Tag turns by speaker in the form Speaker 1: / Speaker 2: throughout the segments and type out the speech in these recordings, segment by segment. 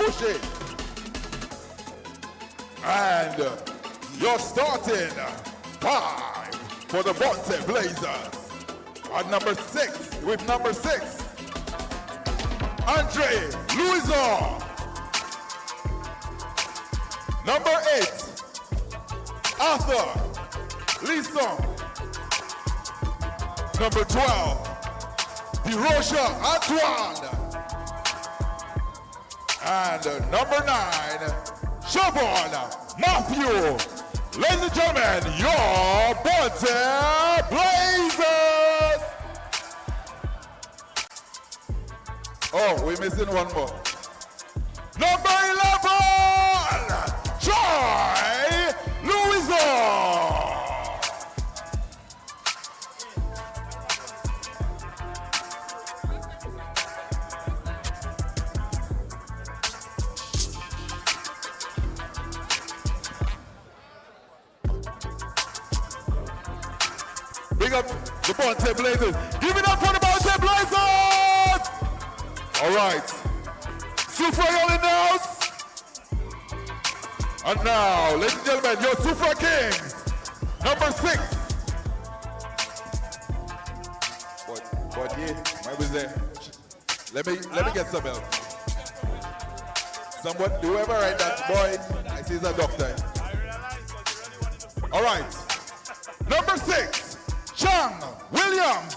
Speaker 1: push it. And you're starting 5 for the Bonte Blazers. At number 6, with number 6, Andre Louison. Number 8, Arthur Lisson. Number 12, DeRocha Antoine. And number 9, Siobhan Matthew. Ladies and gentlemen, your Bonte Blazers. Oh, we're missing one more. Number 11, Joy Louison. Big up the Bonte Blazers. Give it up for the Bonte Blazers! All right. Soufriere in the house. And now, ladies and gentlemen, your Soufriere Kings. Number 6. But yeah, I was there. Let me get some help. Someone, whoever write that boy, I see he's a doctor. All right. Number 6, Chang Williams.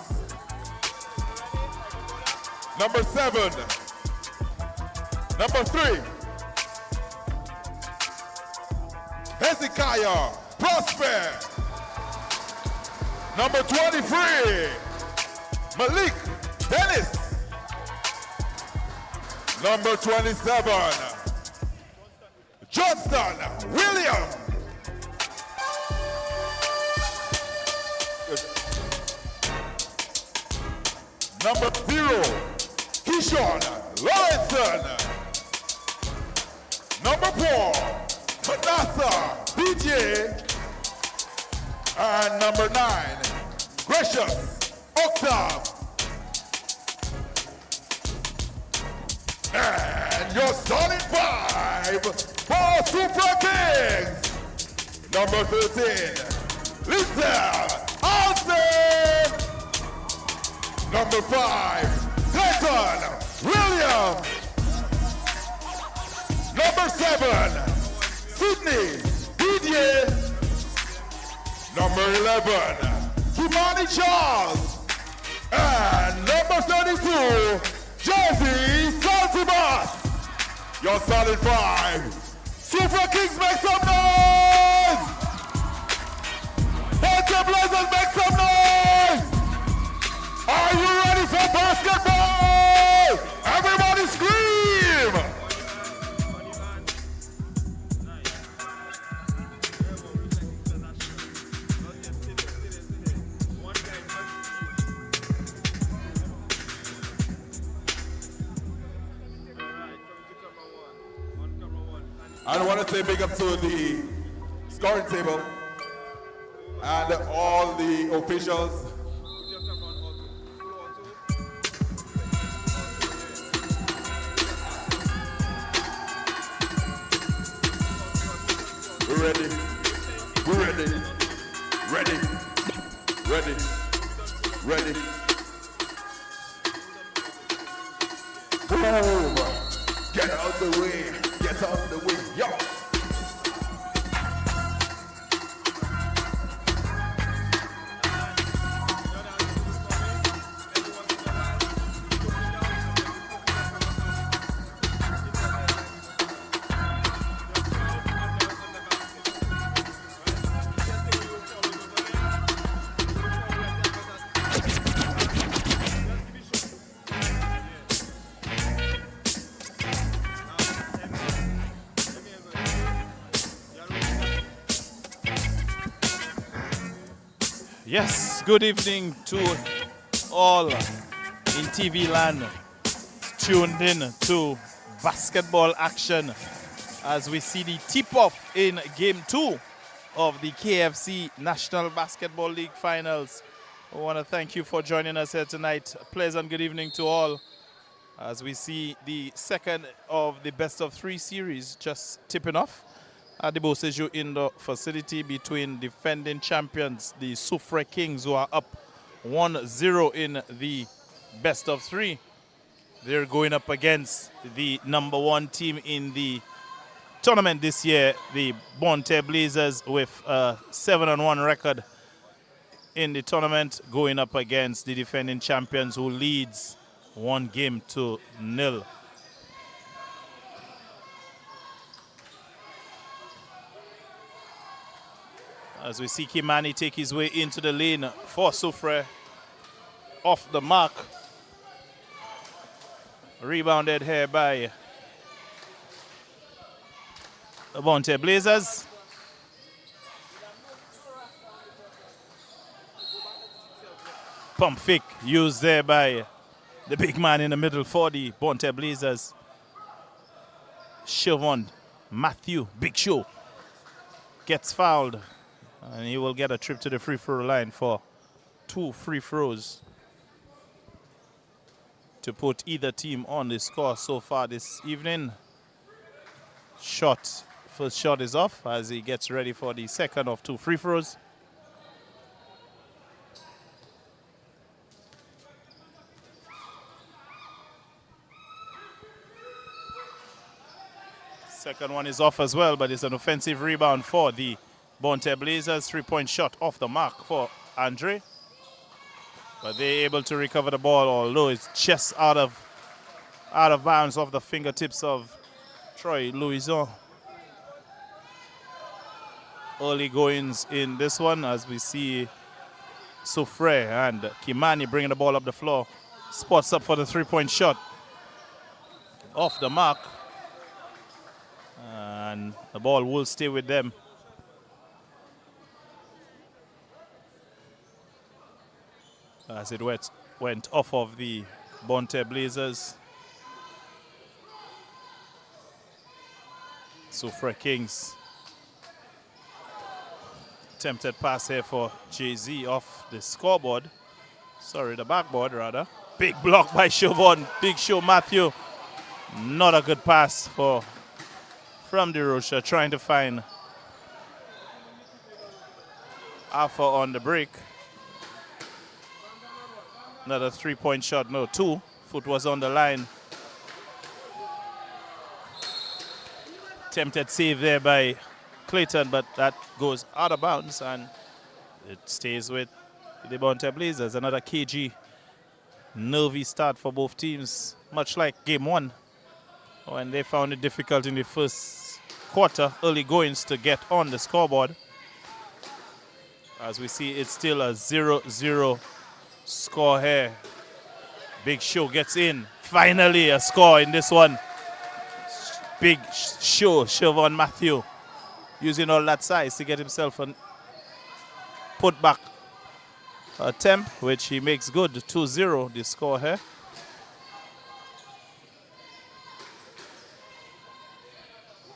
Speaker 1: Number 7, number 3, Hezekiah Prosper. Number 23, Malik Dennis. Number 27, Johnston William. Number 0, Keyshawn Lawrenson. Number 4, Manasseh BJ. And number 9, Gracious Octave. And your starting 5 for Soufriere Kings. Number 13, Lisa Olsen. Number 5, Clayton Williams. Number 7, Sydney Didier. Number 11, Kimani Charles. And number 32, Jesse Saltibas. Your solid 5. Soufriere Kings, make some noise! Bonte Blazers, make some noise! Are you ready for basketball? Everybody scream! I want to say big up to the scoring table and all the officials. We're ready. We're ready. Ready. Ready. Ready. Boom. Get out the way. Get out the way. Yo.
Speaker 2: Yes, good evening to all in TV land tuned in to basketball action as we see the tip-off in Game 2 of the KFC National Basketball League Finals. I want to thank you for joining us here tonight. A pleasant good evening to all. as we see the second of the best of three series just tipping off at the Beausejour Indoor Facility between defending champions, the Soufriere Kings, who are up 1-0 in the best of three. They're going up against the number one team in the tournament this year, the BONTERRE Blazers, with a 7-1 record in the tournament, going up against the defending champions, who leads 1-0. As we see Kimani take his way into the lane for Soufriere, off the mark. Rebounded here by the BONTERRE Blazers. Pump fake used there by the big man in the middle for the BONTERRE Blazers. Siobhan Matthew, Big Show, gets fouled, and he will get a trip to the free throw line for 2 free throws to put either team on the score so far this evening. First shot is off as he gets ready for the second of 2 free throws. Second one is off as well, but it's an offensive rebound for the BONTERRE Blazers. 3-point shot off the mark for Andre. But they're able to recover the ball, although it's just out of bounds off the fingertips of Troy Louison. Early goings in this one as we see Soufriere and Kimani bringing the ball up the floor. Spots up for the 3-point shot. Off the mark. And the ball will stay with them. As it went off of the BONTERRE Blazers. Soufriere Kings. Attempted pass here for Jay-Z off the scoreboard. Sorry, the backboard rather. Big block by Siobhan. Big Show Matthew. Not a good pass from DeRocha, trying to find Alpha on the break. Another 3-point shot, no, 2. Foot was on the line. Attempted save there by Clayton, but that goes out of bounds and it stays with the BONTERRE Blazers. Another KG nervy start for both teams, much like game 1 when they found it difficult in the first quarter, early goings to get on the scoreboard. As we see, it's still a 0-0 score here. Big Show gets in. Finally a score in this one. Big Show, Siobhan Matthew, using all that size to get himself a put back attempt, which he makes good. 2-0 the score here.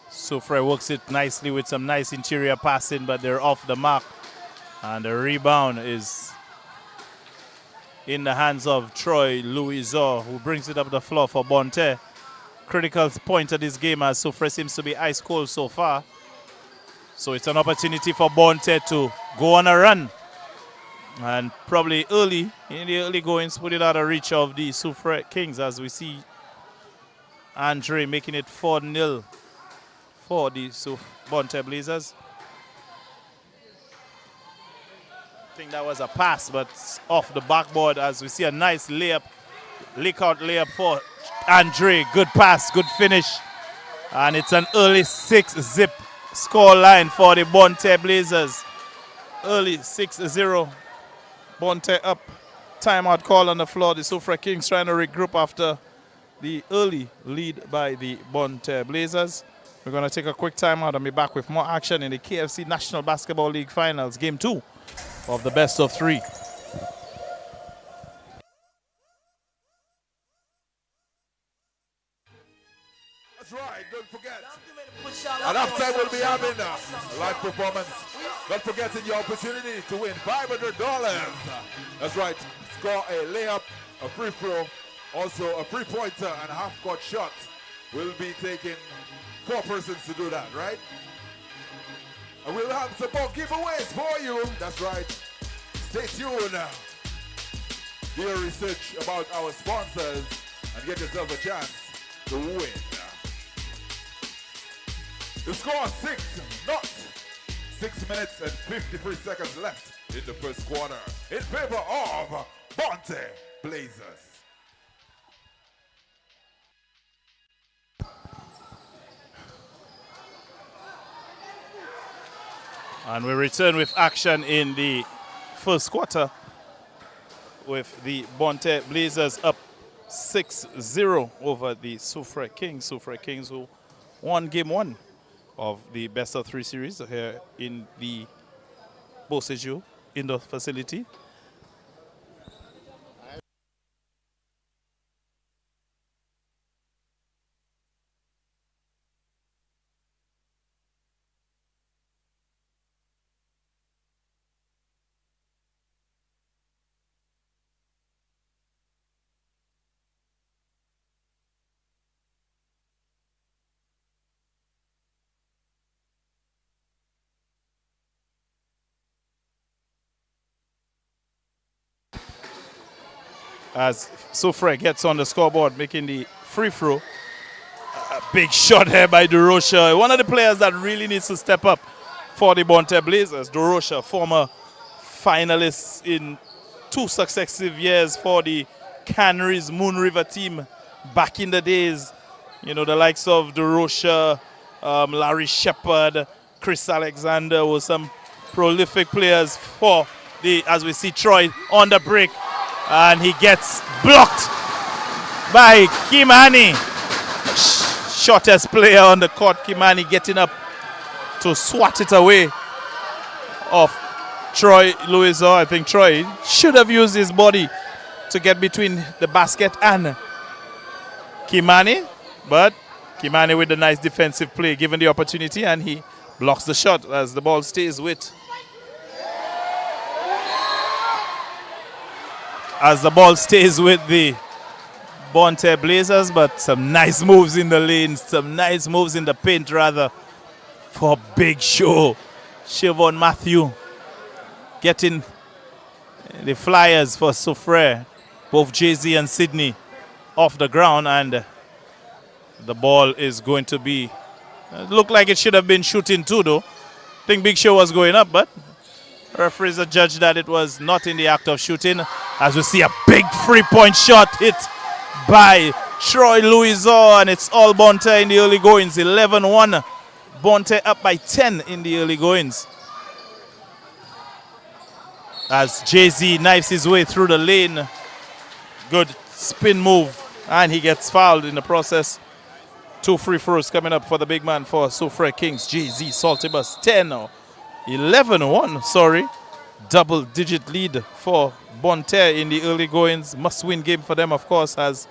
Speaker 2: Soufriere works it nicely with some nice interior passing, but they're off the mark. And the rebound is in the hands of Troy Louison, who brings it up the floor for BONTERRE. Critical point of this game as Soufriere seems to be ice cold so far. So it's an opportunity for BONTERRE to go on a run. And probably early, in the early goings, put it out of reach of the Soufriere Kings as we see Andre making it 4-0 for the BONTERRE Blazers. I think that was a pass, but off the backboard as we see a nice layup, leak-out layup for Andre. Good pass, good finish. And it's an early 6-zip score line for the BONTERRE Blazers. Early 6-0. BONTERRE up. Timeout call on the floor. The Soufriere Kings trying to regroup after the early lead by the BONTERRE Blazers. We're going to take a quick timeout and be back with more action in the KFC National Basketball League Finals, Game 2 of the best of 3.
Speaker 1: That's right, don't forget. And after we'll be having a live performance. Not forgetting your opportunity to win $500. That's right, score a layup, a free throw, Also, a three-pointer and a half-court shot will be taking 4 persons to do that, right? And we'll have some more giveaways for you. That's right. Stay tuned. Do your research about our sponsors and get yourself a chance to win. The score 6-0. 6 minutes and 53 seconds left in the first quarter in favor of BONTERRE Blazers.
Speaker 2: And we return with action in the first quarter with the BONTERRE Blazers up 6-0 over the SOUFRIERE Kings. SOUFRIERE Kings who won game 1 of the best of 3 series here in the Beausejour indoor facility. As SOUFRIERE gets on the scoreboard, making the free throw. A big shot here by DeRocha. One of the players that really needs to step up for the BONTERRE Blazers. DeRocha, former finalist in 2 successive years for the Canaries Moon River team back in the days. You know, the likes of DeRocha, Larry Shepard, Chris Alexander were some prolific players for the, as we see Troy on the break. And he gets blocked by Kimani. Shortest player on the court, Kimani getting up to swat it away off Troy Louiso. I think Troy should have used his body to get between the basket and Kimani. But Kimani with a nice defensive play, given the opportunity, and he blocks the shot as the ball stays with the BONTERRE Blazers. But some nice moves in the lane, some nice moves in the paint rather, for Big Show. Siobhan Matthew getting the flyers for SOUFRIERE, both Jay-Z and Sydney, off the ground, and the ball is going to be, looked like it should have been shooting too though. I think Big Show was going up, but referees judged that it was not in the act of shooting, as we see a big 3-point shot hit by Troy Louiso, and it's all BONTERRE in the early goings. 11-1. BONTERRE up by 10 in the early goings. As Jay-Z knifes his way through the lane. Good spin move, and he gets fouled in the process. 2 free throws coming up for the big man for SOUFRIERE Kings. Jay-Z Saltibus 11-1, sorry. Double-digit lead for BONTERRE in the early goings. Must-win game for them, of course, as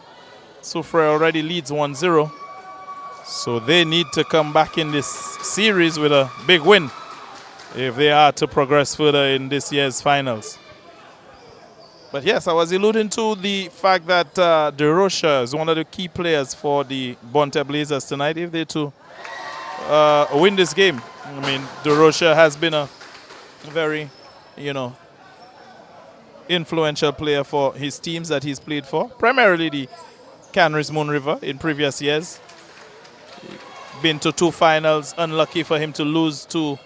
Speaker 2: SOUFRIERE already leads 1-0. So they need to come back in this series with a big win if they are to progress further in this year's finals. But yes, I was alluding to the fact that DeRocha is one of the key players for the BONTERRE Blazers tonight. If they to win this game, I mean, DeRocha has been a very, influential player for his teams that he's played for, primarily the Canaries Moon River in previous years. Been to 2 finals, unlucky for him to lose to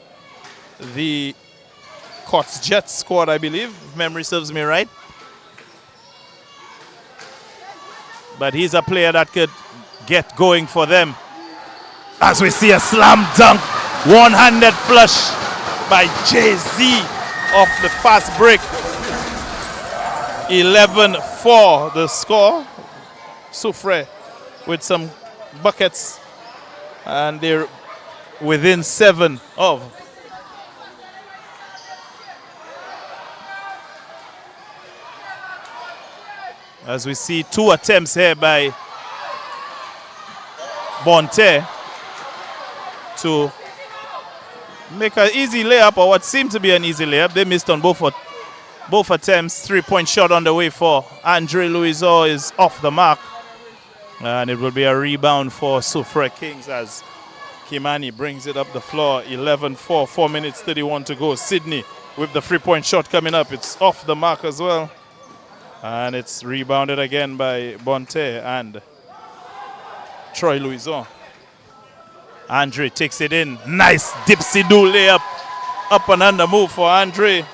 Speaker 2: the Cots Jets squad, I believe, if memory serves me right. But he's a player that could get going for them. As we see a slam dunk, one-handed flush by Jay-Z off the fast break. 11-4 the score. SOUFRIERE with some buckets, and they're within 7 of. As we see 2 attempts here by BONTERRE to make an easy layup, or what seemed to be an easy layup. They missed on both Both attempts, 3-point shot on the way for Andre Louison is off the mark. And it will be a rebound for SOUFRIERE Kings as Kimani brings it up the floor. 11-4, 4 minutes 31 to go. Sydney with the 3-point shot coming up. It's off the mark as well. And it's rebounded again by BONTERRE and Troy Louison. Andre takes it in. Nice dipsy-do layup. Up and under move for Andre.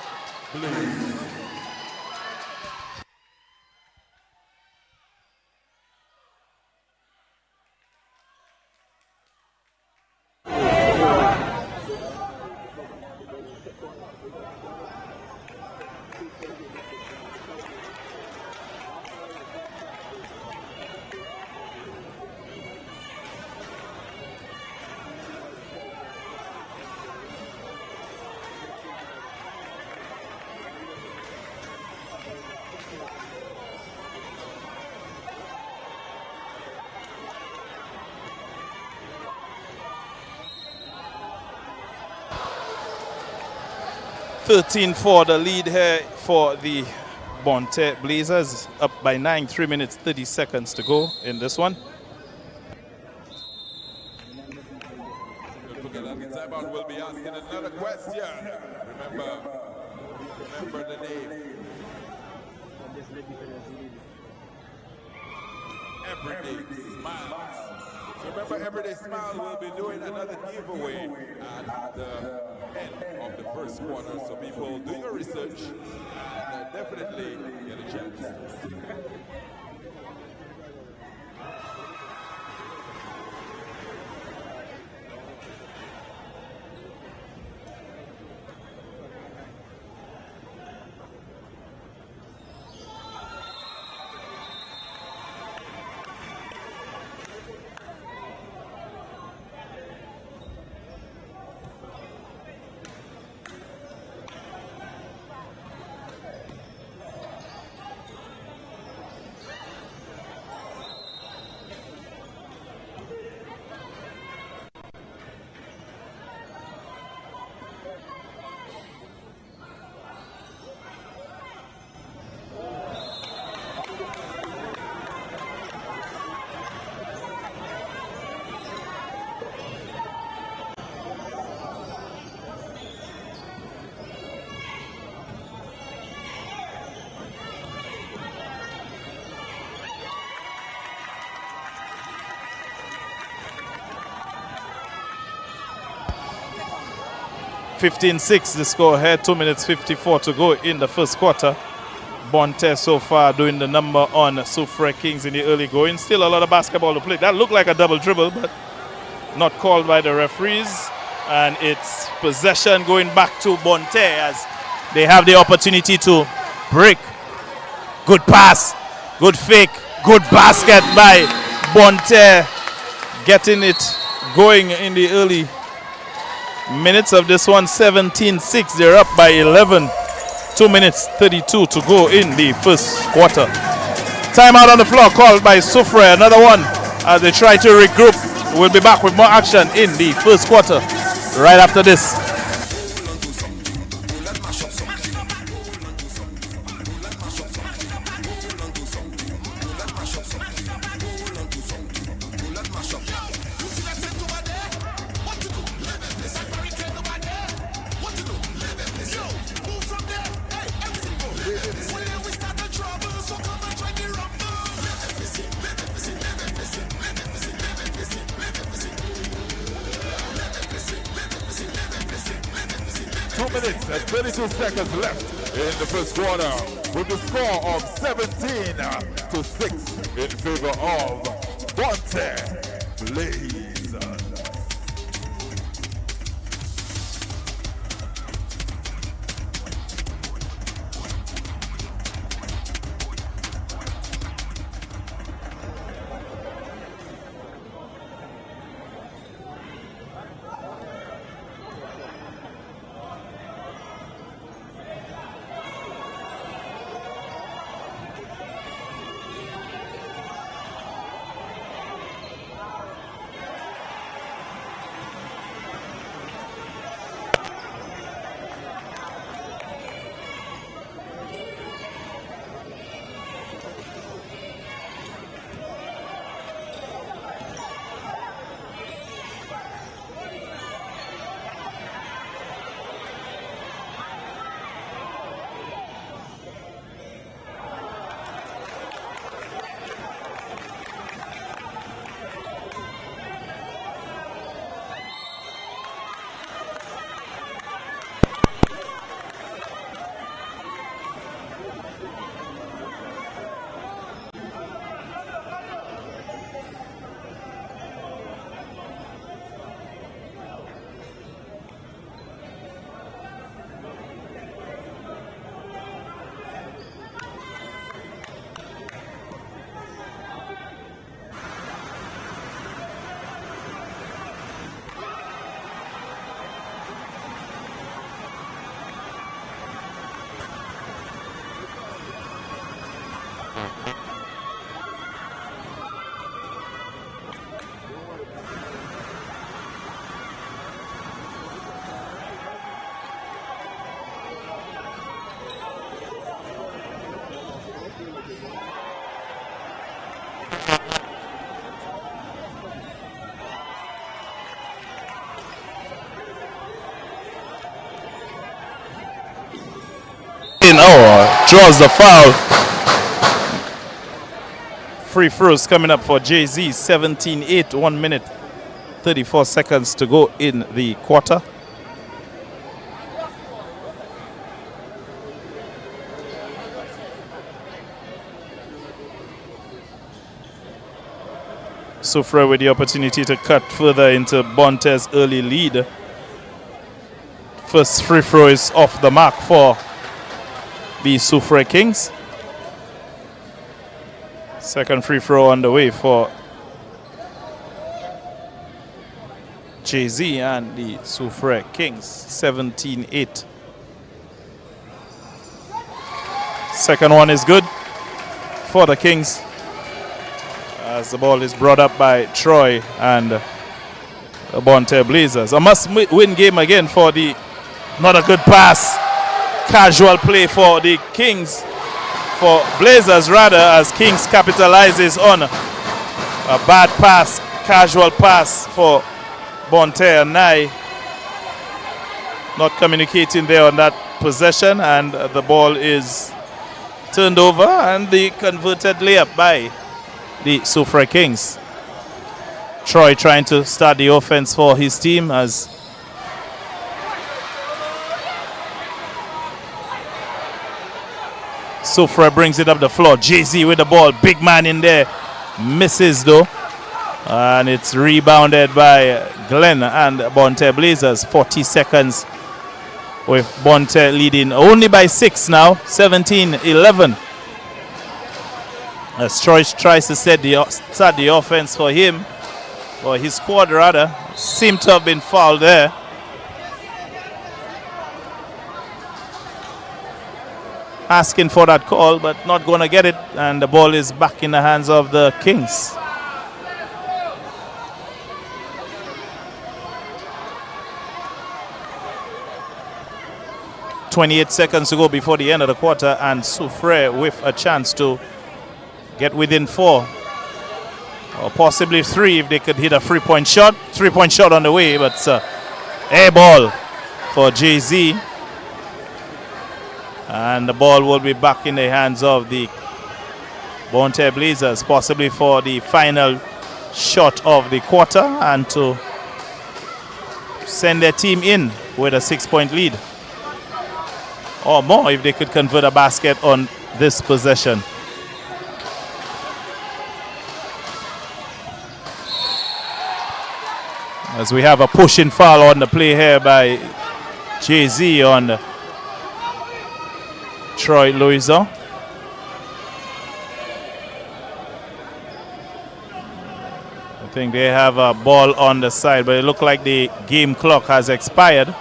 Speaker 2: (13-4) the lead here for the BONTERRE Blazers, up by 9, 3 minutes 30 seconds to go in this one.
Speaker 1: Don't forget that the timeout will be asking another question. Remember the name. Everyday Smiles. So remember, Everyday Smiles will be doing another giveaway at the end of the first quarter. So people, do your research and definitely get a chance.
Speaker 2: (15-6) the score here, 2 minutes 54 to go in the first quarter. BONTERRE so far doing the number on SOUFRIERE Kings in the early going. Still a lot of basketball to play. That looked like a double dribble, but not called by the referees. And it's possession going back to BONTERRE as they have the opportunity to break. Good pass, good fake, good basket by BONTERRE, getting it going in the early minutes of this one. 17-6, they're up by 11. 2 minutes 32 to go in the first quarter. Timeout on the floor called by SOUFRIERE, another one as they try to regroup. We'll be back with more action in the first quarter right after this.
Speaker 1: Minutes and 32 seconds left in the first quarter with the score of 17-6 in favor of BONTERRE Blazers.
Speaker 2: draws the foul. Free throws coming up for Jay-Z. 17-8, 1 minute, 34 seconds to go in the quarter. Soufriere with the opportunity to cut further into BONTERRE's early lead. First free throw is off the mark for the Soufriere Kings. Second free throw on the way for Jay-Z and the Soufriere Kings. 17-8. Second one is good for the Kings, as the ball is brought up by Troy and the BONTERRE Blazers. A must-win game again for the... Not a good pass. Casual play for the Kings. For Blazers rather, as Kings capitalizes on a bad pass. Casual pass for BONTERRE. Nye not communicating there on that possession, and the ball is turned over and the converted layup by the Soufriere Kings. Troy trying to start the offense for his team as Soufriere brings it up the floor. Jay-Z with the ball. Big man in there. Misses though. And it's rebounded by Glenn and BONTERRE Blazers. 40 seconds with BONTERRE leading only by 6 now. 17-11. As Troy tries to start the offense for him, or his squad rather, seemed to have been fouled there. Asking for that call, but not going to get it, and the ball is back in the hands of the Kings. .28 seconds to go before the end of the quarter, and Soufriere with a chance to get within 4 or possibly 3 if they could hit a three-point shot. Three-point shot on the way, but air ball for Jay-Z. And the ball will be back in the hands of the BONTERRE Blazers, possibly for the final shot of the quarter and to send their team in with a 6-point lead. Or more if they could convert a basket on this possession. As we have a pushing foul on the play here by Jay-Z on Troy Louison. I think they have a ball on the side, but it looks like the game clock has expired.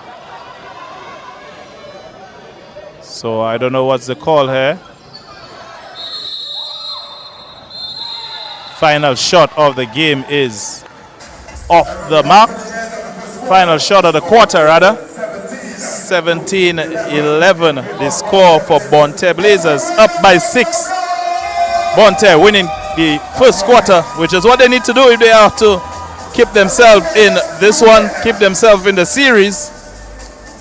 Speaker 2: So I don't know what's the call here. Final shot of the game is off the mark. Final shot of the quarter rather. 17-11 the score for BONTERRE Blazers, up by 6. BONTERRE winning the first quarter, which is what they need to do if they are to keep themselves in this one, keep themselves in the series.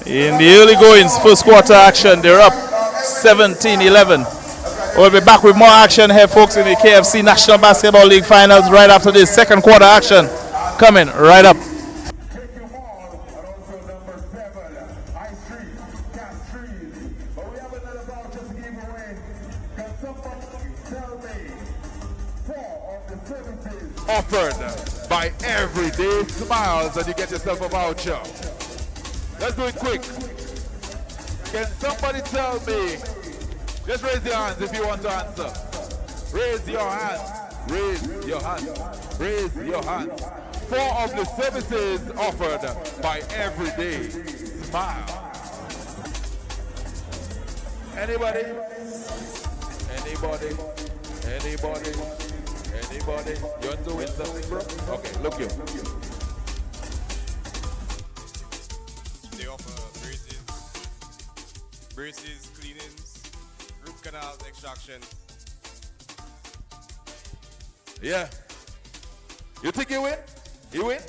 Speaker 2: In the early goings, first quarter action, they're up 17-11. We'll be back with more action here, folks, in the KFC National Basketball League Finals right after this. Second quarter action coming right up.
Speaker 1: Offered by Everyday Smiles, and you get yourself a voucher. Let's do it quick. Can somebody tell me? Just raise your hands if you want to answer. Raise your hands. Raise your hands. Raise your hands. 4 of the services offered by Everyday Smile. Anybody? Anybody? Anybody? Anybody? You want to win something, bro? Okay, look here.
Speaker 3: They offer braces, cleanings, root canals, extractions.
Speaker 1: Yeah. You think you win? You win?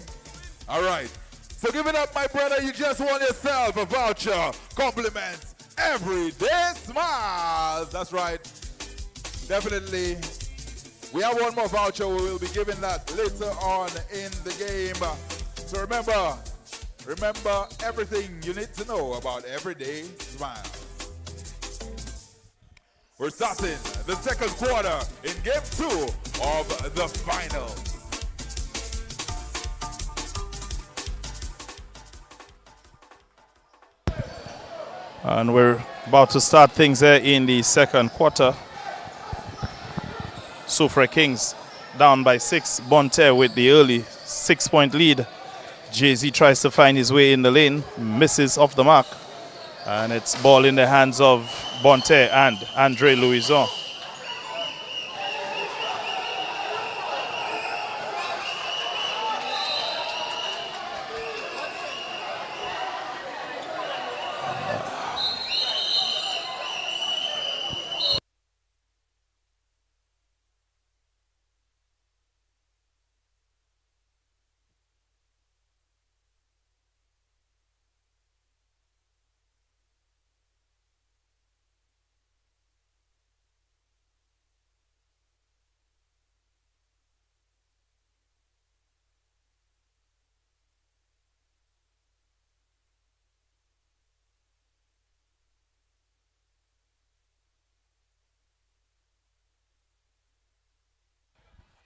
Speaker 1: All right. So give it up, my brother. You just won yourself a voucher. Compliments Everyday Smiles. That's right. Definitely. We have one more voucher. We will be giving that later on in the game. So remember everything you need to know about Everyday Smiles. We're starting the second quarter in game 2 of the final.
Speaker 2: And we're about to start things there in the second quarter. Soufriere Kings down by 6. BONTERRE with the early 6-point lead. Jay-Z tries to find his way in the lane, misses off the mark. And it's ball in the hands of BONTERRE and Andre Louison.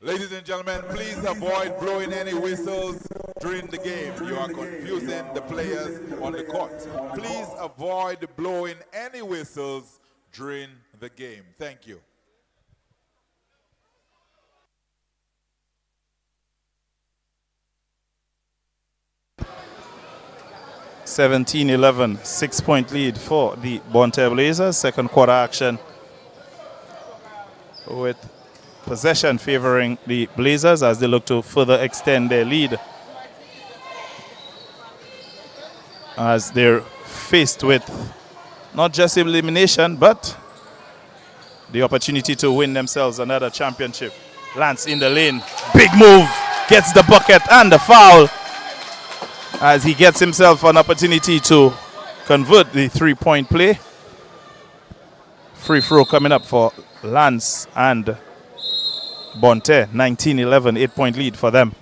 Speaker 1: Ladies and gentlemen, please avoid blowing any whistles during the game. You are confusing the players on the court. Please avoid blowing any whistles during the game. Thank you.
Speaker 2: (17-11), 6-point lead for the BONTERRE Blazers. Second quarter action with possession favoring the Blazers as they look to further extend their lead, as they're faced with not just elimination but the opportunity to win themselves another championship. Lance in the lane, big move, gets the bucket and the foul as he gets himself an opportunity to convert the 3-point play. Free throw coming up for Lance and BONTERRE. 19-11, 8-point lead for them.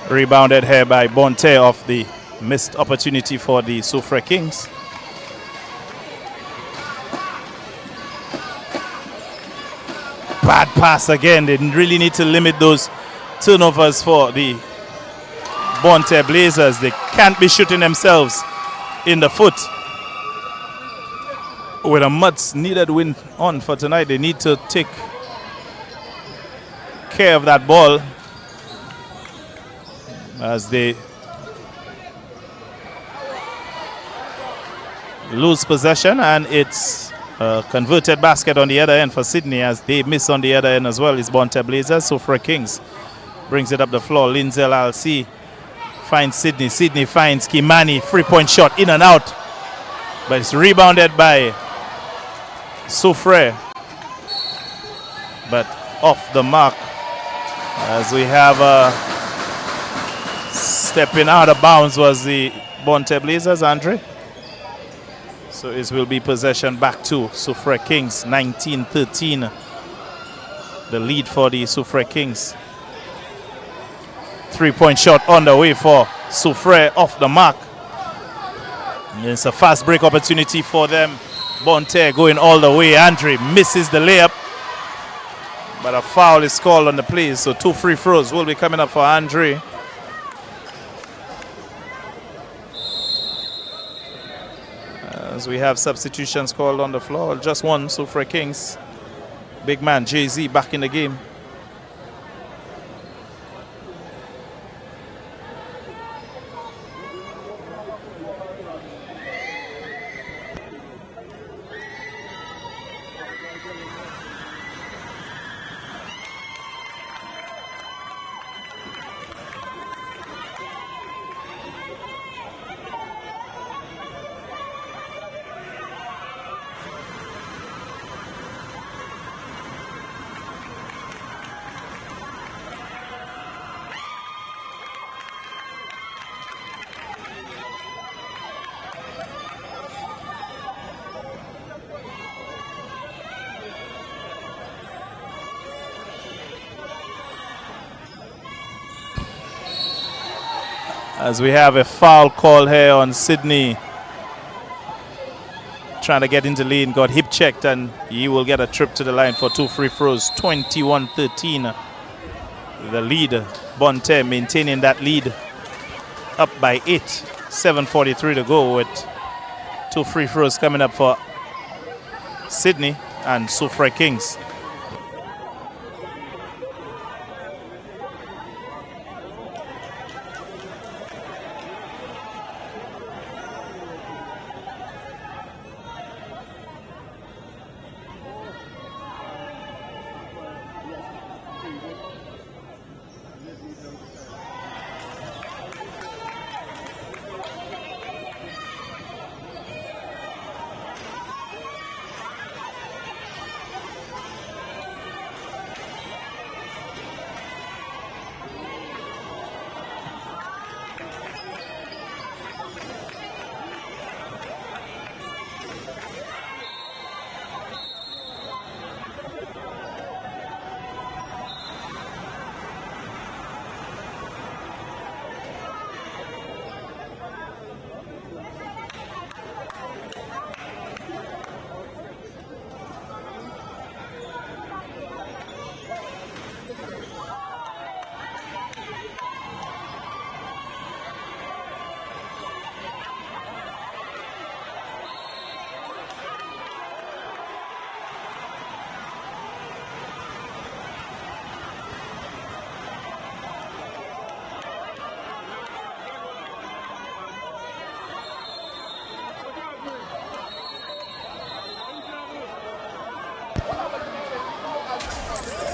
Speaker 2: Rebounded here by BONTERRE off the missed opportunity for the Soufriere Kings. Bad pass again. They really need to limit those turnovers for the BONTERRE Blazers. They can't be shooting themselves in the foot. With a much needed win on for tonight, they need to take care of that ball as they lose possession, and it's a converted basket on the other end for Sydney as they miss on the other end as well. Is BONTERRE Blazers. Soufriere Kings brings it up the floor. Linzel LC finds Sydney. Sydney finds Kimani. 3-point shot in and out, but it's rebounded by Soufriere, but off the mark as we have a stepping out of bounds was the BONTERRE Blazers, Andre. So it will be possession back to Soufriere Kings. 19-13, the lead for the Soufriere Kings. 3-point shot on the way for Soufriere, off the mark. And it's a fast break opportunity for them. BONTERRE going all the way. Andre misses the layup, but a foul is called on the play. So 2 free throws will be coming up for Andre. As we have substitutions called on the floor. Just one, Soufriere Kings. Big man Jay-Z back in the game. As we have a foul call here on Sydney. Trying to get into lead, got hip checked, and he will get a trip to the line for 2 free throws. 21-13. The lead, BONTERRE maintaining that lead up by 8. 7:43 to go with 2 free throws coming up for Sydney and SOUFRIERE Kings.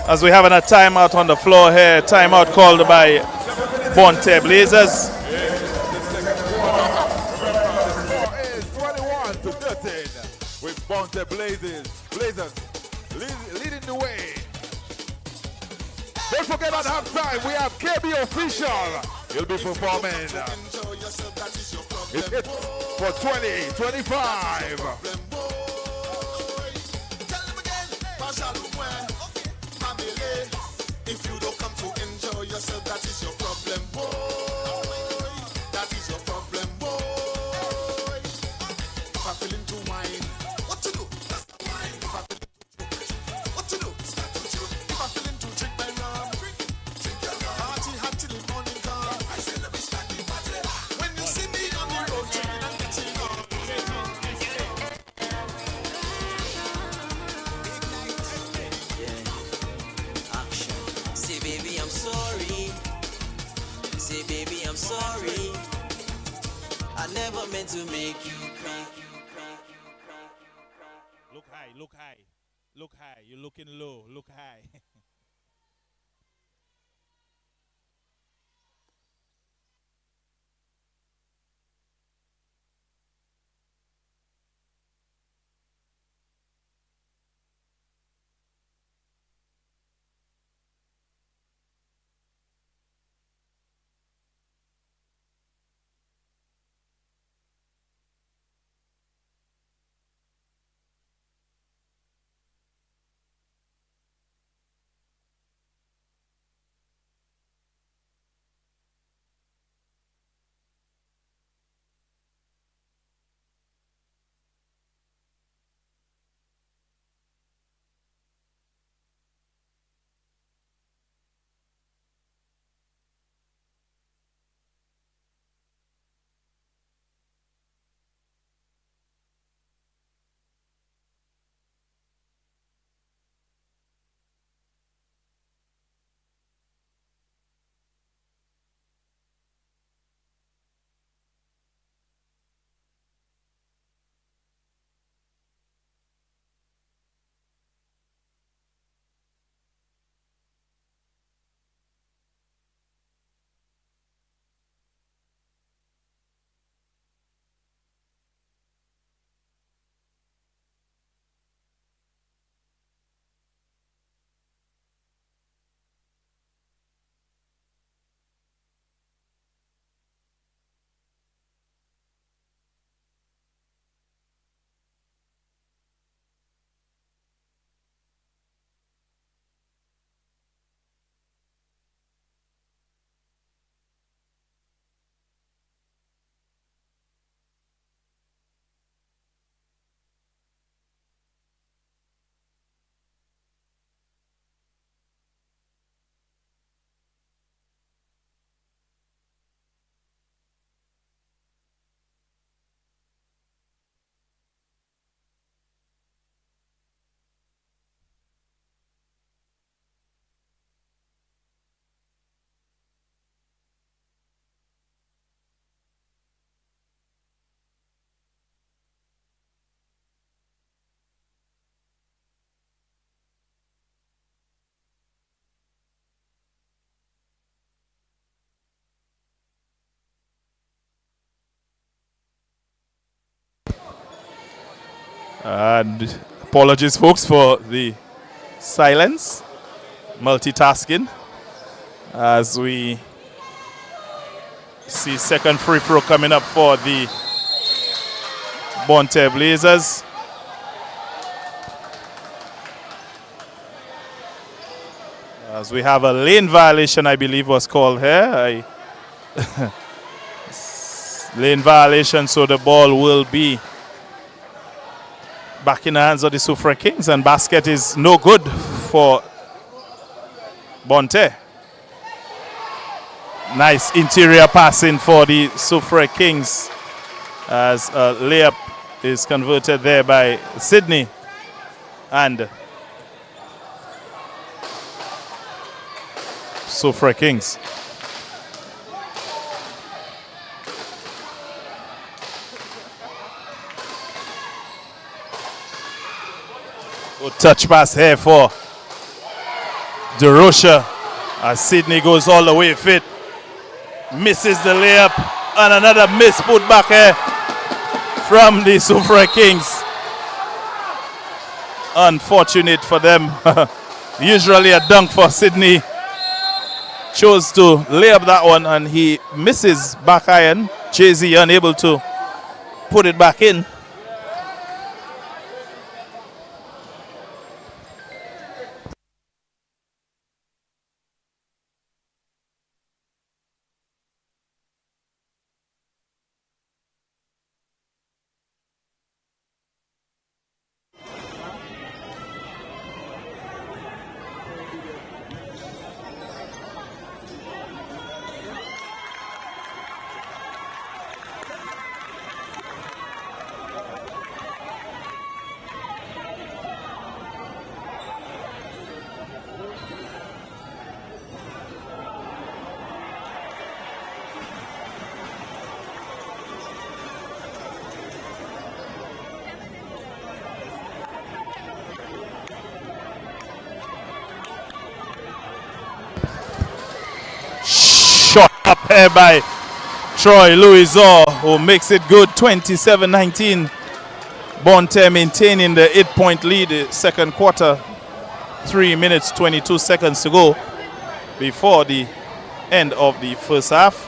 Speaker 2: As we having a timeout on the floor here, timeout called by BONTERRE Blazers.
Speaker 1: Is 21-13 with BONTERRE Blazers leading the way. Don't forget at halftime we have KB Official. He'll be performing. It hits for 20-25.
Speaker 4: If you don't come to enjoy yourself, that is your problem, boy. That is your problem, boy. If I'm feeling to wine, what to do? That's the wine. If I'm feeling to joke, what to do? Start to joke. If I'm feeling to drink my rum, drink your rum. Party hot till the morning come. I say let me start the party. When you see me on the road, drinking and getting on.
Speaker 5: Say baby I'm sorry. Say baby I'm sorry. I never meant to make you cry.
Speaker 2: Look high, look high, look high. You're looking low, look high. And apologies, folks, for the silence. Multitasking as we see second free throw coming up for the BONTERRE Blazers. As we have a lane violation, I believe was called here. Lane violation, so the ball will be back in the hands of the SOUFRIERE Kings, and basket is no good for BONTERRE. Nice interior passing for the SOUFRIERE Kings as a layup is converted there by Sydney. And SOUFRIERE Kings. Good touch pass here for DeRocha as Sydney goes all the way fit. Misses the layup, and another miss put back here from the SOUFRIERE Kings. Unfortunate for them. Usually a dunk for Sydney. Chose to lay up that one, and he misses back iron. Jay-Z unable to put it back in. Shot up here by Troy Louisor, who makes it good. 27-19. BONTERRE maintaining the 8-point lead second quarter. 3 minutes 22 seconds to go before the end of the first half.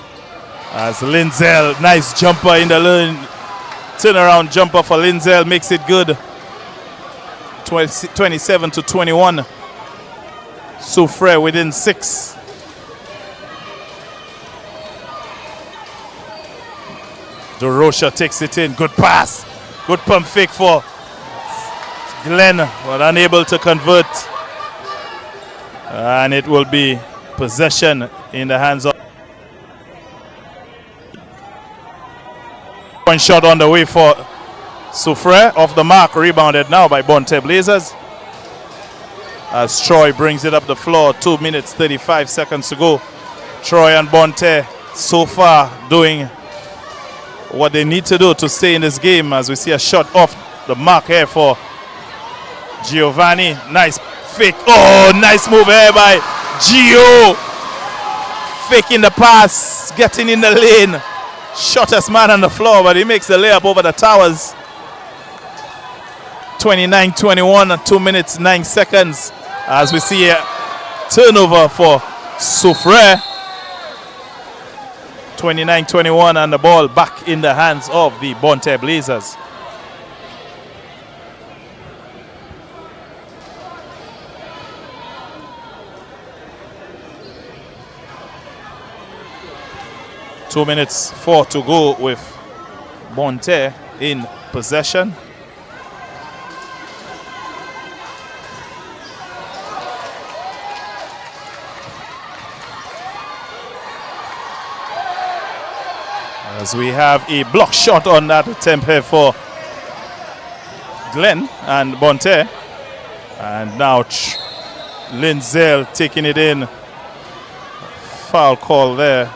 Speaker 2: As Linzel, nice jumper in the lane. Turnaround jumper for Linzel makes it good. 27-21. SOUFRIERE within 6. DeRocha takes it in. Good pass. Good pump fake for Glenn, but unable to convert. And it will be possession in the hands of. One shot on the way for SOUFRIERE. Off the mark. Rebounded now by BONTERRE Blazers. As Troy brings it up the floor. 2 minutes 35 seconds to go. Troy and BONTERRE so far doing what they need to do to stay in this game, as we see a shot off the mark here for Giovanni. Nice fake. Oh, nice move here by Gio. Faking the pass, getting in the lane. Shortest man on the floor, but he makes the layup over the towers. 29-21, 2 minutes 9 seconds. As we see a turnover for SOUFRIERE. 29-21, and the ball back in the hands of the BONTERRE Blazers. Two minutes 4 to go with BONTERRE in possession. As we have a block shot on that attempt here for Glenn and BONTERRE. And now Linzel taking it in. Foul call there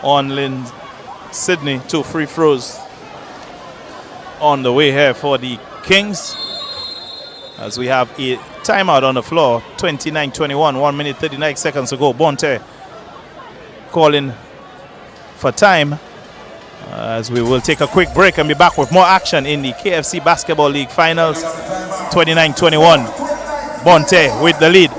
Speaker 2: on Sydney. 2 free throws on the way here for the Kings. As we have a timeout on the floor. 29-21, 1 minute 39 seconds to go. BONTERRE calling for time As we will take a quick break and be back with more action in the KFC Basketball League Finals 29-21. BONTERRE with the lead.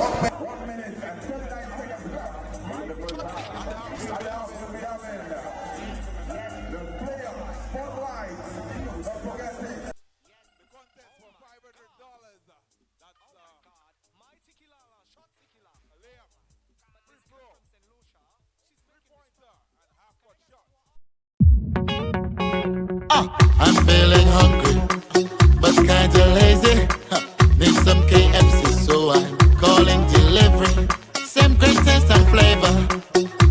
Speaker 4: I'm feeling hungry, but kinda lazy. Need some KFC, so I'm calling delivery. Same great taste and flavor,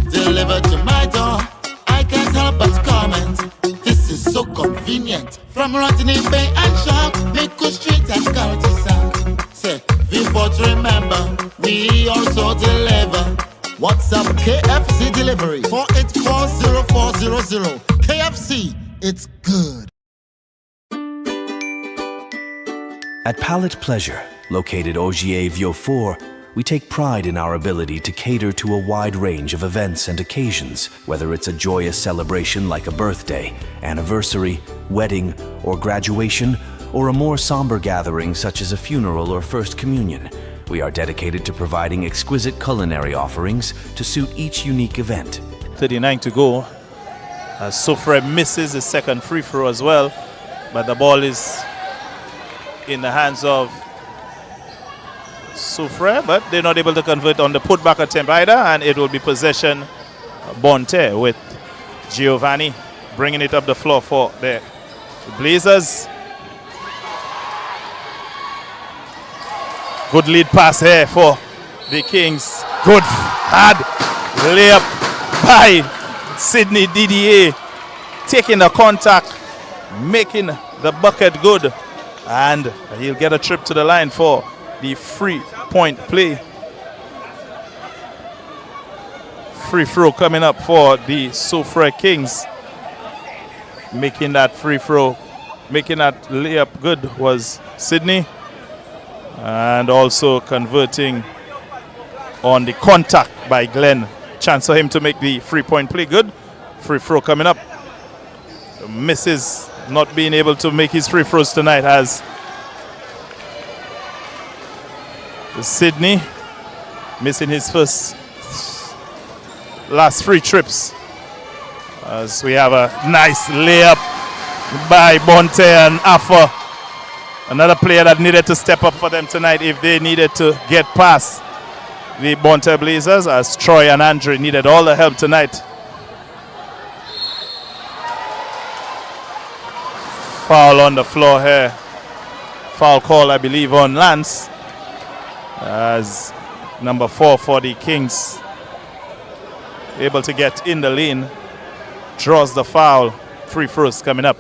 Speaker 4: delivered to my door. I can't help but comment. This is so convenient. From Rodney Bay and Shark, Miku Street and Cul-de-sac. Say, before to remember, we also deliver. WhatsApp KFC delivery 484000. KFC, it's good.
Speaker 6: At Palette Pleasure, located Ogier Vieux Fort, we take pride in our ability to cater to a wide range of events and occasions, whether it's a joyous celebration like a birthday, anniversary, wedding, or graduation, or a more somber gathering such as a funeral or first communion. We are dedicated to providing exquisite culinary offerings to suit each unique event.
Speaker 2: 39 to go. As SOUFRIERE misses his second free throw as well, but the ball is in the hands of SOUFRIERE, but they're not able to convert on the putback attempt either, and it will be possession BONTERRE with Giovanni bringing it up the floor for the Blazers. Good lead pass here for the Kings. Good hard layup by Sydney Didier, taking the contact, making the bucket good, and he'll get a trip to the line for the free-point play. Free throw coming up for the SOUFRIERE Kings. Making that free throw, making that layup good was Sydney, and also converting on the contact by Glenn. Chance for him to make the free-point play good. Free throw coming up. Misses, not being able to make his free throws tonight as Sydney missing his last 3 trips. As we have a nice layup by BONTERRE and Affa. Another player that needed to step up for them tonight if they needed to get past the BONTERRE Blazers, as Troy and Andre needed all the help tonight. Foul on the floor here. Foul call, I believe, on Lance. As number 4 for the Kings, able to get in the lane, draws the foul. Free throws coming up.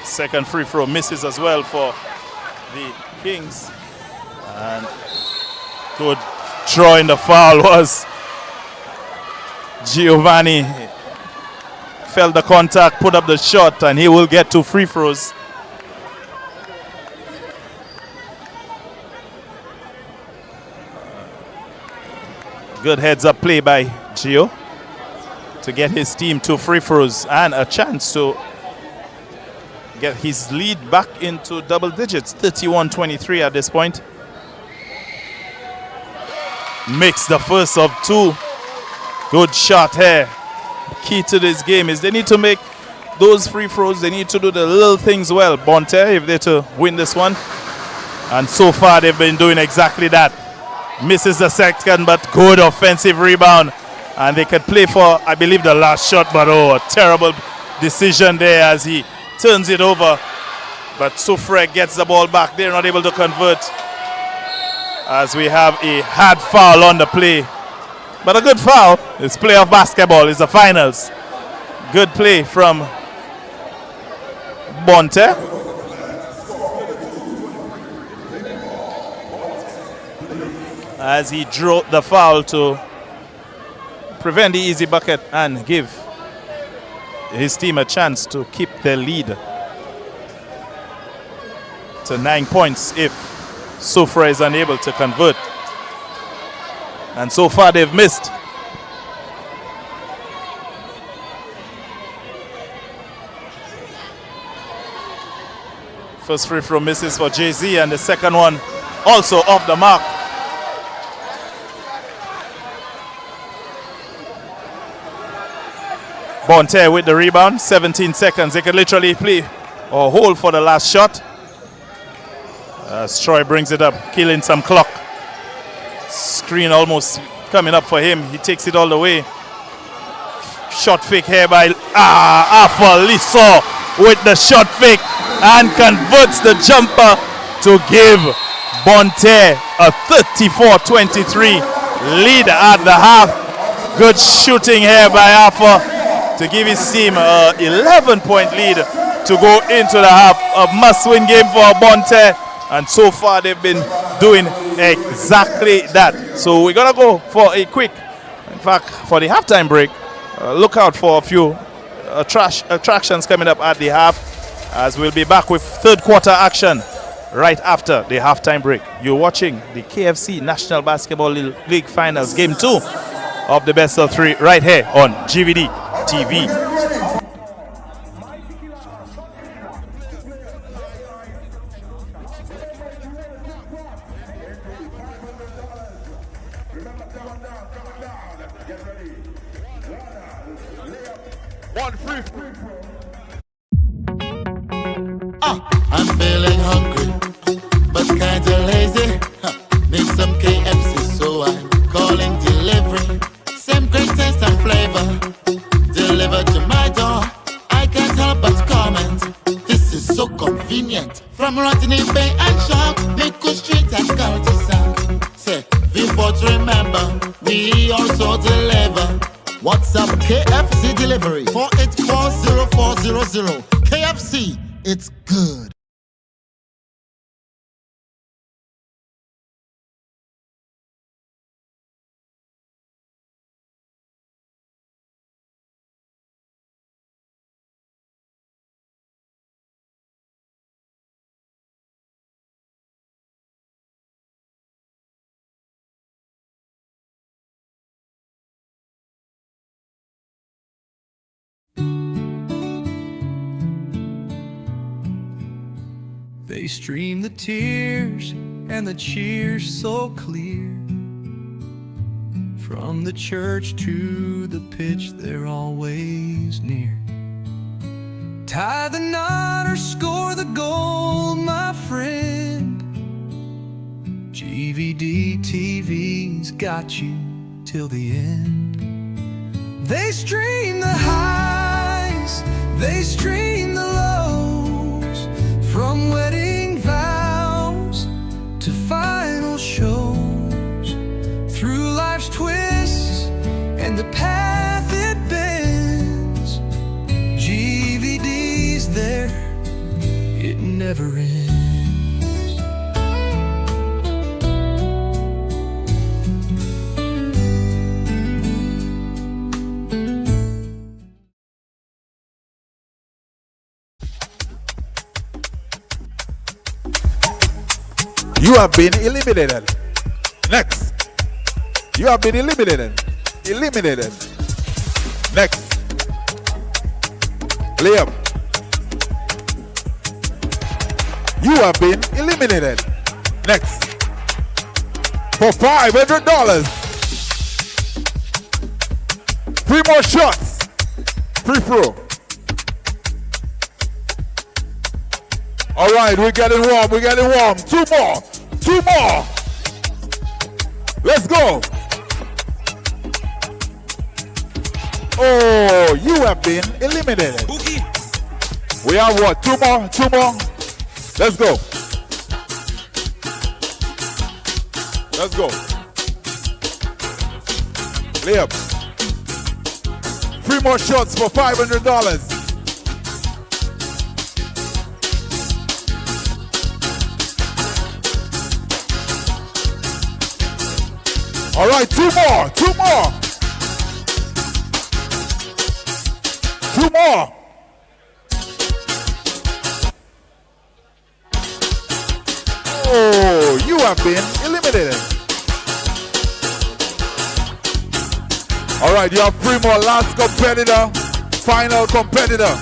Speaker 2: Second free throw misses as well for the Kings. And good drawing the foul was Giovanni. Felt the contact, put up the shot, and he will get 2 free throws. Good heads-up play by Gio to get his team 2 free throws and a chance to get his lead back into double digits. 31-23 at this point. Makes the first of 2. Good shot here. Key to this game is they need to make those free throws. They need to do the little things well, BONTERRE, if they're to win this one. And so far they've been doing exactly that. Misses the second, but good offensive rebound. And they could play for, I believe, the last shot, but a terrible decision there as he turns it over. But SOUFRIERE gets the ball back. They're not able to convert as we have a hard foul on the play. But a good foul. It's playoff basketball. It's the finals. Good play from BONTERRE. as he drew the foul to prevent the easy bucket and give his team a chance to keep their lead to 9 points if SOUFRIERE is unable to convert. And so far they've missed. First free throw misses for Jay-Z, and the second one also off the mark. BONTERRE with the rebound, 17 seconds. They can literally play or hold for the last shot. As Troy brings it up, killing some clock. Screen almost coming up for him. He takes it all the way. Shot fake here by Alpha Liso with the shot fake and converts the jumper to give BONTERRE a 34-23 lead at the half. Good shooting here by Alpha to give his team a 11-point lead to go into the half. A must-win game for BONTERRE, and so far they've been doing exactly that. So we're gonna go for a quick, in fact, for the halftime break. Look out for a few attractions coming up at the half, as we'll be back with third quarter action right after the halftime break. You're watching the KFC National Basketball League Finals Game 2 of the best of 3 right here on GVD TV.
Speaker 4: I'm feeling hungry, but kinda lazy. Need some KFC, so I'm calling delivery. Same great taste and flavor, delivered to my door. I can't help but comment. This is so convenient. From Rottenay Bay and Shark, Miku Street and Cul-de-sac. Say, before to remember, we also deliver. WhatsApp KFC delivery 4840400. KFC, it's good.
Speaker 7: They stream the tears and the cheers so clear. From the church to the pitch, they're always near. Tie the knot or score the goal, my friend. GVD TV's got you till the end. They stream the highs, they stream the lows. From wedding vows to final shows, through life's twists and the path it bends, GVD's there, it never ends.
Speaker 1: You have been eliminated. Next. You have been eliminated. Eliminated. Next. Liam. You have been eliminated. Next. For $500. 3 more shots. Free throw. All right, we're getting warm. We're getting warm. 2 more. 2 more. Let's go. Oh, you have been eliminated. We have what? 2 more? 2 more? Let's go. Let's go. Layup. 3 more shots for $500. All right, two more. Oh, you have been eliminated. All right, you have 3 more. Last competitor, final competitor.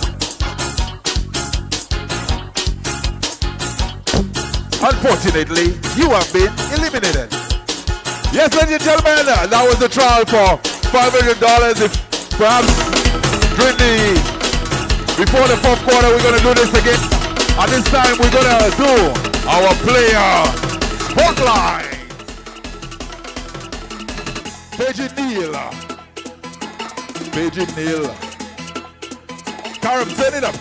Speaker 1: Unfortunately, you have been eliminated. Yes, ladies and gentlemen, that was the trial for $500. If perhaps before the 4th quarter, we're going to do this again. And this time, we're going to do our player spotlight. Paige Neal. Karam, turn it up.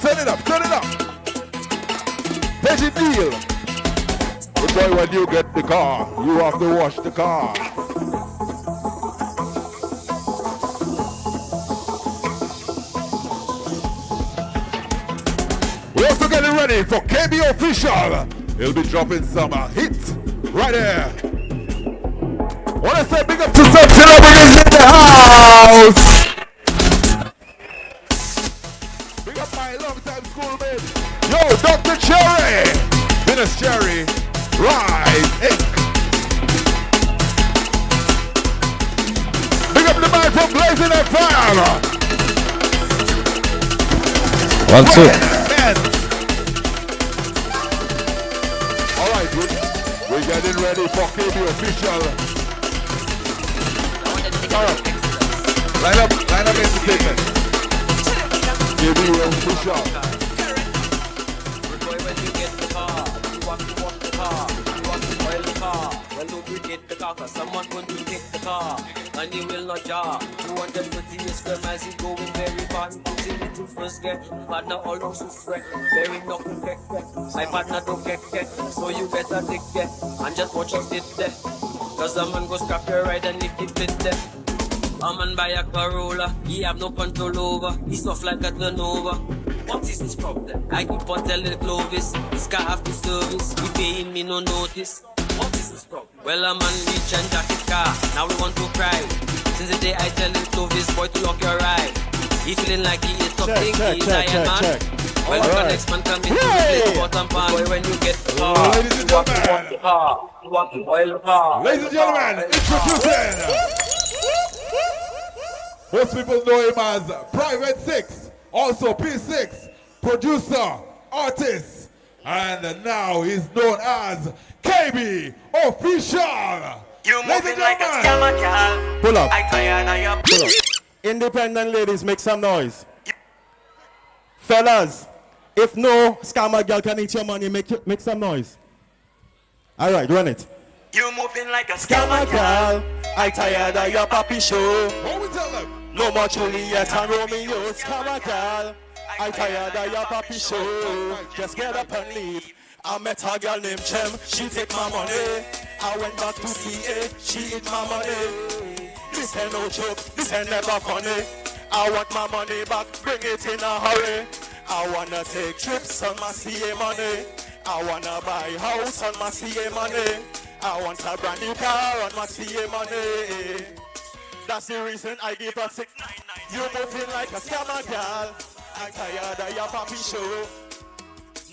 Speaker 1: Paige Neal. Good boy, when you get the car, you have to wash the car. We're also getting ready for KB Official. He'll be dropping some hits right here. I want to say big up to some celebrities in the house. Big up my long-time schoolmate. Yo, Dr. Cherry. Venus Cherry. Right. Big up the man from Blazing and Fire.
Speaker 2: 1, 2.
Speaker 1: Alright, we're getting ready for KB Official. Alright. Line up entertainment. KB Official.
Speaker 5: When you get the car, you want to walk the car, you want to oil the car. Well, lubricate the car, cause someone going to take the car, and you will not jar. 250 square miles, you going very far. You put in it to first get, partner all those who fret. Very nothing get. My partner don't get, so you better take that, and just watch us sit there. Cause the man go scrap your ride and if it fit there. A man buy a Corolla, he have no control over, he soft like a turnover. What is his problem? I keep on telling Clovis, this guy have to service, he paying me no notice. What is his problem? Well, a man reach and jack his car, now we want to cry. Since the day I tell him Clovis, boy, to lock your ride. He feeling like he is something, he is Iron Man. Well, the next man come in to replace the bottom pan. Boy, when you get the car,
Speaker 1: Ladies and
Speaker 5: you want to
Speaker 1: gentlemen.
Speaker 5: walk the car, you want to oil the car.
Speaker 1: Ladies and gentlemen, introducing. Most people know him as Private 6, also P6, producer, artist, and now he's known as KB Official.
Speaker 8: You
Speaker 1: Ladies
Speaker 8: moving
Speaker 1: and
Speaker 8: like a
Speaker 1: gentlemen.
Speaker 8: scammer, girl.
Speaker 9: Pull up.
Speaker 8: I tired of your
Speaker 9: Pull up. Independent ladies, make some noise. Fellas, if no scammer girl can eat your money, make some noise. All right, run it.
Speaker 8: You moving like a
Speaker 9: Scammer
Speaker 8: scammer, girl.
Speaker 9: girl, I tired of your puppy show.
Speaker 1: What we tell them?
Speaker 9: No more Juliet and Romeo. Scammer girl, I tired of your puppy show. Just get up and leave. I met a girl named Chem, she take my money. I went back to CA, she eat my money. This ain't no joke, this ain't never funny. I want my money back, bring it in a hurry. I wanna take trips on my CA money. I wanna buy house on my CA money. I want a brand new car on my CA money. That's the reason I give her 699. You moving like a scammer girl. I'm tired of your puppy show.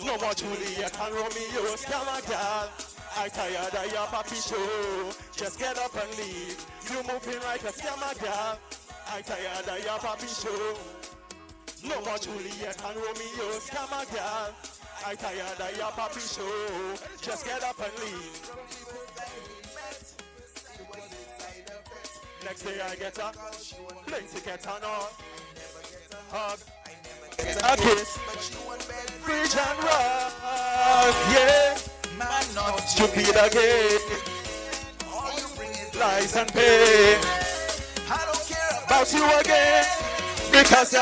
Speaker 9: No more Juliet and Romeo, scammer girl. I'm tired of your puppy show. Just get up and leave. You moving like a scammer girl. I'm tired of your puppy show. No more Juliet and Romeo, scammer girl. I'm tired of your puppy show. Just get up and leave. Next day I get a plane ticket and all. Hug. A kiss. Fridge and rock. Yeah. Man not stupid again. Lies and pain. I don't care about you again. Because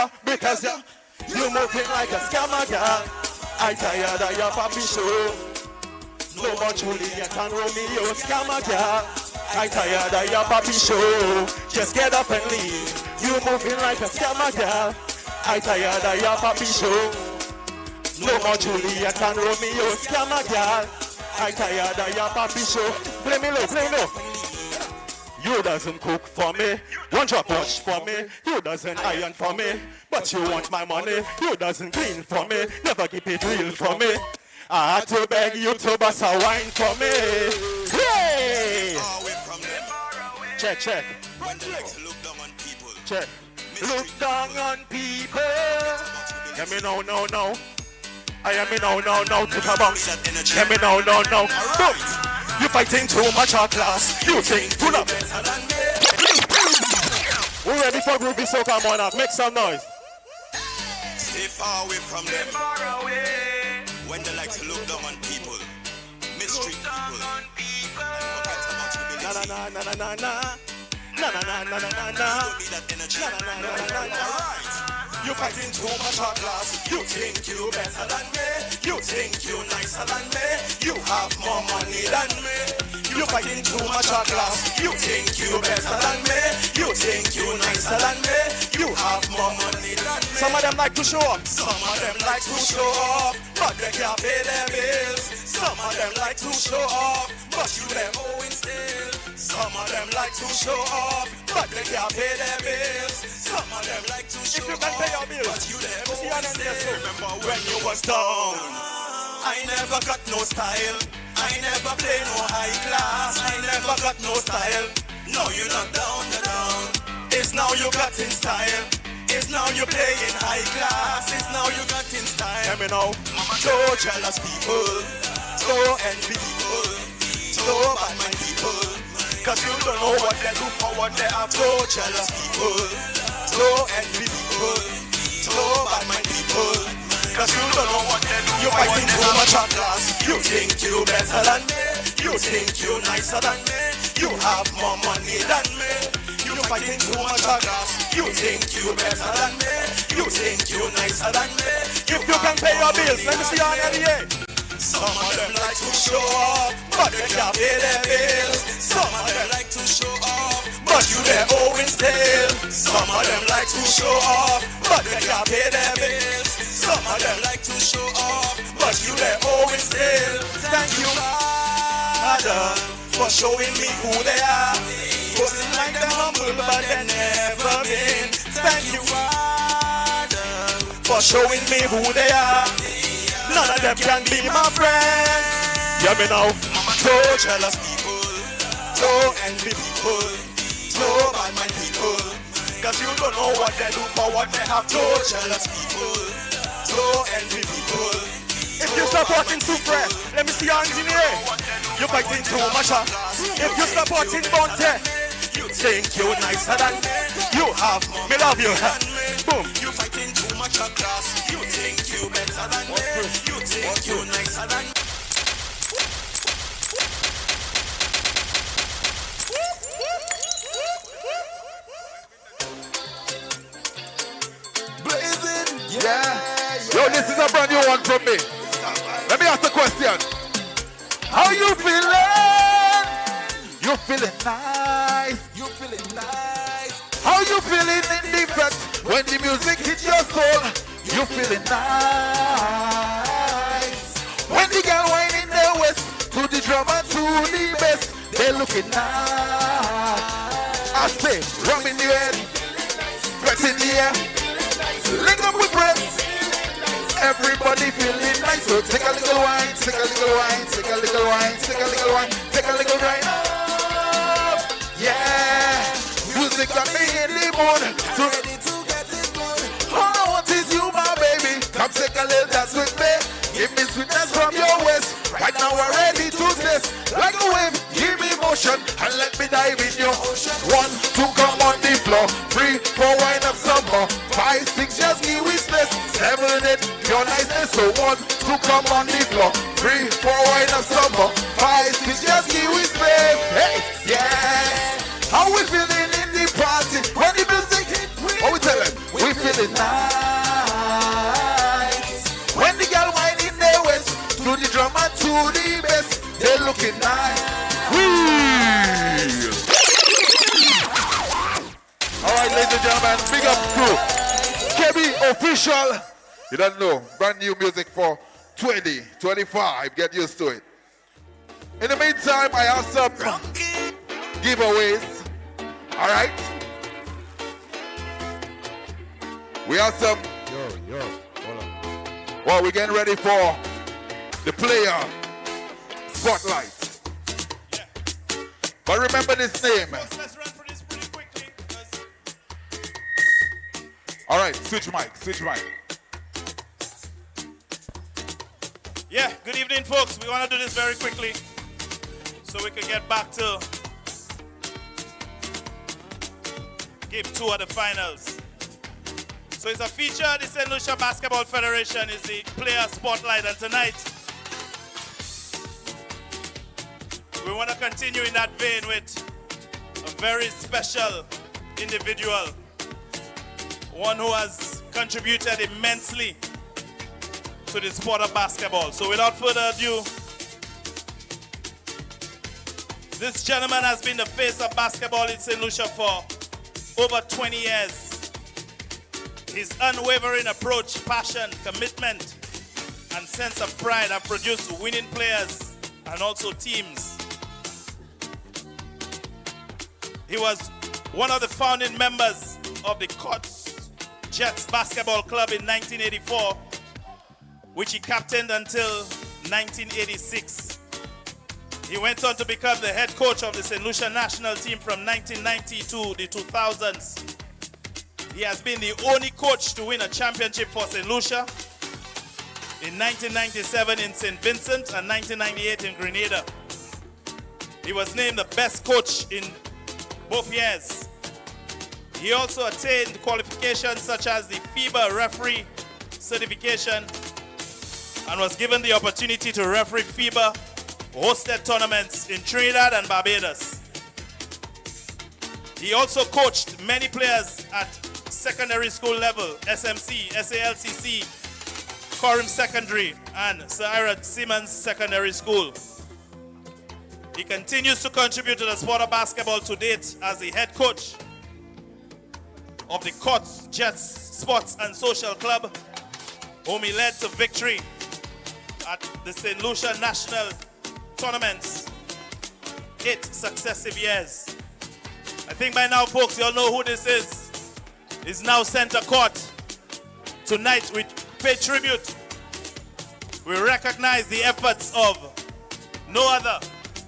Speaker 9: you moving like a scammer girl. I tired of your puppy show. No more Juliet and Romeo, scammer girl. I tired of your puppy show. Just get up and leave. You moving like a scammer girl. I tired of your puppy show. No more Juliet and Romeo, scammer girl. I tired of your puppy show. Play me low, play me low. You doesn't cook for me, one drop wash for me. You doesn't iron for me, but you want my money. You doesn't clean for me, never keep it real for me. I had to beg you to bust a wine for me. Hey! Check, check. Check. Look down on people. Hear me now, no, no. I am me now, no, no. Take a bounce. Hear me now, no, no. Boom. You fighting too much our class. You think pull up. We're ready for groovy, so come on up. Make some noise.
Speaker 4: Stay far away from them. When they like to look down on people, mistreat people, and forget about humility.
Speaker 9: Na na na na na na. Na na na na na na.
Speaker 4: You don't need that energy.
Speaker 9: Na na na na na.
Speaker 4: Alright. You fighting too much our class. You think you better than me. You think you nicer than me. You have more money than me. You fighting too much our class. You think you better than me. You think you nicer than me. You have more money than me.
Speaker 9: Some of them like to show up.
Speaker 4: Some of them like to show off, but they can't pay their bills. Some of them like to show off, but you them owing still. Some of them like to show off, but they can't pay their bills. Some of them like to show
Speaker 9: If you can pay your bills,
Speaker 4: but you them owing still. Remember when you was down? I never got no style. I never play no high class. I never got no style. No, you're not down, you're down. It's now you got in style. It's now you playing high class. It's now you got in style.
Speaker 9: Hear me now.
Speaker 4: So jealous people, so envy people, so bad mind people. Cause you don't know what they do for what they have. So jealous people, so envy people, so bad mind people. Cause you don't know what they do. You fighting too much at class. You think you better than me. You think you nicer than me. You have more money than me. You fighting too much at class. You think you better than me. You think you nicer than me.
Speaker 9: If you can pay your bills, let me see on NBA.
Speaker 4: Some of them like to show off, but they can't pay their bills. Some of them like to show off, but you their owing still. Some of them like to show off, but they can't pay their bills. Some of them like to show off, but you their owing still. Thank you, Father, for showing me who they are. Wasn't like them humble, but they never been. Thank you, Father, for showing me who they are. None of them can be my friend.
Speaker 9: Hear me now.
Speaker 4: So jealous people, so envy people, so bad mind people. Cause you don't know what they do for what they have. So jealous people, so envy people.
Speaker 9: If you supporting SOUFRIERE, let me see your hands in the air. You fighting too much. If you supporting BONTERRE,
Speaker 4: you think you nicer than me. You have more
Speaker 9: me love you.
Speaker 4: than me.
Speaker 9: Boom.
Speaker 4: You fighting too much a class. You think you better than me. You think you nicer than me.
Speaker 1: Blazing, yeah. Yo, this is a brand new one from me. Let me ask the question. How you feeling? You feeling nice? You feeling nice? How you feeling indifferent when the music hits your soul? You feeling nice? When the girl whine in the west, to the drum and to the bass, they looking nice. I say, rum in the head, sweat in the air, link up with breath. Everybody feeling nice, so take a little wine, take a little wine, take a little wine, take a little wine, take a little wine up. Yeah, music got me in the mood, ready to get it good. All I want is you, my baby. Come take a little dance with me. Give me sweetness from your waist. Right now we're ready to taste. Like a wave, give me motion and let me dive in your ocean. 1, 2, come on the floor. 3, 4, wind up some more. 5, 6, just give me space. 7, 8, your niceness. So 1, 2, come on the floor. 3, 4, wind up some more. 5, 6, just give me space. Hey, yeah. How we feeling in the party? When the music hit, what we tell them? We feeling nice. When the girl whine in their waist, to the drum and to the bass, they looking nice. Alright, ladies and gentlemen, big up to KB Official. You don't know, brand new music for 2025. Get used to it. In the meantime, I have some giveaways. All right. We have some.
Speaker 10: Yo, hold on.
Speaker 1: Well, we're getting ready for the player spotlight.
Speaker 2: Yeah.
Speaker 1: But remember this name.
Speaker 2: Let's run for this pretty quickly.
Speaker 1: All right, switch mic.
Speaker 2: Yeah, good evening, folks. We want to do this very quickly so we can get back to game 2 of the finals. So it's a feature of the St. Lucia Basketball Federation is the player spotlight, and tonight we want to continue in that vein with a very special individual, one who has contributed immensely to the sport of basketball. So without further ado, this gentleman has been the face of basketball in St. Lucia for over 20 years. His unwavering approach, passion, commitment, and sense of pride have produced winning players and also teams. He was one of the founding members of the Cots Jets Basketball Club in 1984, which he captained until 1986. He went on to become the head coach of the St. Lucia national team from 1990 to the 2000s. He has been the only coach to win a championship for St. Lucia in 1997 in St. Vincent and 1998 in Grenada. He was named the best coach in both years. He also attained qualifications such as the FIBA referee certification and was given the opportunity to referee FIBA hosted tournaments in Trinidad and Barbados. He also coached many players at secondary school level, SMC, SALCC, Coram Secondary, and Sir Ira Simmons Secondary School. He continues to contribute to the sport of basketball to date as the head coach of the Cots Jets Sports and Social Club, whom he led to victory at the St. Lucia National Tournaments 8 successive years. I think by now, folks, you all know who this is. He's now center court. Tonight, we pay tribute. We recognize the efforts of no other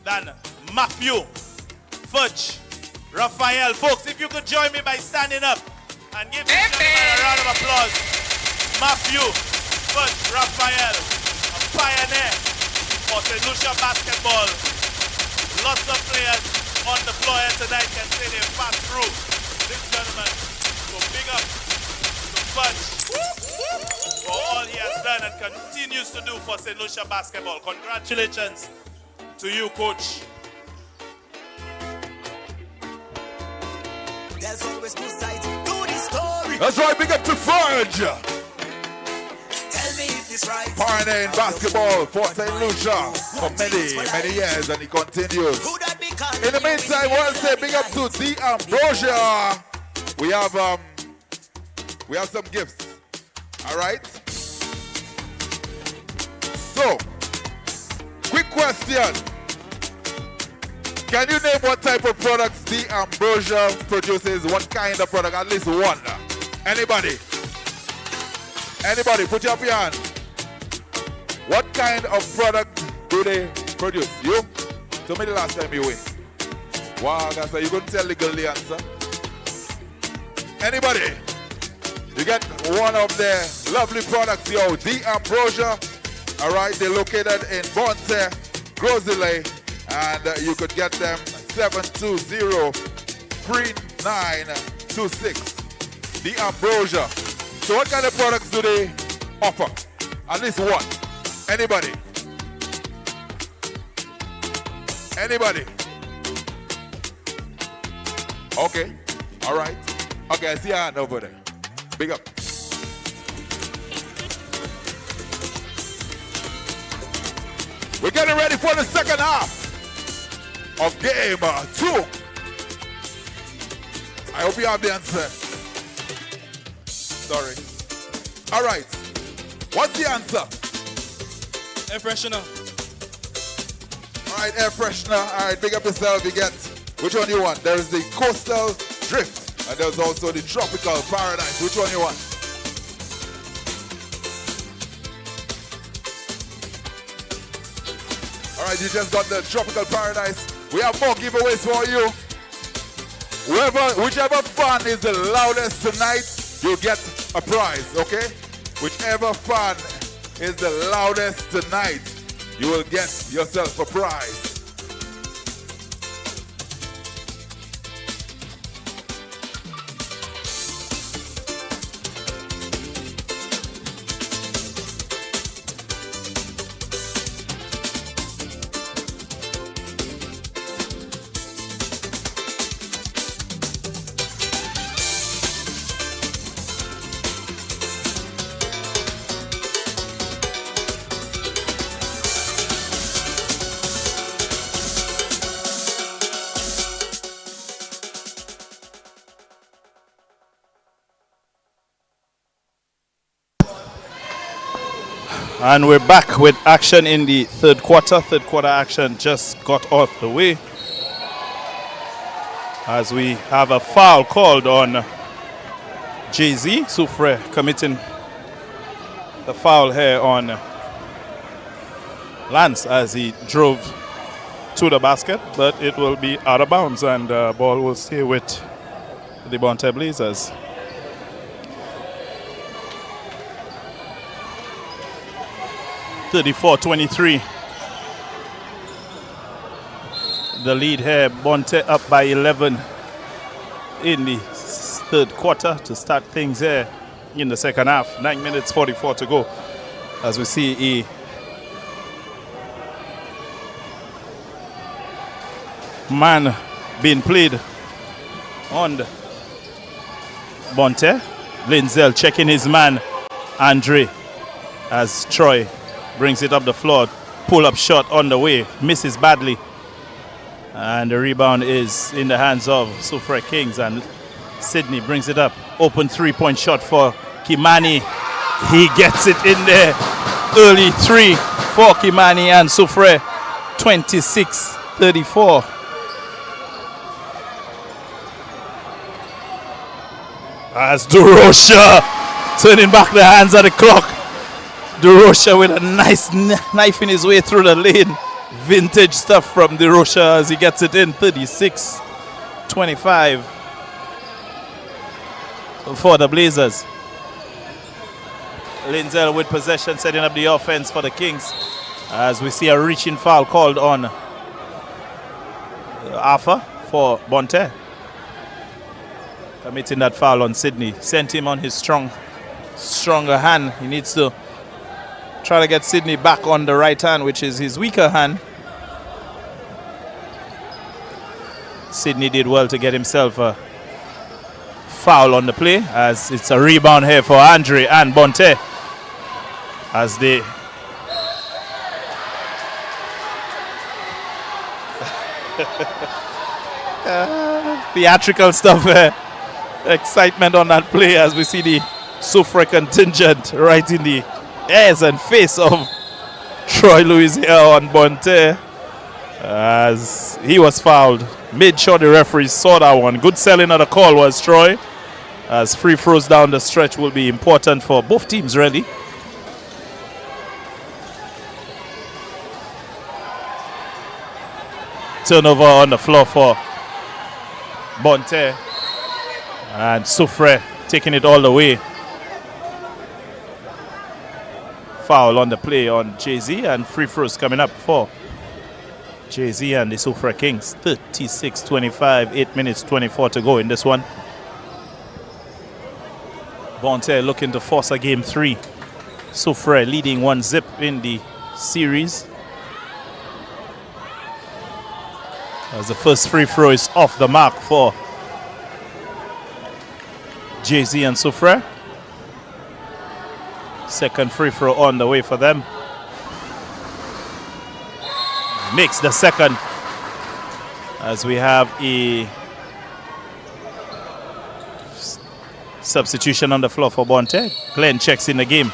Speaker 2: than Matthew Fudge Raphael. Folks, if you could join me by standing up and give this gentleman a round of applause. Matthew Fudge Raphael, a pioneer for St. Lucia basketball. Lots of players on the floor here tonight can say they passed through this gentleman. So big up to Fudge for all he has done and continues to do for St. Lucia basketball. Congratulations to you, coach.
Speaker 5: There's always two sides to the story.
Speaker 1: That's right, big up to Fudge.
Speaker 5: Tell me if it's right.
Speaker 1: Pioneer in basketball for St. Lucia for many years, and he continues. In the meantime, I want to say big up to the Ambrosia. We have some gifts. All right. So, quick question. Can you name what type of products the Ambrosia produces? What kind of product? At least one. Anybody? Anybody? Put up your hand. What kind of product do they produce? You? Tell me the last time you win. Wow, that's you couldn't tell the girl the answer. Anybody? You get one of their lovely products, yo. The Ambrosia. All right, they're located in BONTERRE, Grosile, and you could get them 720-3926. The Ambrosia. So what kind of products do they offer? At least one. Anybody? Anybody? Okay. All right. Okay, I see your hand over there. Big up. We're getting ready for the second half of game 2. I hope you have the answer. Sorry. All right. What's the answer?
Speaker 3: Air freshener.
Speaker 1: All right, air freshener. All right, big up yourself. You get, which one do you want? There is the Coastal Drift. And there's also the Tropical Paradise. Which one you want? All right, you just got the Tropical Paradise. We have more giveaways for you. Whichever fan is the loudest tonight, you'll get a prize, okay? Whichever fan is the loudest tonight, you will get yourself a prize.
Speaker 2: And we're back with action in the third quarter. Third quarter action just got off the way as we have a foul called on Jay-Z. Soufriere committing the foul here on Lance as he drove to the basket, but it will be out of bounds and the ball will stay with the BONTERRE Blazers. (34-23). The lead here, BONTERRE up by 11 in the third quarter to start things here in the second half. 9 minutes 44 to go as we see a man being played on the BONTERRE. Linzel checking his man, Andre, as Troy brings it up the floor. Pull-up shot on the way, misses badly. And the rebound is in the hands of Soufriere Kings, and Sydney brings it up. Open three-point shot for Kimani. He gets it in there. Early three for Kimani and Soufriere. 26-34. As Durosha turning back the hands of the clock. Durosha with a nice knife in his way through the lane. Vintage stuff from Durosha as he gets it in. 36-25 for the Blazers. Linzel with possession, setting up the offense for the Kings as we see a reaching foul called on Arthur for BONTERRE. Committing that foul on Sydney. Sent him on his stronger hand. He needs to try to get Sydney back on the right hand, which is his weaker hand. Sydney did well to get himself a foul on the play as it's a rebound here for Andre and BONTERRE as they theatrical stuff here. Excitement on that play as we see the Soufriere contingent right in the ears and face of Troy Lewis here on BONTERRE as he was fouled. Made sure the referees saw that one. Good selling of the call was Troy, as free throws down the stretch will be important for both teams really. Turnover on the floor for BONTERRE. And Soufriere taking it all the way. Foul on the play on Jay-Z, and free throws coming up for Jay-Z and the Soufriere Kings. 36-25, 8 minutes 24 to go in this one. BONTERRE looking to force a game 3. Soufriere leading 1-0 in the series. As the first free throw is off the mark for Jay-Z and Soufriere. Second free throw on the way for them. Makes the second as we have a substitution on the floor for BONTERRE. Glenn checks in the game.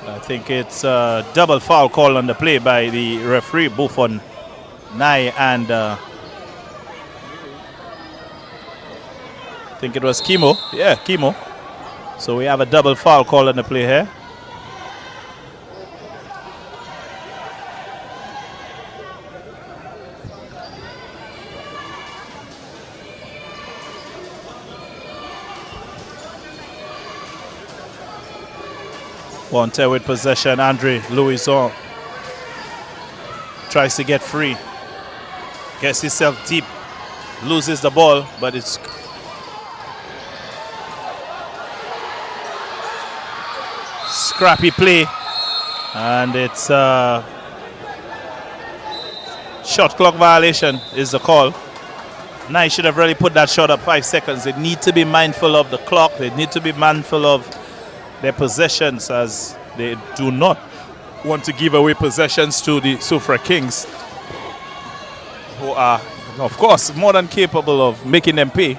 Speaker 2: I think it's a double foul call on the play by the referee, both on Nye and think it was Chemo. Yeah, Chemo. So we have a double foul call on the play here. BONTERRE with possession. Andre Louison tries to get free. Gets himself deep. Loses the ball, but it's scrappy play. And it's shot clock violation is the call. Now should have really put that shot up 5 seconds. They need to be mindful of the clock. They need to be mindful of their possessions, as they do not want to give away possessions to the SOUFRIERE Kings, who are, of course, more than capable of making them pay.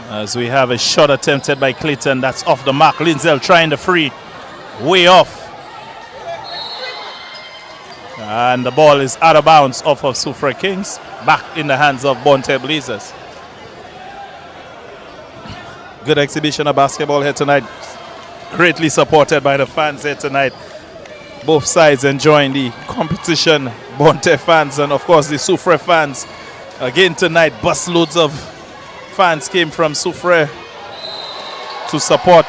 Speaker 2: As we have a shot attempted by Clayton, that's off the mark. Linzel trying the free, way off. And the ball is out of bounds off of SOUFRIERE Kings, back in the hands of BONTERRE Blazers. Good exhibition of basketball here tonight. Greatly supported by the fans here tonight. Both sides enjoying the competition. BONTERRE fans and of course the SOUFRIERE fans. Again tonight, busloads of fans came from SOUFRIERE to support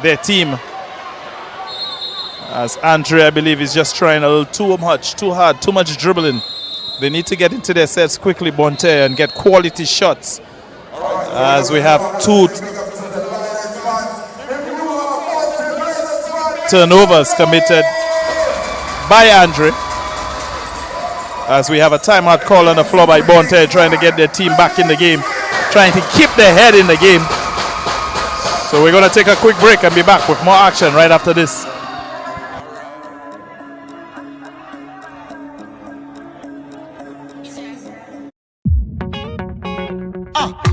Speaker 2: their team. As Andre, I believe, is just trying a little too much, too hard, too much dribbling. They need to get into their sets quickly, BONTERRE, and get quality shots. As we have 2 turnovers committed by Andre. As we have a timeout call on the floor by BONTERRE, trying to get their team back in the game, trying to keep their head in the game. So we're going to take a quick break and be back with more action right after this.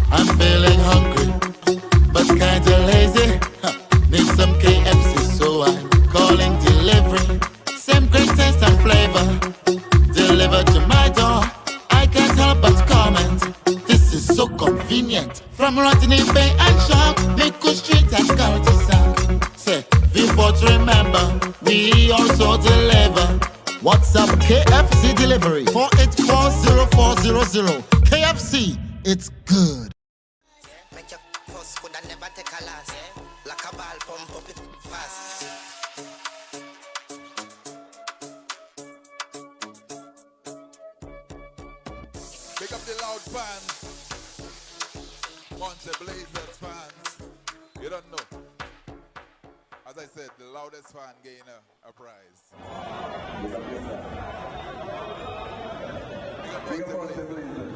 Speaker 4: I'm feeling hungry, but kinda lazy. Need some KFC, so I'm calling delivery. Same great taste and flavor, delivered to my door. I can't help but comment. This is so convenient. From Rottenham Bay and Shark, Miku Street and Cul-de-sac. Say, before to remember, we also deliver. WhatsApp KFC delivery 4840400. KFC, it's good.
Speaker 1: Pick up the loud fans. BONTERRE Blazers fans. You don't know. As I said, the loudest fan gain a prize. Pick up BONTERRE Blazers.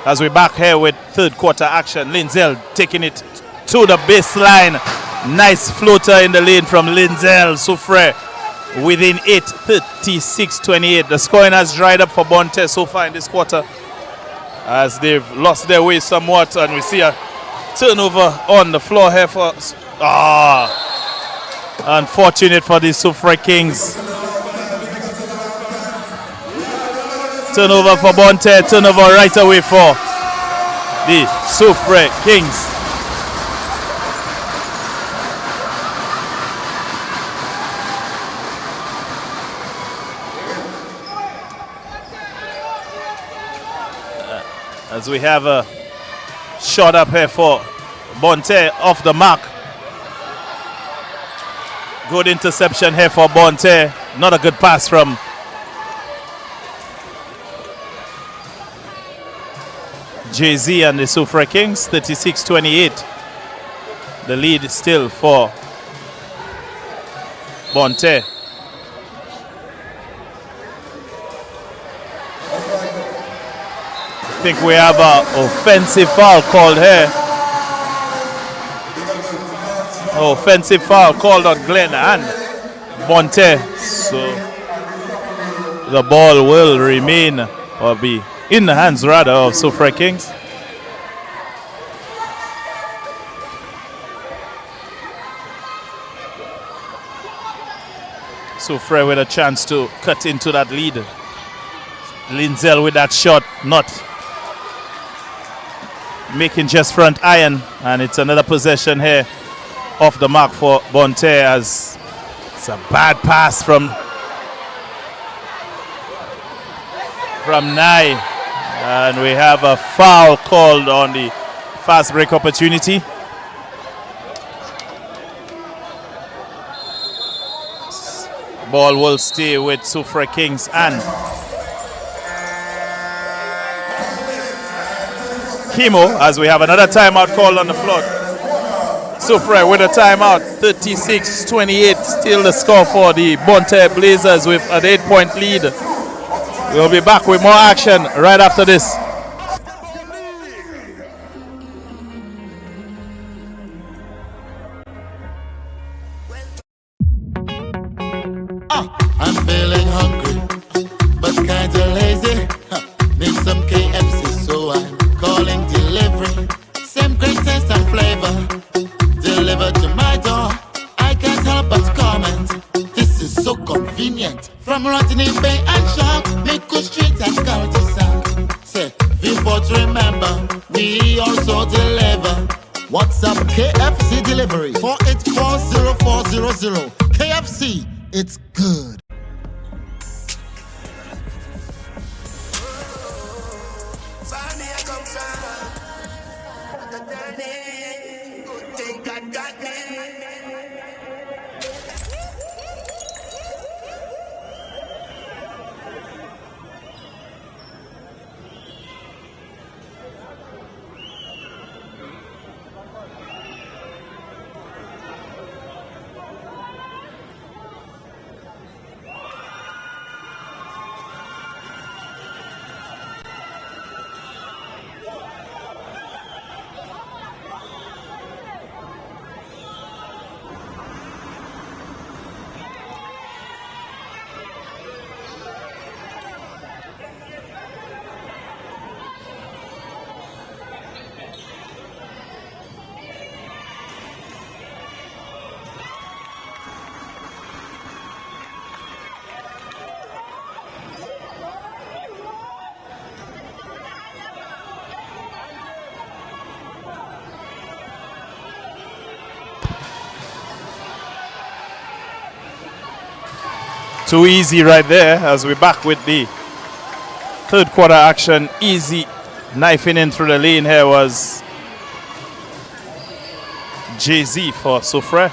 Speaker 2: As we're back here with third quarter action, Linzel taking it to the baseline. Nice floater in the lane from Linzel. SOUFRIERE within 8, 36-28. The scoring has dried up for BONTERRE so far in this quarter, as they've lost their way somewhat, and we see a turnover on the floor here for unfortunate for the SOUFRIERE Kings. Turnover for BONTERRE, turnover right away for the SOUFRIERE Kings. As we have a shot up here for BONTERRE off the mark. Good interception here for BONTERRE. Not a good pass from Jay-Z and the SOUFRIERE Kings. 36-28. The lead is still for BONTERRE. I think we have an offensive foul called here. Offensive foul called on Glenn and BONTERRE. So the ball will remain, or be in the hands rather, of SOUFRIERE Kings. SOUFRIERE with a chance to cut into that lead. Linzel with that shot, not making just front iron, and it's another possession here off the mark for BONTERRE, as it's a bad pass from Nye, and we have a foul called on the fast break opportunity. Ball will stay with SOUFRIERE Kings and Kimo, as we have another timeout called on the floor. SOUFRIERE with a timeout. 36-28, still the score for the BONTERRE Blazers with an 8-point lead. We'll be back with more action right after this.
Speaker 4: I'm feeling hungry, but kinda lazy. Need some KFC, so I'm calling delivery. Same great taste and flavor, delivered to my door. I can't help but comment. This is so convenient. From Rotini Bay and Shark, Miku Street and Cul-de-sac. Say, before to remember, we also deliver. WhatsApp KFC delivery 4840400. KFC, it's good.
Speaker 2: Too easy right there, as we're back with the third quarter action. Easy knifing in through the lane here was Jay-Z for SOUFRIERE.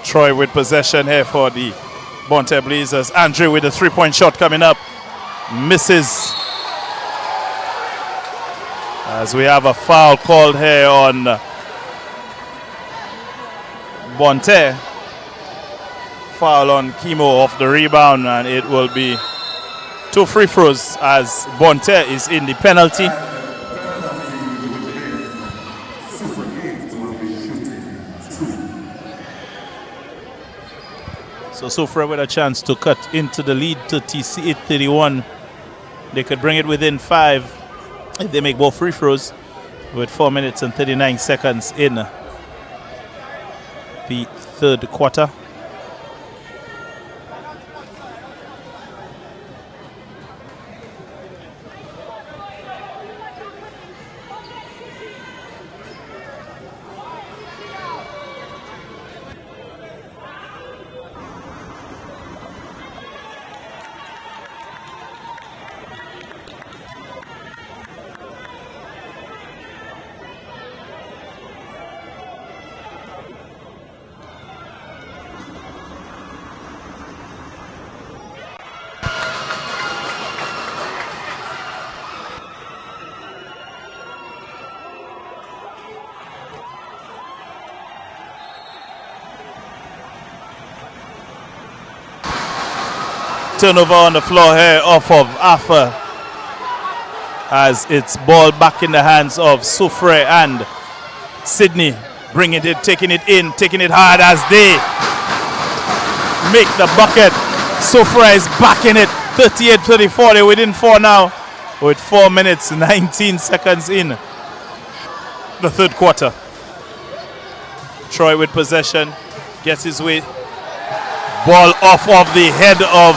Speaker 2: Troy with possession here for the BONTERRE Blazers. Andre with a three-point shot coming up. Misses. As we have a foul called here on BONTERRE. Foul on Kimo off the rebound, and it will be 2 free throws as BONTERRE is in the penalty. So SOUFRIERE with a chance to cut into the lead to TC 831. They could bring it within 5 if they make both free throws with 4 minutes and 39 seconds in the third quarter. turnover on the floor here off of Afa, as it's ball back in the hands of Soufriere and Sydney bringing it, taking it in, taking it hard as they make the bucket. Soufriere is back in it, 38-34. They're within 4 now with 4 minutes 19 seconds in the third quarter. Troy with possession, gets his way, ball off of the head of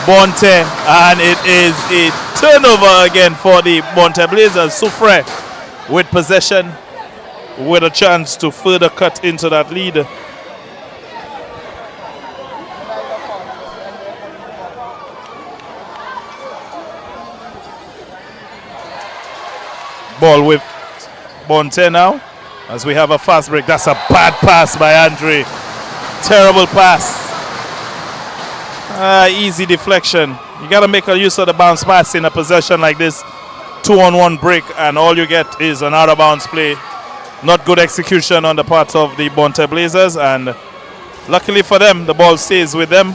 Speaker 2: BONTERRE, and it is a turnover again for the BONTERRE Blazers. Soufriere with possession, with a chance to further cut into that lead. Ball with BONTERRE now, as we have a fast break. That's a bad pass by Andre. Terrible pass. Easy deflection. You got to make a use of the bounce pass in a possession like this. 2-on-1 break, and all you get is an out of bounds play. Not good execution on the part of the BONTERRE Blazers, and luckily for them, the ball stays with them.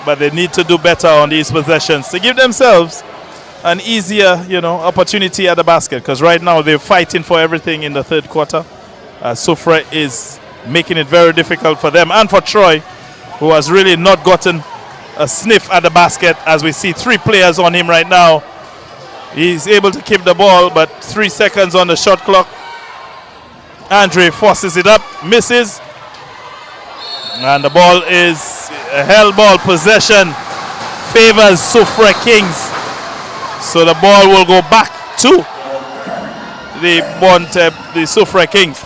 Speaker 2: But they need to do better on these possessions to give themselves an easier, opportunity at the basket, because right now they're fighting for everything in the third quarter. Soufriere is making it very difficult for them and for Troy, who has really not gotten a sniff at the basket, as we see 3 players on him right now. He's able to keep the ball, but 3 seconds on the shot clock. Andre forces it up, misses, and the ball is a hell ball. Possession favors Soufriere Kings. So the ball will go back to the Soufriere Kings.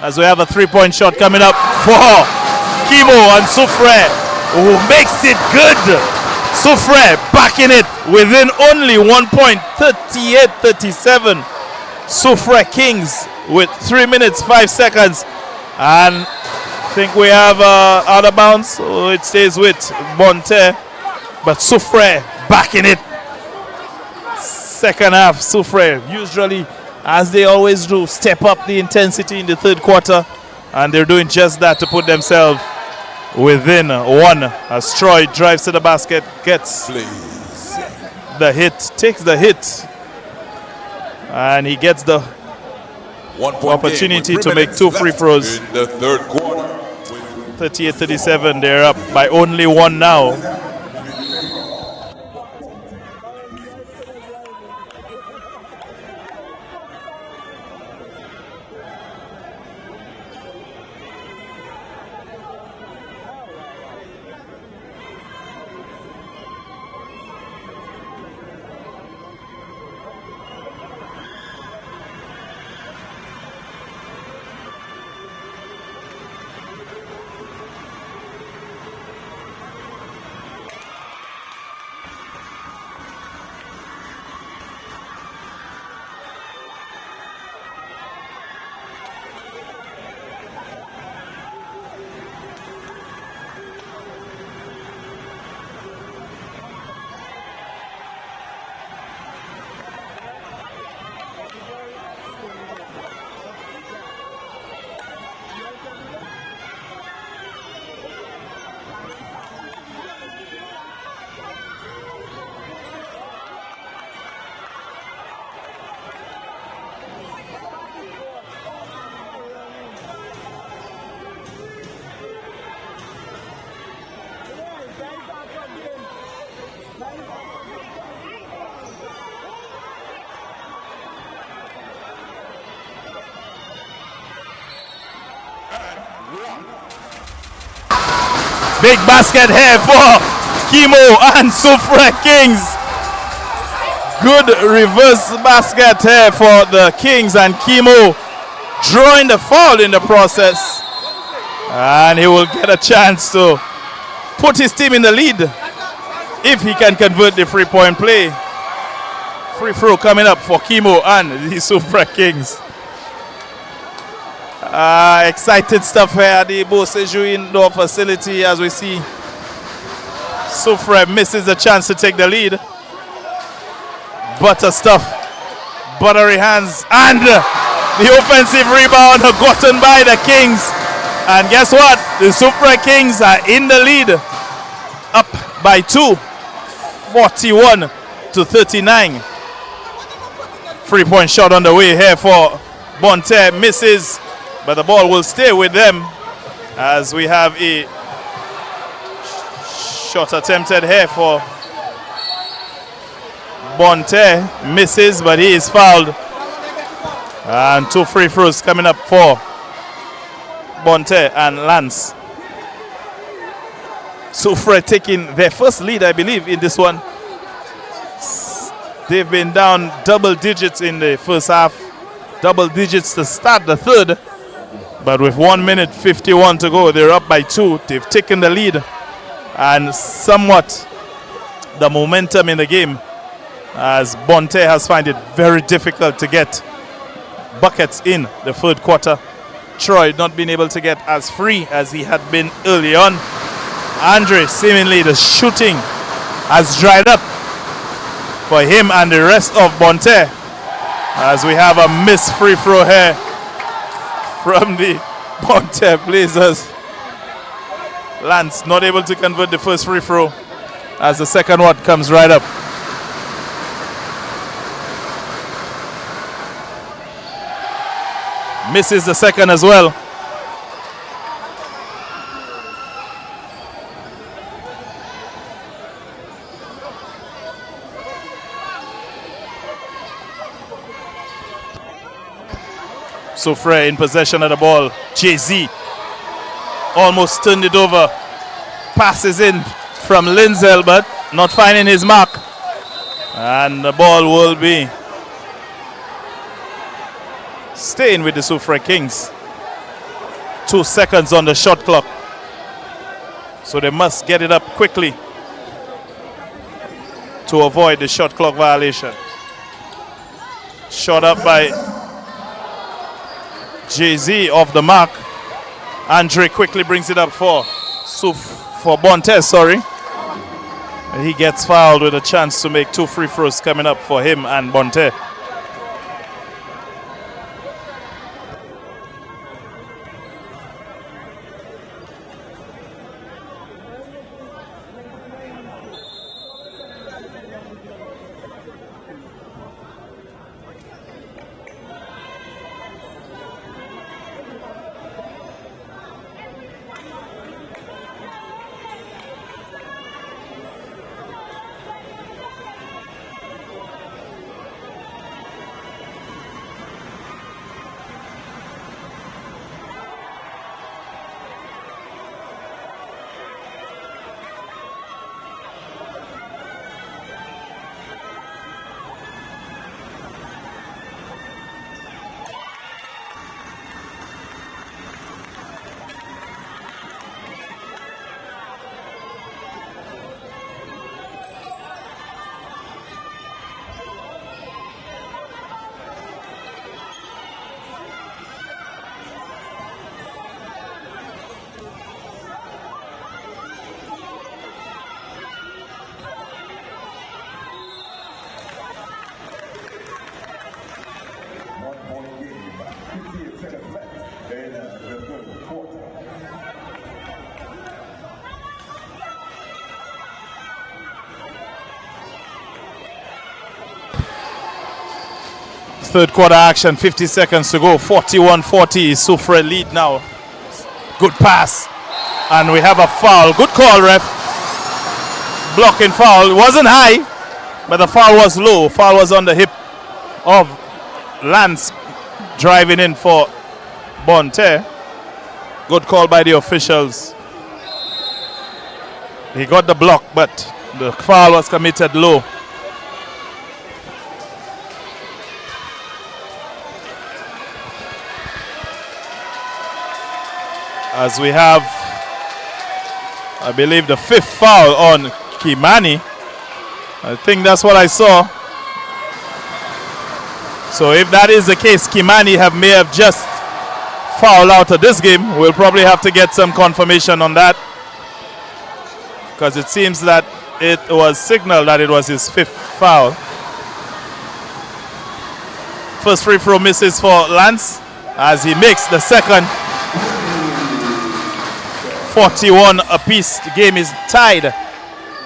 Speaker 2: As we have a 3-point shot coming up for Kimo and Soufriere, who makes it good. Soufriere back in it within only 1 point, 38-37. Soufriere Kings with 3 minutes 5 seconds, and I think we have out of bounds, so it stays with BONTERRE, but Soufriere back in it. Second half, Soufriere usually, as they always do, step up the intensity in the third quarter, and they're doing just that to put themselves within 1, as Troy drives to the basket, gets the hit, takes the hit, and he gets the opportunity to make 2 free throws.
Speaker 1: In the third quarter.
Speaker 2: 38-37, they're up by only 1 now. Big basket here for Kimo and Soufriere Kings. Good reverse basket here for the Kings, and Kimo drawing the foul in the process. And he will get a chance to put his team in the lead if he can convert the 3-point play. Free throw coming up for Kimo and the Soufriere Kings. Excited stuff here at the Beausejour indoor facility as we see Soufriere misses a chance to take the lead. Butter stuff, buttery hands, and the offensive rebound gotten by the Kings. And guess what? The Soufriere Kings are in the lead, up by 2, 41 to 39. 3-point shot on the way here for BONTERRE, misses, but the ball will stay with them as we have a shot attempted here for BONTERRE, misses, but he is fouled. And 2 free throws coming up for BONTERRE and Lance. Soufriere taking their first lead, I believe, in this one. They've been down double digits in the first half, double digits to start the third. But with 1 minute 51 to go, they're up by 2. They've taken the lead and somewhat the momentum in the game, as BONTERRE has found it very difficult to get buckets in the third quarter. Troy not being able to get as free as he had been early on. Andre, seemingly the shooting has dried up for him and the rest of BONTERRE, as we have a missed free throw here from the BONTERRE Blazers. Lance not able to convert the first free throw as the second one comes right up. Misses the second as well. Soufriere in possession of the ball. Jay-Z almost turned it over. Passes in from Linzel, but not finding his mark. And the ball will be staying with the Soufriere Kings. 2 seconds on the shot clock. So they must get it up quickly to avoid the shot clock violation. Shot up by Jay-Z off the mark. Andre quickly brings it up for BONTERRE, sorry. He gets fouled with a chance to make 2 free throws coming up for him and BONTERRE. Third quarter action, 50 seconds to go. 41-40 is Soufriere lead now. Good pass. And we have a foul. Good call, ref. Blocking foul. It wasn't high, but the foul was low. Foul was on the hip of Lance, driving in for BONTERRE. Good call by the officials. He got the block, but the foul was committed low. As we have, I believe, the 5th foul on Kimani. I think that's what I saw. So if that is the case, Kimani may have just foul out of this game. We'll probably have to get some confirmation on that, because it seems that it was signaled that it was his 5th foul. First free throw misses for Lance as he makes the second. 41 apiece. The game is tied.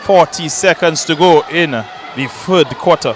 Speaker 2: 40 seconds to go in the 3rd quarter.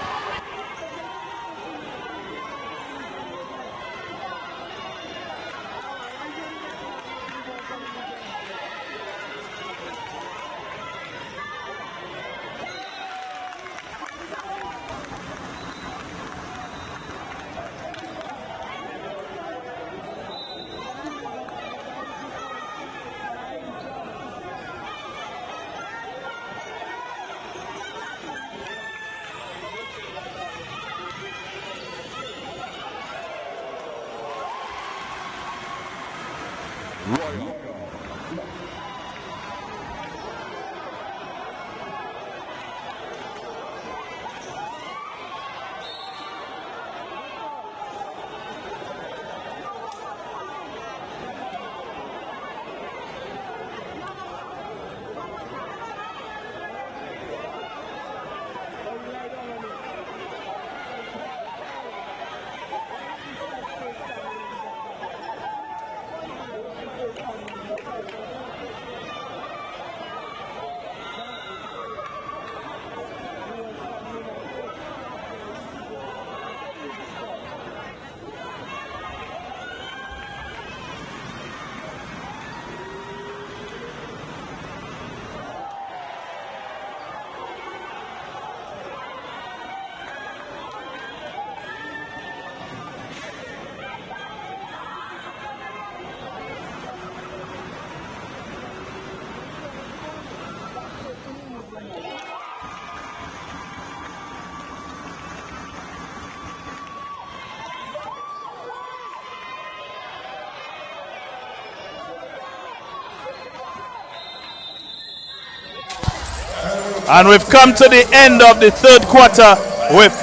Speaker 2: And we've come to the end of the 3rd quarter with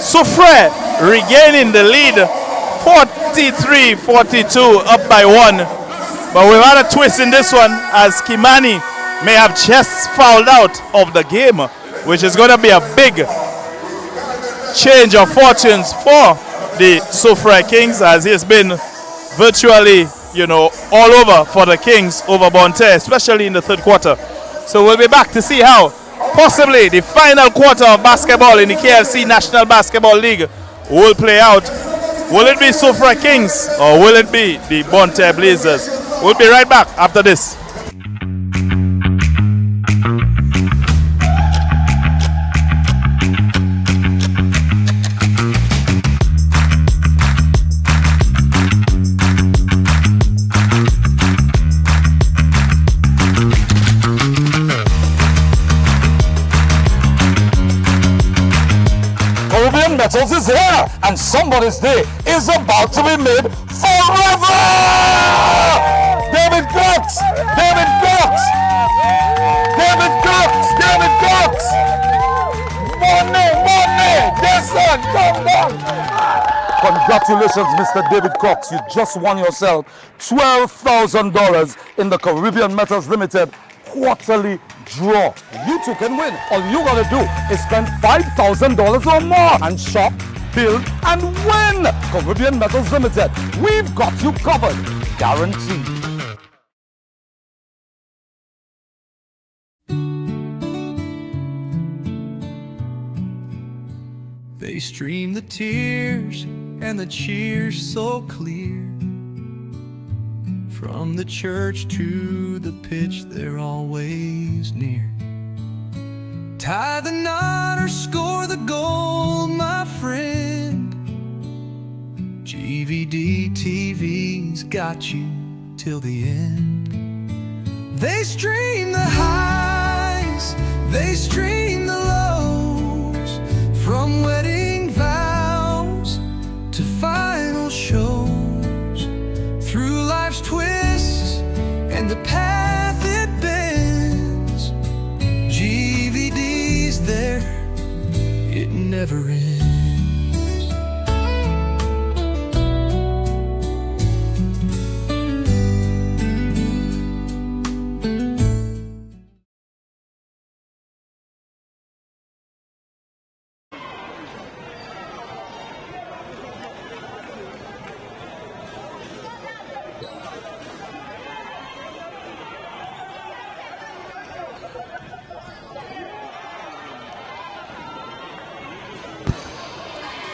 Speaker 2: SOUFRIERE regaining the lead, 43-42, up by 1. But we've had a twist in this one as Kimani may have just fouled out of the game, which is going to be a big change of fortunes for the SOUFRIERE Kings, as he has been virtually, all over for the Kings over BONTERRE, especially in the 3rd quarter. So we'll be back to see how possibly the final quarter of basketball in the KFC National Basketball League will play out. Will it be SOUFRIERE Kings or will it be the BONTERRE Blazers? We'll be right back after this.
Speaker 9: Metals is here, and somebody's day is about to be made forever! David Cox! David Cox! David Cox! David Cox! Money! Yes, son! Come down! Congratulations, Mr. David Cox. You just won yourself $12,000 in the Caribbean Metals Limited quarterly draw. You too can win. All you gotta do is spend $5,000 or more and shop, build, and win. Caribbean Metals Limited. We've got you covered. Guaranteed.
Speaker 7: They stream the tears and the cheers so clear. From the church to the pitch, they're always near. Tie the knot or score the goal, my friend. GVD TV's got you till the end. They stream the highs, they stream the lows. From wedding vows to final shows. Through life's twists and the path it bends, GVD's there, it never ends.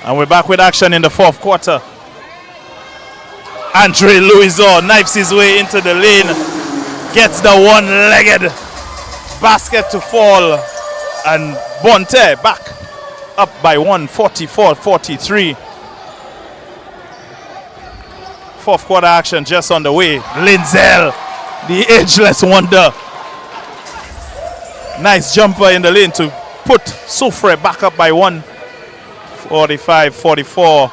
Speaker 2: And we're back with action in the fourth quarter. Andre Louison knifes his way into the lane, gets the one-legged basket to fall, and BONTERRE back up by 144-43. Fourth quarter action just on the way. Linzel, the ageless wonder. Nice jumper in the lane to put SOUFRIERE back up by 145-44.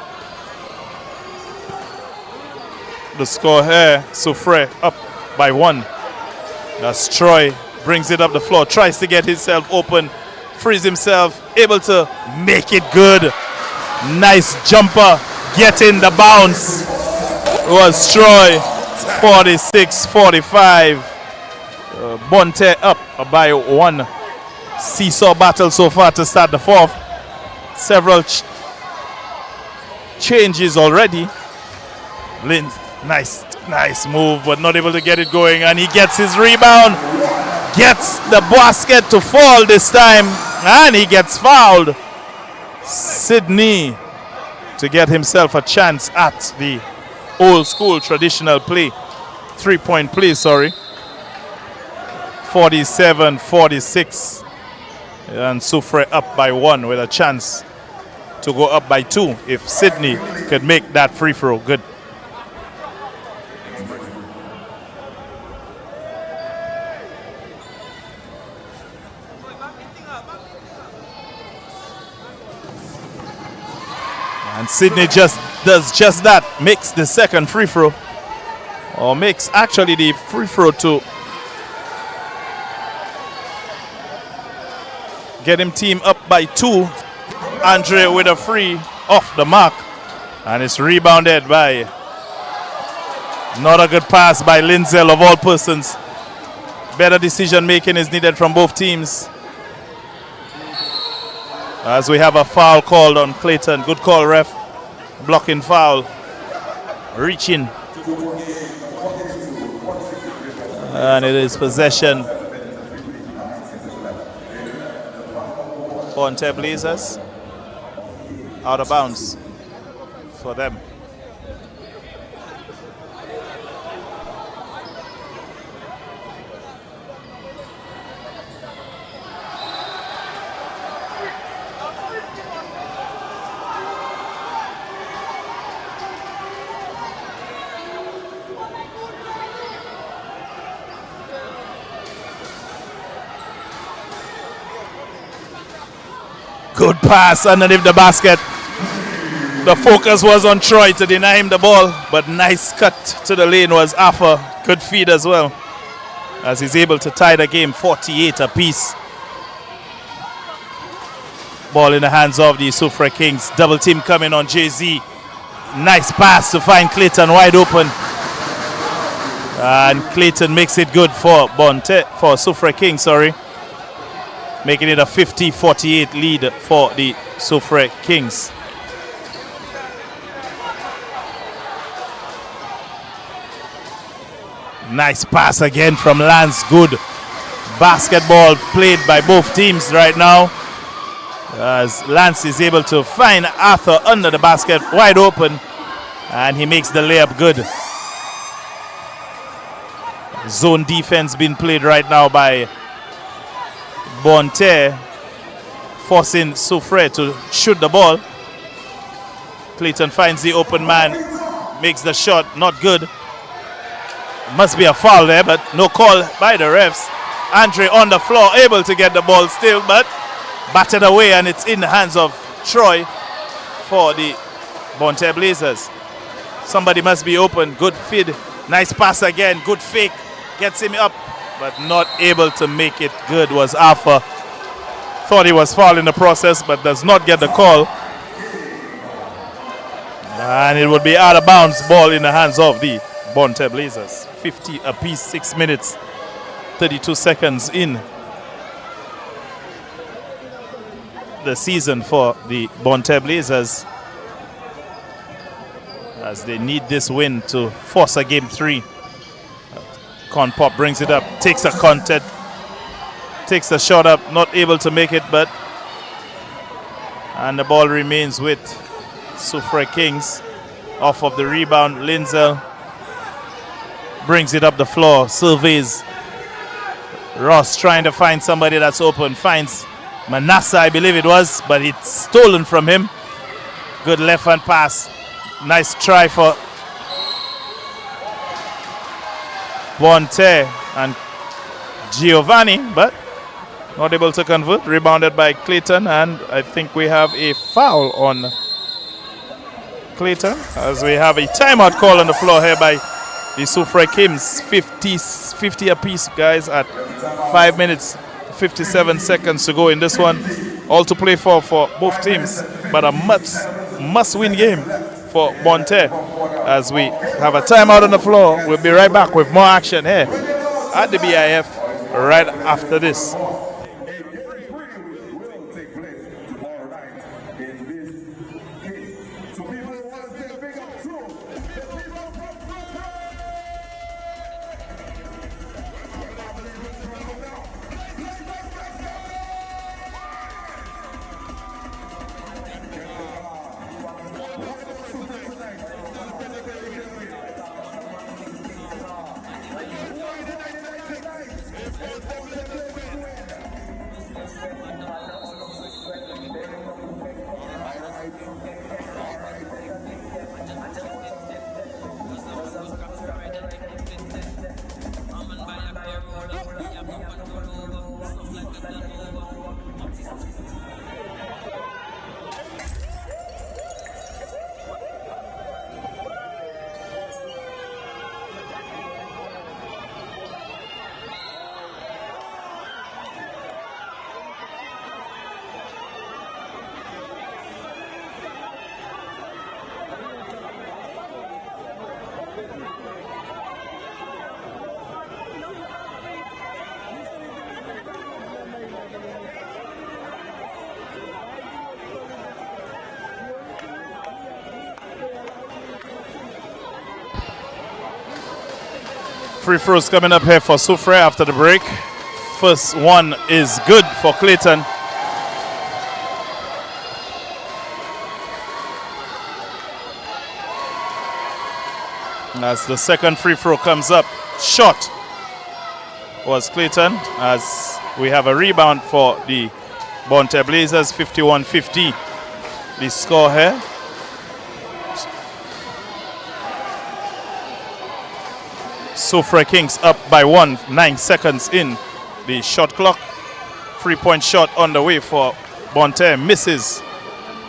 Speaker 2: The score here, SOUFRIERE up by 1. As Troy brings it up the floor, tries to get himself open, frees himself, able to make it good. Nice jumper, getting the bounce. It was Troy, 46-45. BONTERRE up by 1. Seesaw battle so far to start the fourth. Several changes already. Lynn, nice move, but not able to get it going, and he gets his rebound. Gets the basket to fall this time, and he gets fouled. Sydney to get himself a chance at the old school traditional play. 3-point play, sorry. 47-46. And SOUFRIERE up by 1 with a chance to go up by 2 if Sydney could make that free throw good. And Sydney just does just that, makes the second free throw, or makes actually the free throw to get him team up by 2. Andre with a free off the mark, and it's rebounded by, not a good pass by Linzel of all persons. Better decision making is needed from both teams. As we have a foul called on Clayton. Good call, ref. Blocking foul. Reaching. And it is possession. BONTERRE Blazers. Out of bounds for them. Good pass underneath the basket. The focus was on Troy to deny him the ball, but nice cut to the lane was Affa. Good feed as well, as he's able to tie the game 48 apiece. Ball in the hands of the SOUFRIERE Kings. Double team coming on JZ. Nice pass to find Clayton wide open. And Clayton makes it good for SOUFRIERE Kings, sorry. Making it a 50-48 lead for the SOUFRIERE Kings. Nice pass again from Lance. Good basketball played by both teams right now, as Lance is able to find Arthur under the basket wide open, and he makes the layup good. Zone defense being played right now by BONTERRE, forcing SOUFRIERE to shoot the ball. Clayton finds the open man, makes the shot, not good. Must be a foul there, but no call by the refs. Andre on the floor, able to get the ball still, but batted away, and it's in the hands of Troy for the BONTERRE Blazers. Somebody must be open. Good feed. Nice pass again. Good fake. Gets him up, but not able to make it good was Alpha. Thought he was fouled in the process, but does not get the call. And it would be out of bounds. Ball in the hands of the BONTERRE Blazers. 50 apiece, 6 minutes, 32 seconds in the season for the BONTERRE Blazers, as they need this win to force a game 3. Con Pop brings it up, takes a contact, takes the shot up, not able to make it, and the ball remains with Soufriere Kings. Off of the rebound, Linzel brings it up the floor, surveys. Ross trying to find somebody that's open, finds Manasseh, I believe it was, but it's stolen from him. Good left hand pass. Nice try for BONTERRE and Giovanni, but not able to convert. Rebounded by Clayton, and I think we have a foul on Clayton as we have a timeout call on the floor here by the Soufriere Kings. 50 apiece, guys, at 5 minutes 57 seconds to go in this one. All to play for both teams, but a must-win game for BONTERRE as we have a timeout on the floor. We'll be right back with more action here at the BIF right after this. Free throws coming up here for Soufriere after the break. First one is good for Clayton. As the second free throw comes up, shot was Clayton, as we have a rebound for the BONTERRE Blazers. 51-50 the score here. Soufriere Kings up by 1, 9 seconds in the shot clock. 3-point shot on the way for BONTERRE, misses,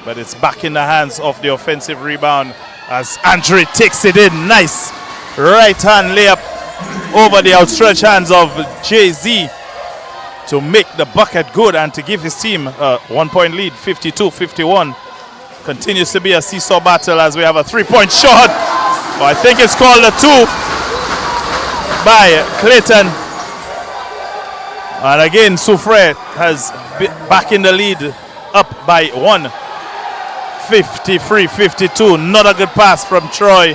Speaker 2: but it's back in the hands of the offensive rebound as Andre takes it in. Nice right hand layup over the outstretched hands of Jay-Z to make the bucket good and to give his team a 1-point lead. 52-51. Continues to be a seesaw battle as we have a 3-point shot. I think it's called a 2 by Clayton. And again, Soufriere has back in the lead, up by 1. 53-52. Not a good pass from Troy.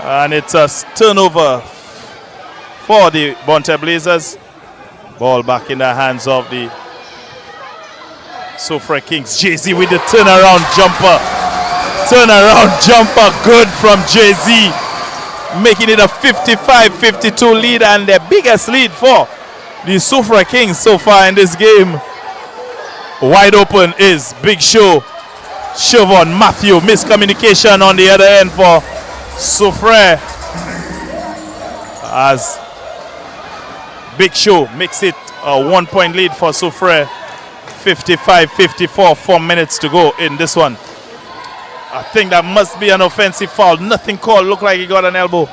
Speaker 2: And it's a turnover for the BONTERRE Blazers. Ball back in the hands of the Soufriere Kings. Jay-Z with the turnaround jumper. Turnaround jumper, good from Jay-Z. Making it a 55-52 lead and their biggest lead for the Soufriere Kings so far in this game. Wide open is Big Show. Siobhan Matthew, miscommunication on the other end for Soufriere as Big Show makes it a 1-point lead for Soufriere. 55-54, 4 minutes to go in this one. I think that must be an offensive foul. Nothing called. Looked like he got an elbow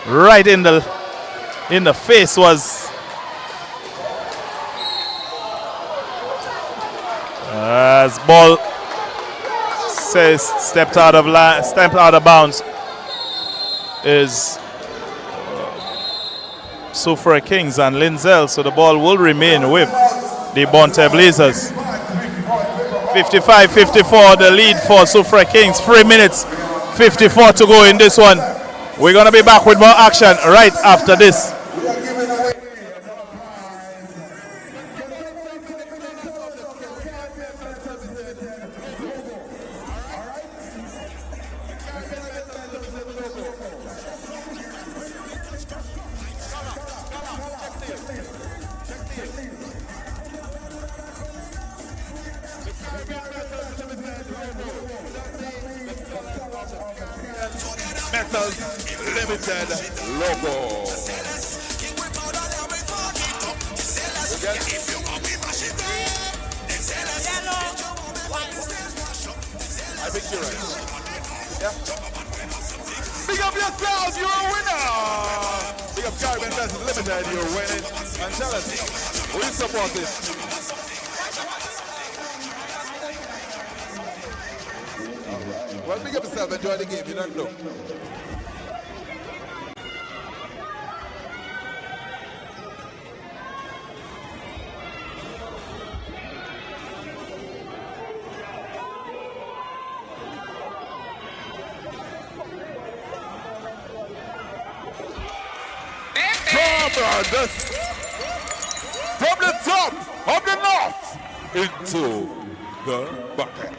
Speaker 2: right in the face. Was as ball says stepped out of bounds is Soufriere Kings and Linzel. So the ball will remain with the BONTERRE Blazers. 55-54 the lead for Soufriere Kings. 3 minutes 54 to go in this one. We're going to be back with more action right after this.
Speaker 1: Metals Limited logo. I think you're right. Yeah. Big up yourselves, you're a winner. Big up Caribbean Metals Limited, you're winning. And tell us, will you support this? Well, big up yourself, enjoy the game, you don't know. From the top of the north into the bucket.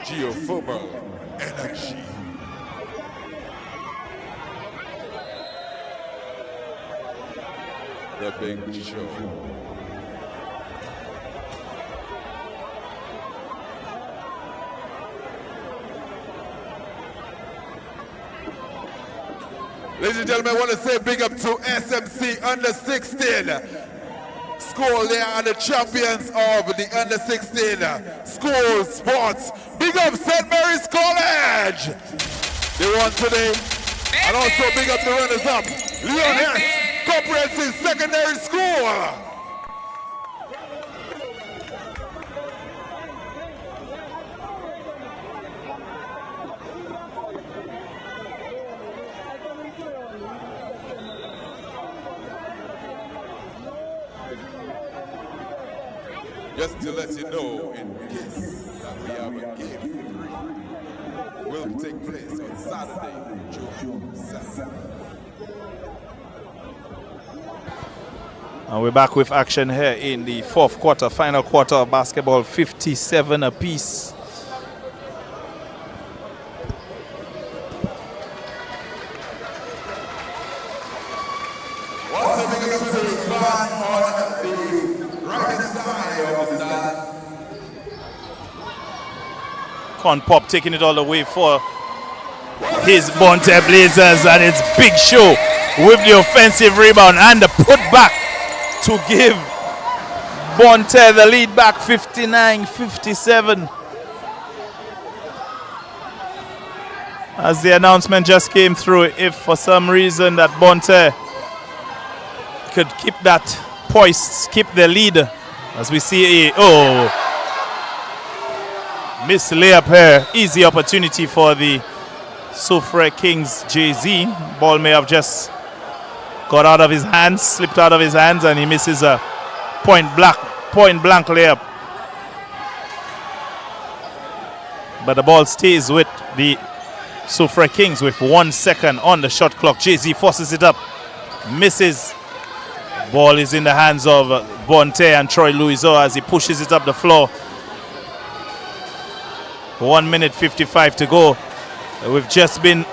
Speaker 1: Geothermal energy. The Big Show. Ladies and gentlemen, I want to say big up to SMC under 16. School, they are the champions of the under 16 school sports. Big up St. Mary's College. They won today. And also big up the runners up. Leon S. Comprehensive Secondary School. Just to let you know, in case that we have a game 3, will take place on Saturday, June 7th.
Speaker 2: And we're back with action here in the fourth quarter, final quarter of basketball, 57 apiece.
Speaker 1: What's the biggest advance on the right side of the stand?
Speaker 2: Con Pop taking it all the way for his BONTERRE Blazers, and it's Big Show with the offensive rebound and the putback to give BONTERRE the lead back 59-57. As the announcement just came through, if for some reason that BONTERRE could keep that poised, keep the lead, as we see miss layup here, easy opportunity for the SOUFRIERE Kings. Jay-Z, ball may have just got out of his hands, slipped out of his hands, and he misses a point blank layup. But the ball stays with the SOUFRIERE Kings with 1 second on the shot clock. Jay-Z forces it up, misses. Ball is in the hands of BONTERRE and Troy Louiseau as he pushes it up the floor. 1 minute 55 to go. We've just been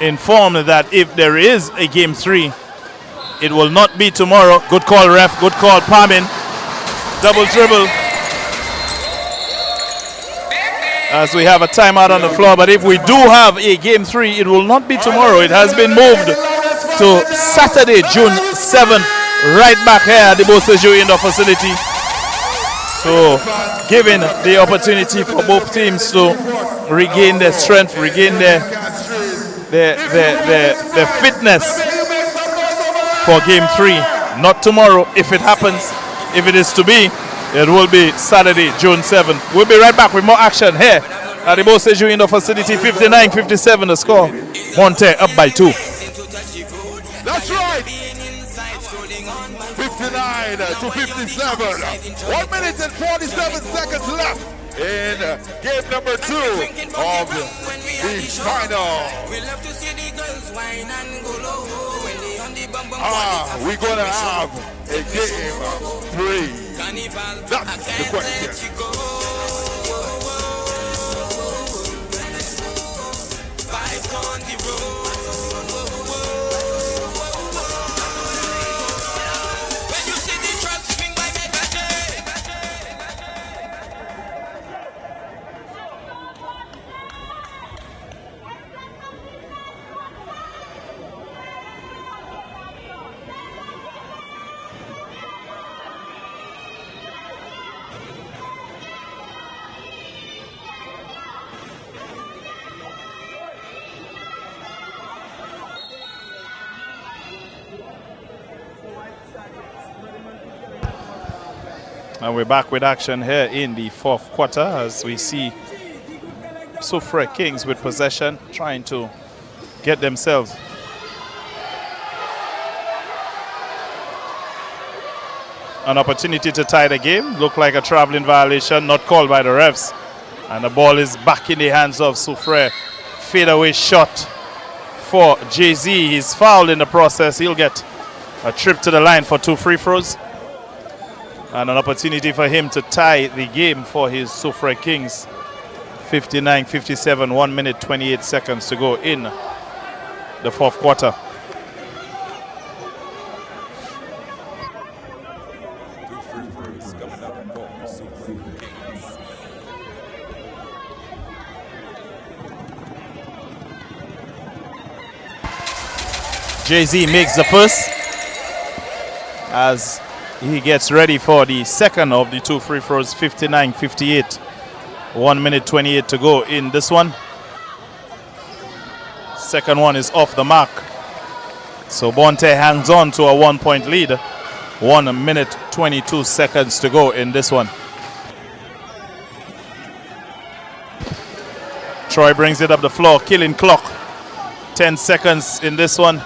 Speaker 2: informed that if there is a game 3, it will not be tomorrow. Good call, ref. Good call, Palmin. Double dribble. As we have a timeout on the floor, but if we do have a game 3, it will not be tomorrow. It has been moved to Saturday, June 7th, right back here at the Beausejour Indoor Facility. So, giving the opportunity for both teams to regain their strength, regain their their fitness for game 3. Not tomorrow if it happens. If it is to be, it will be Saturday, June 7th. We'll be right back with more action here at the Bose Indoor Facility. 59-57 the score. BONTERRE up by 2.
Speaker 1: That's right. 59-57. 1 minute and 47 seconds left in game number 2 of the final. We're gonna have a game 3. That's the question.
Speaker 2: And we're back with action here in the 4th quarter as we see SOUFRIERE Kings with possession, trying to get themselves an opportunity to tie the game. Looked like a traveling violation, not called by the refs. And the ball is back in the hands of SOUFRIERE. Fadeaway shot for Jay-Z. He's fouled in the process. He'll get a trip to the line for 2 free throws. And an opportunity for him to tie the game for his SOUFRIERE Kings. 59-57, 1 minute 28 seconds to go in the 4th quarter. Jay-Z makes the first as he gets ready for the second of the 2 free throws. 59-58. 1 minute 28 to go in this one. Second one is off the mark. So BONTERRE hangs on to a 1-point lead. 1 minute 22 seconds to go in this one. Troy brings it up the floor, killing clock. 10 seconds in this one.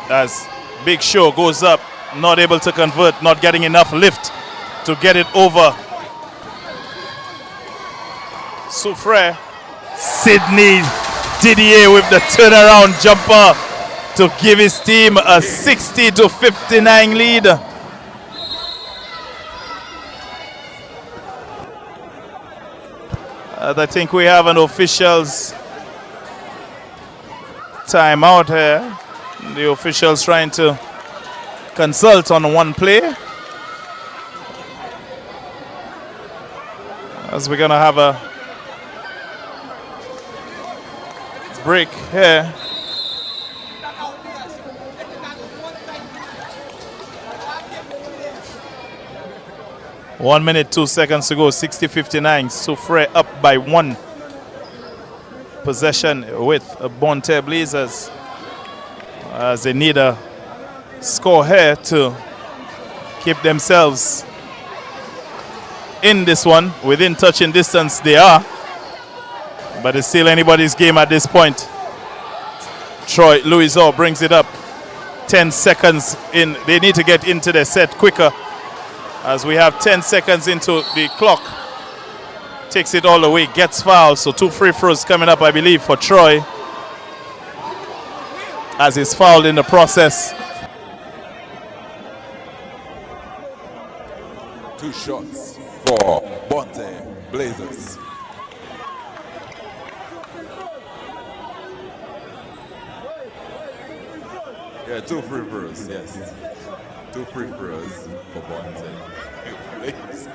Speaker 2: As Big Show goes up. Not able to convert, not getting enough lift to get it over. SOUFRIERE. Sydney Didier with the turnaround jumper to give his team a 60-59 lead. I think we have an official's timeout here. The officials trying to consult on one play, as we're gonna have a break here. One minute, 2 seconds to go. 60-59. SOUFRIERE up by 1. Possession with BONTERRE Blazers as they need a score here to keep themselves in this one. Within touching distance they are, but it's still anybody's game at this point. Troy Louisor brings it up. 10 seconds in. They need to get into their set quicker as we have 10 seconds into the clock. Takes it all the way, gets fouled. So 2 free throws coming up, I believe, for Troy, as he's fouled in the process.
Speaker 1: 2 shots for BONTERRE Blazers. Yeah, 2 free throws, yes. 2 free throws for BONTERRE Blazers.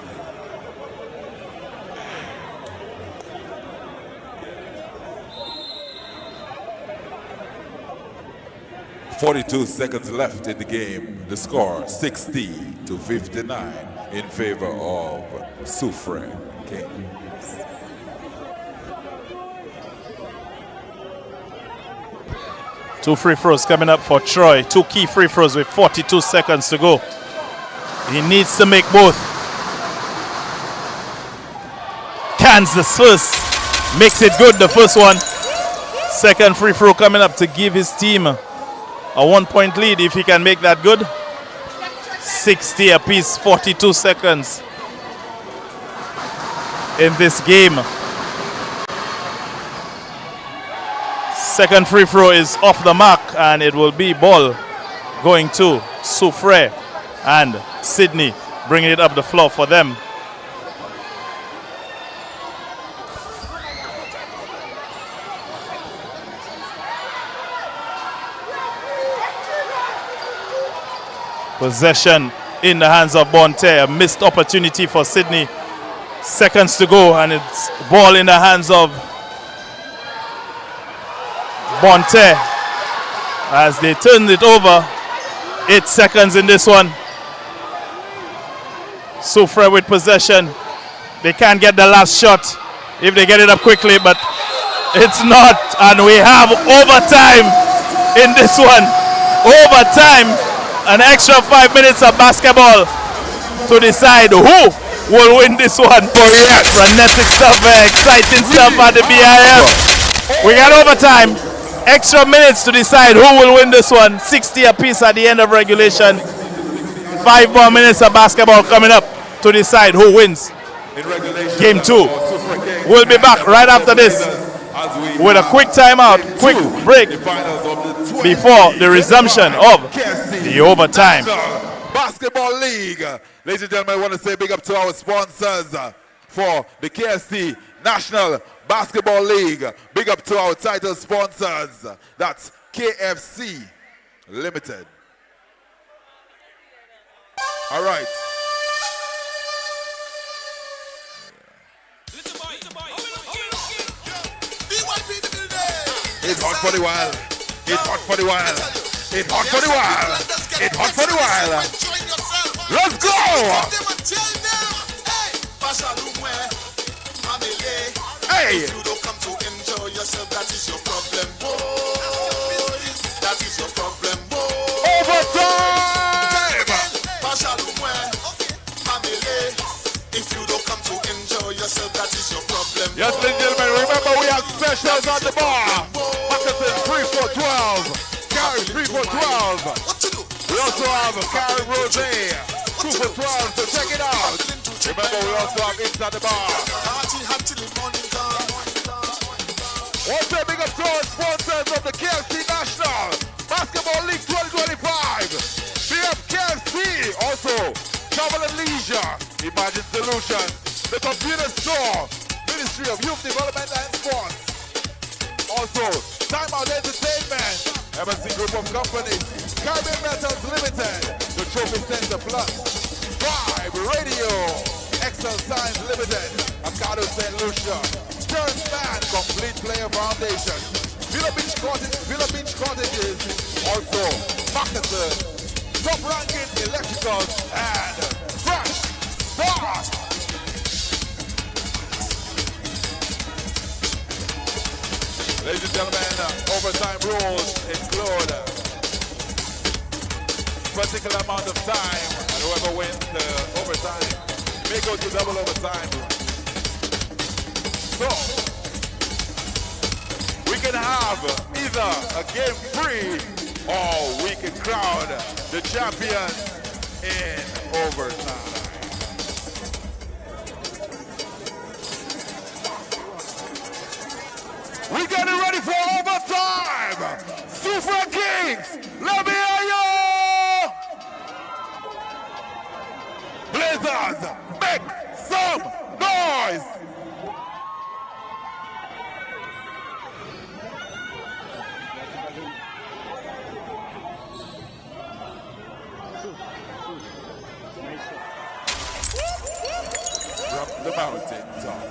Speaker 1: .42 seconds left in the game. The score 60-59 in favor of SOUFRIERE Kings.
Speaker 2: 2 free throws coming up for Troy. 2 key free throws with 42 seconds to go. He needs to make both. Kansas first. Makes it good, the first one. Second free throw coming up to give his team a 1-point lead if he can make that good. 60 apiece, 42 seconds in this game. Second free throw is off the mark, and it will be ball going to Soufriere and Sydney, bringing it up the floor for them. Possession in the hands of BONTERRE. A missed opportunity for Sydney. Seconds to go, and it's ball in the hands of BONTERRE as they turn it over. 8 seconds in this one. Soufriere with possession. They can't get the last shot if they get it up quickly, but it's not. And we have overtime in this one. Overtime. An extra 5 minutes of basketball to decide who will win this one. Frenetic stuff, exciting stuff at the BIF. We got overtime. Extra minutes to decide who will win this one. 60 apiece at the end of regulation. 5 more minutes of basketball coming up to decide who wins. Game 2. We'll be back right after this with a quick timeout, quick break before the resumption of the overtime.
Speaker 1: Basketball League. Ladies and gentlemen, I want to say big up to our sponsors for the KFC National Basketball League. Big up to our title sponsors. That's KFC Limited. All right. It's hot for the while. It's hot for the while. It's hot for the while. It's hot for the while. Let's go! Hey!
Speaker 4: If you don't come to enjoy yourself, that is your problem, boy. That is your problem, boy.
Speaker 1: Overtime!
Speaker 4: If you don't come to enjoy yourself, that is your problem.
Speaker 1: Yes, ladies and gentlemen, remember we have specials on the bar. Moccasin 3 for 12. Carry 3 for 12.
Speaker 4: What to do?
Speaker 1: We also have a Carry Rosé 2 for 12, so check it out. Remember we also have It's at the bar.
Speaker 4: Party hot till the morning come.
Speaker 1: Also big up to our sponsors of the KFC National Basketball League 2025. Big up KFC. Also, Travel and Leisure, Imagine Solutions, the Computer Store, Ministry of Youth Development and Sports. Also, Time Out Entertainment, MSC Group of Companies, Caribbean Metals Limited, the Trophy Center Plus, Vibe Radio, Excel Science Limited, Acado St. Lucia, Stearns Man, Complete Player Foundation, Villa Beach Cottages, also Moccasin, Top Ranking Electricals, and Fresh Start. Ladies and gentlemen, overtime rules include particular amount of time, and whoever wins the overtime may go to double overtime. So, we can have either a game free or we can crown the champion in overtime. We getting ready for overtime. Super Kings, let me hear you. Blazers, make some noise. From the mountain top.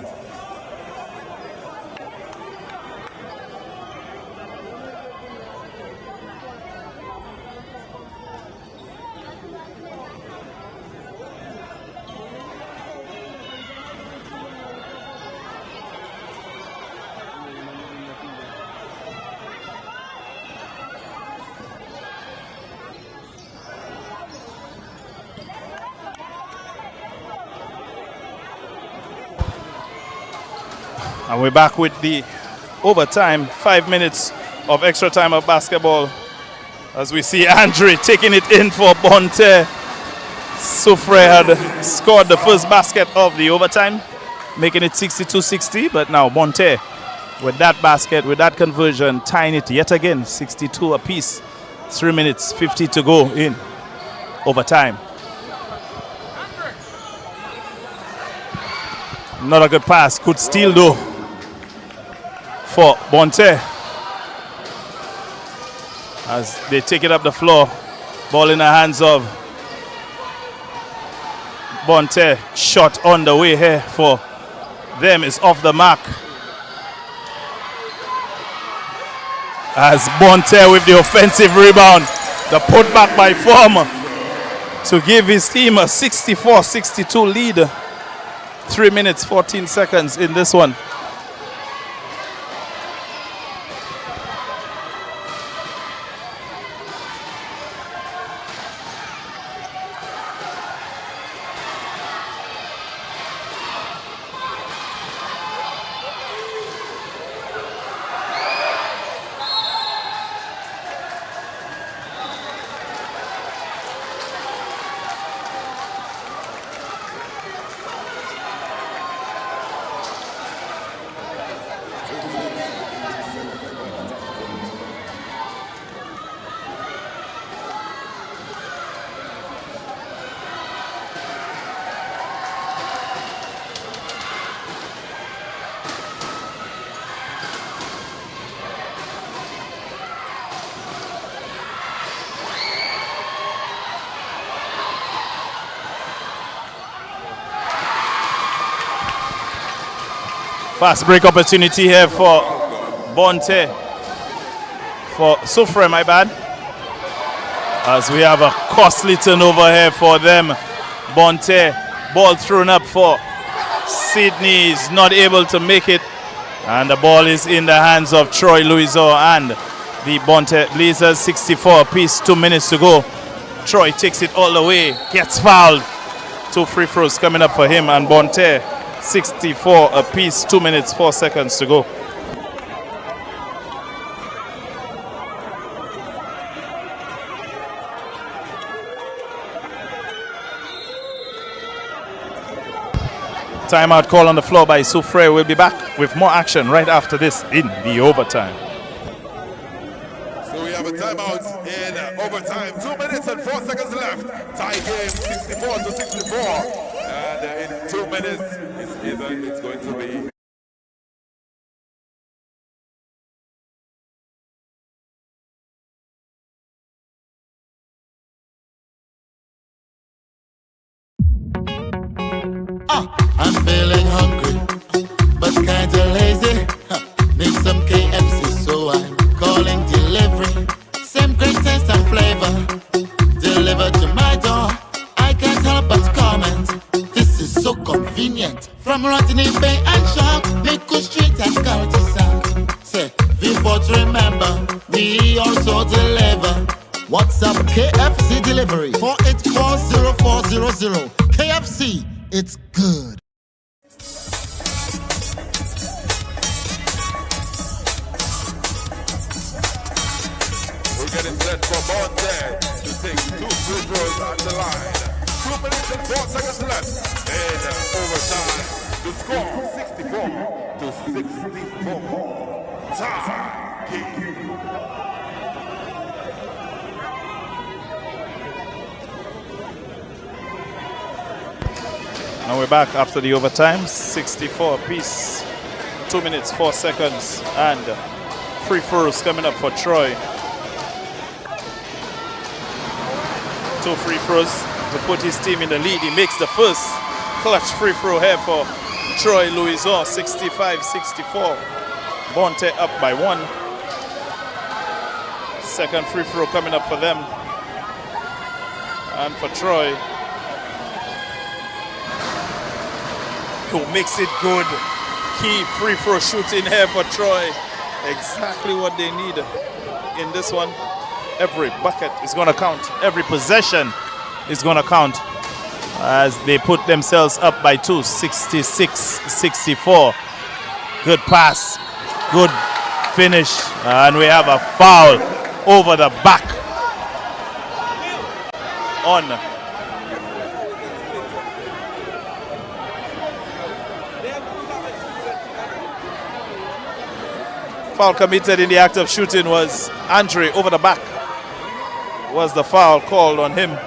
Speaker 2: And we're back with the overtime, 5 minutes of extra time of basketball. As we see Andre taking it in for BONTERRE. SOUFRIERE had scored the first basket of the overtime, making it 62-60, but now BONTERRE with that basket, with that conversion, tying it yet again, 62 apiece. 3 minutes, 50 to go in overtime. Not a good pass, good steal though for BONTERRE. As they take it up the floor, ball in the hands of BONTERRE. Shot on the way here for them is off the mark. As BONTERRE with the offensive rebound, the putback by Former to give his team a 64-62 lead. 3 minutes, 14 seconds in this one. Fast break opportunity here for BONTERRE. For SOUFRIERE, my bad. As we have a costly turnover here for them. BONTERRE, ball thrown up for Sydney, is not able to make it. And the ball is in the hands of Troy Louiseau and the BONTERRE Blazers. 64 apiece, 2 minutes to go. Troy takes it all the way, gets fouled. 2 free throws coming up for him and BONTERRE. 64 apiece, 2 minutes, 4 seconds to go. Timeout call on the floor by SOUFRIERE. We'll be back with more action right after this in the overtime.
Speaker 1: So we have a timeout in overtime. 2 minutes and 4 seconds left. Tie game 64-64. And in 2 minutes, it's going to be.
Speaker 4: I'm feeling hungry, but kinda lazy. Need some KFC, so I'm calling delivery. Same great taste and flavor, delivered to my door. I can't help but comment. This is so convenient. From Rotany Bay and Shark, Miku Street and Cul-de-sac. Say, before to remember, we also deliver. WhatsApp KFC delivery 4840400. KFC, it's good.
Speaker 1: We're getting set for BONTERRE to take 2 free throws on the line. 2 minutes and 4 seconds left in overtime. The score 64-64. Tie game.
Speaker 2: Now we're back after the overtime. 64 apiece. 2 minutes, 4 seconds. And free throws coming up for Troy. 2 free throws to put his team in the lead. He makes the first clutch free throw here for Troy Louiseau. 65-64. BONTERRE up by 1. Second free throw coming up for them. And for Troy, who makes it good. Key free throw shooting here for Troy. Exactly what they need in this one. Every bucket is going to count. Every possession is going to count as they put themselves up by 2, 66-64. Good pass. Good finish. And we have a foul over the back on foul committed in the act of shooting was Andre over the back. Was the foul called on him.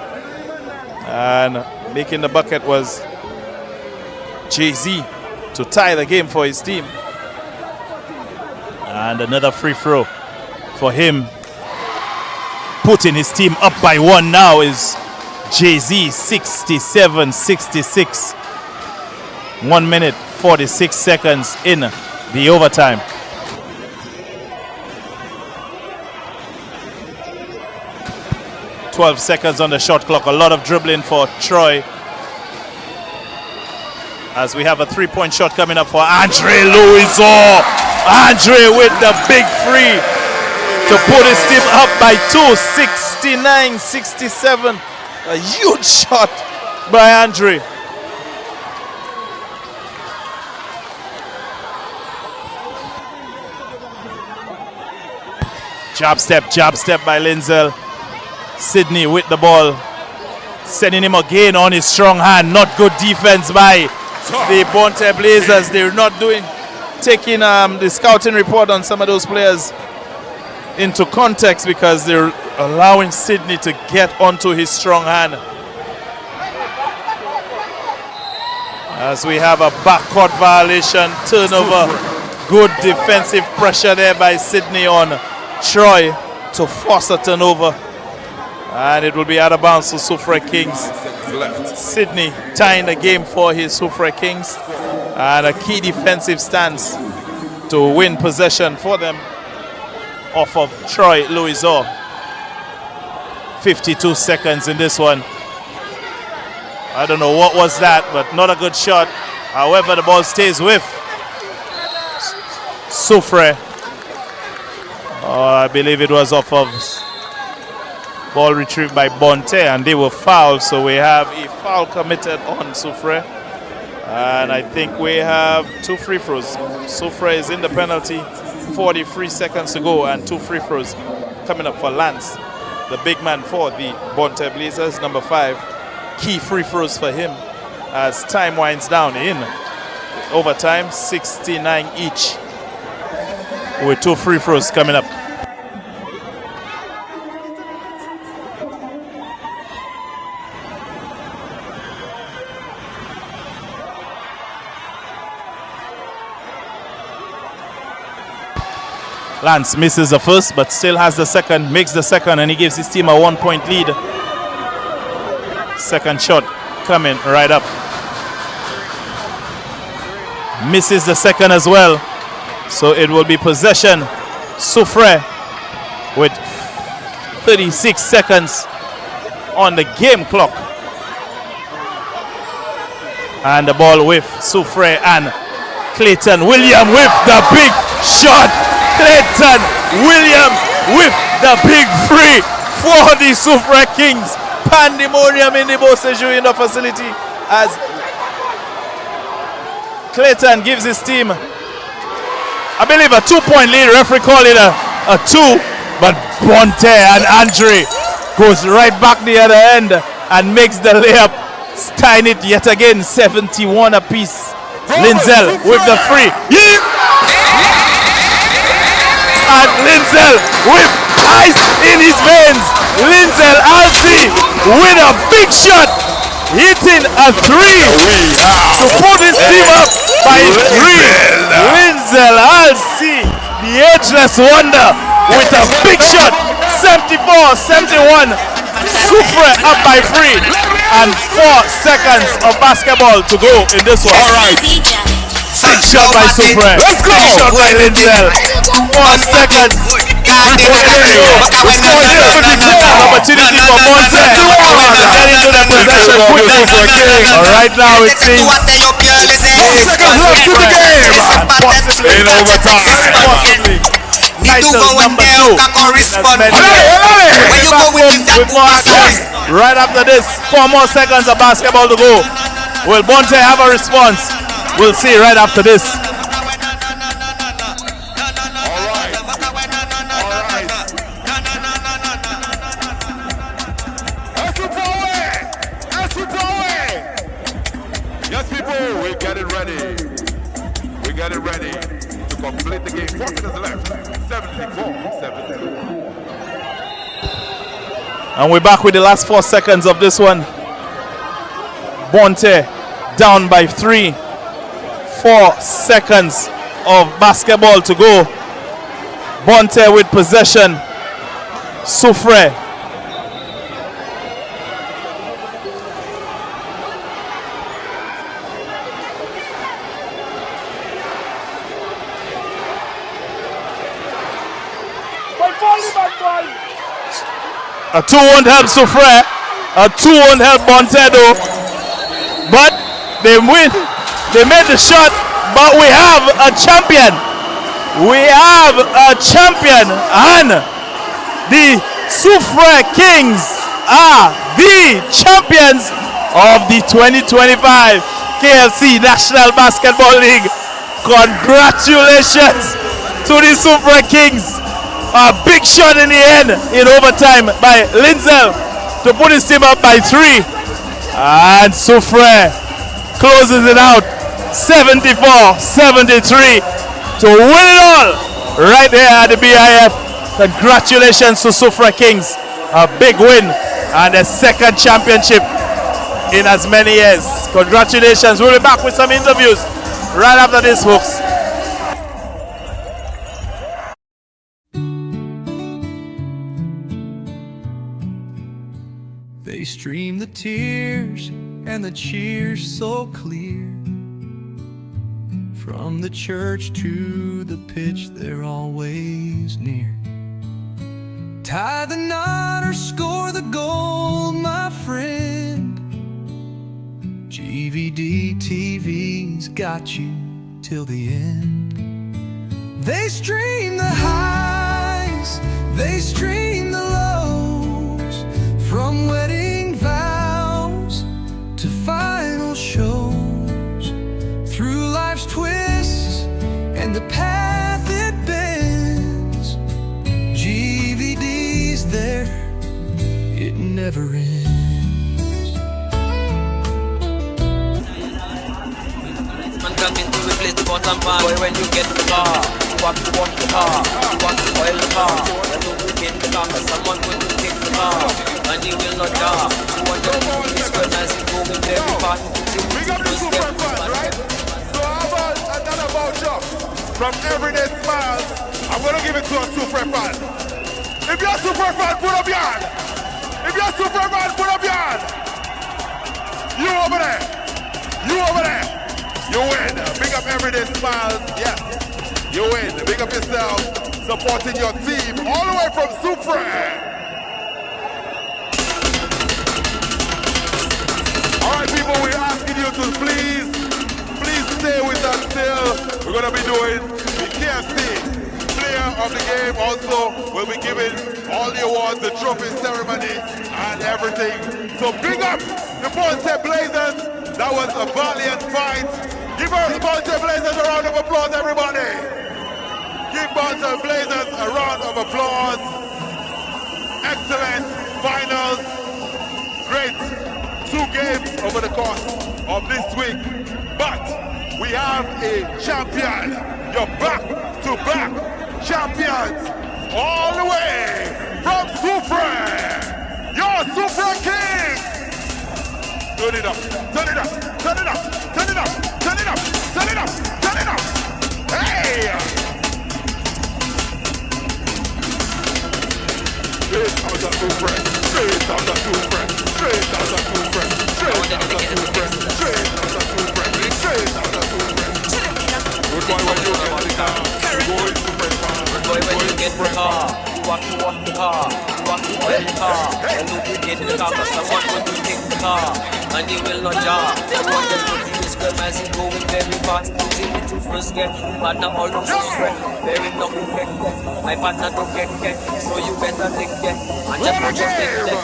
Speaker 2: And making the bucket was Jay-Z to tie the game for his team. And another free throw for him. Putting his team up by 1 now is Jay-Z, 67-66. 1 minute, 46 seconds in the overtime. .12 seconds on the shot clock. A lot of dribbling for Troy. As we have a 3-point shot coming up for Andre Louison. Andre with the big free to put his team up by 2, 69-67. A huge shot by Andre. Jab step by Lindsay. Sydney with the ball, sending him again on his strong hand. Not good defense by the BONTERRE Blazers. They're not taking the scouting report on some of those players into context because they're allowing Sydney to get onto his strong hand. As we have a backcourt violation, turnover. Good defensive pressure there by Sydney on Troy to force a turnover. And it will be out of bounds to SOUFRIERE Kings. Sydney tying the game for his SOUFRIERE Kings. And a key defensive stance to win possession for them off of Troy Louison. 52 seconds in this one. I don't know what was that, but not a good shot. However, the ball stays with SOUFRIERE. I believe it was off of ball retrieved by BONTERRE, and they were fouled, so we have a foul committed on SOUFRIERE. And I think we have 2 free throws. SOUFRIERE is in the penalty, 43 seconds to go, and 2 free throws coming up for Lance, the big man for the BONTERRE Blazers, number 5. Key free throws for him as time winds down in overtime, 69 each, with 2 free throws coming up. Lance misses the first, but still has the second, makes the second, and he gives his team a 1-point lead. Second shot coming right up. Misses the second as well. So it will be possession. SOUFRIERE with 36 seconds on the game clock. And the ball with SOUFRIERE and Clayton William with the big shot. Clayton William with the big free for the SOUFRIERE Kings. Pandemonium in the Beausejour in the facility as Clayton gives his team, I believe, a 2-point lead. Referee called it a 2, but BONTERRE and Andre goes right back the other end and makes the layup, tying it yet again, 71 apiece. Lindsay with the free. And Lindsay with ice in his veins. Lindsay Alsey with a big shot, hitting a 3 to put his team up by 3. Lindsay Alsey, the ageless wonder, with a big shot, 74-71. SOUFRIERE up by 3 and 4 seconds of basketball to go in this one. All right. Big shot by SOUFRIERE. Let's go. Big shot by Lindsay. 4 seconds. Opportunity for BONTERRE to get into the possession quickly. Right now it seems 4 seconds left to the game. Possibly in overtime. Possibly. Title number 2. With more action. Right after this, 4 more seconds of basketball to go. Will BONTERRE have a response? We'll see right after this. And we're back with the last 4 seconds of this one. BONTERRE down by 3. 4 seconds of basketball to go. BONTERRE with possession. SOUFRIERE. A 2 won't help SOUFRIERE. A 2 won't help BONTERRE though. But they win. They made the shot. But we have a champion. We have a champion. And the SOUFRIERE Kings are the champions of the 2025 KFC National Basketball League. Congratulations to the SOUFRIERE Kings. A big shot in the end in overtime by Linzel to put his team up by 3. And SOUFRIERE closes it out 74-73 to win it all right there at the BIF. Congratulations to SOUFRIERE Kings. A big win and a second championship in as many years. Congratulations. We'll be back with some interviews right after this, folks.
Speaker 7: They stream the tears and the cheers so clear. From the church to the pitch, they're always near. Tie the knot or score the goal, my friend. GVD TV's got you till the end. They stream the highs, they stream the lows. From wedding vows to final shows, through life's twists and the path it bends, GVD's there, it never ends.
Speaker 5: Man coming to replace the bottom bar. Boy, when you get the car, you want to walk the car, you want to oil the car. When you get the car, someone going to take the car. And he will not die. You want to do this when as he go in very far.
Speaker 1: We got the SOUFRIERE fans, right? So how about another voucher from Everyday Smiles? I'm going to give it to a SOUFRIERE fan. If you're a SOUFRIERE fan, put up your hand. If you're a SOUFRIERE fan, put up your hand. You over there. You over there. You win. Big up Everyday Smiles. Yes. You win. Big up yourself. Supporting your team all the way from SOUFRIERE. Alright people, we're asking you to please stay with us still. We're going to be doing the KFC Player of the Game. Also, we'll be giving all the awards, the trophy ceremony and everything. So big up the BONTERRE Blazers. That was a valiant fight. Give our BONTERRE Blazers a round of applause, everybody. Give BONTERRE Blazers a round of applause. Excellent finals. Great. 2 games over the course of this week, but we have a champion. You're back-to-back champions all the way from SOUFRIERE. You're SOUFRIERE King. Turn it up, turn it up, turn it up, turn it up, turn it up, turn it up, turn it up. Hey! Straight out of SOUFRIERE, straight out of SOUFRIERE. Straight out of SOUFRIERE, straight out of SOUFRIERE, straight out of SOUFRIERE, straight out of SOUFRIERE. Good boy when you get the car, good boy SOUFRIERE fan.
Speaker 5: Good boy when you get the car, you walk the car, you walk the oil the car. And you get the car, cause someone going to take the car. And he will not jar. I want them to see this girl as he going very fast. See me to first get, partner all on SOUFRIERE. Very long to get, my partner don't get, so you better take that. And just take that.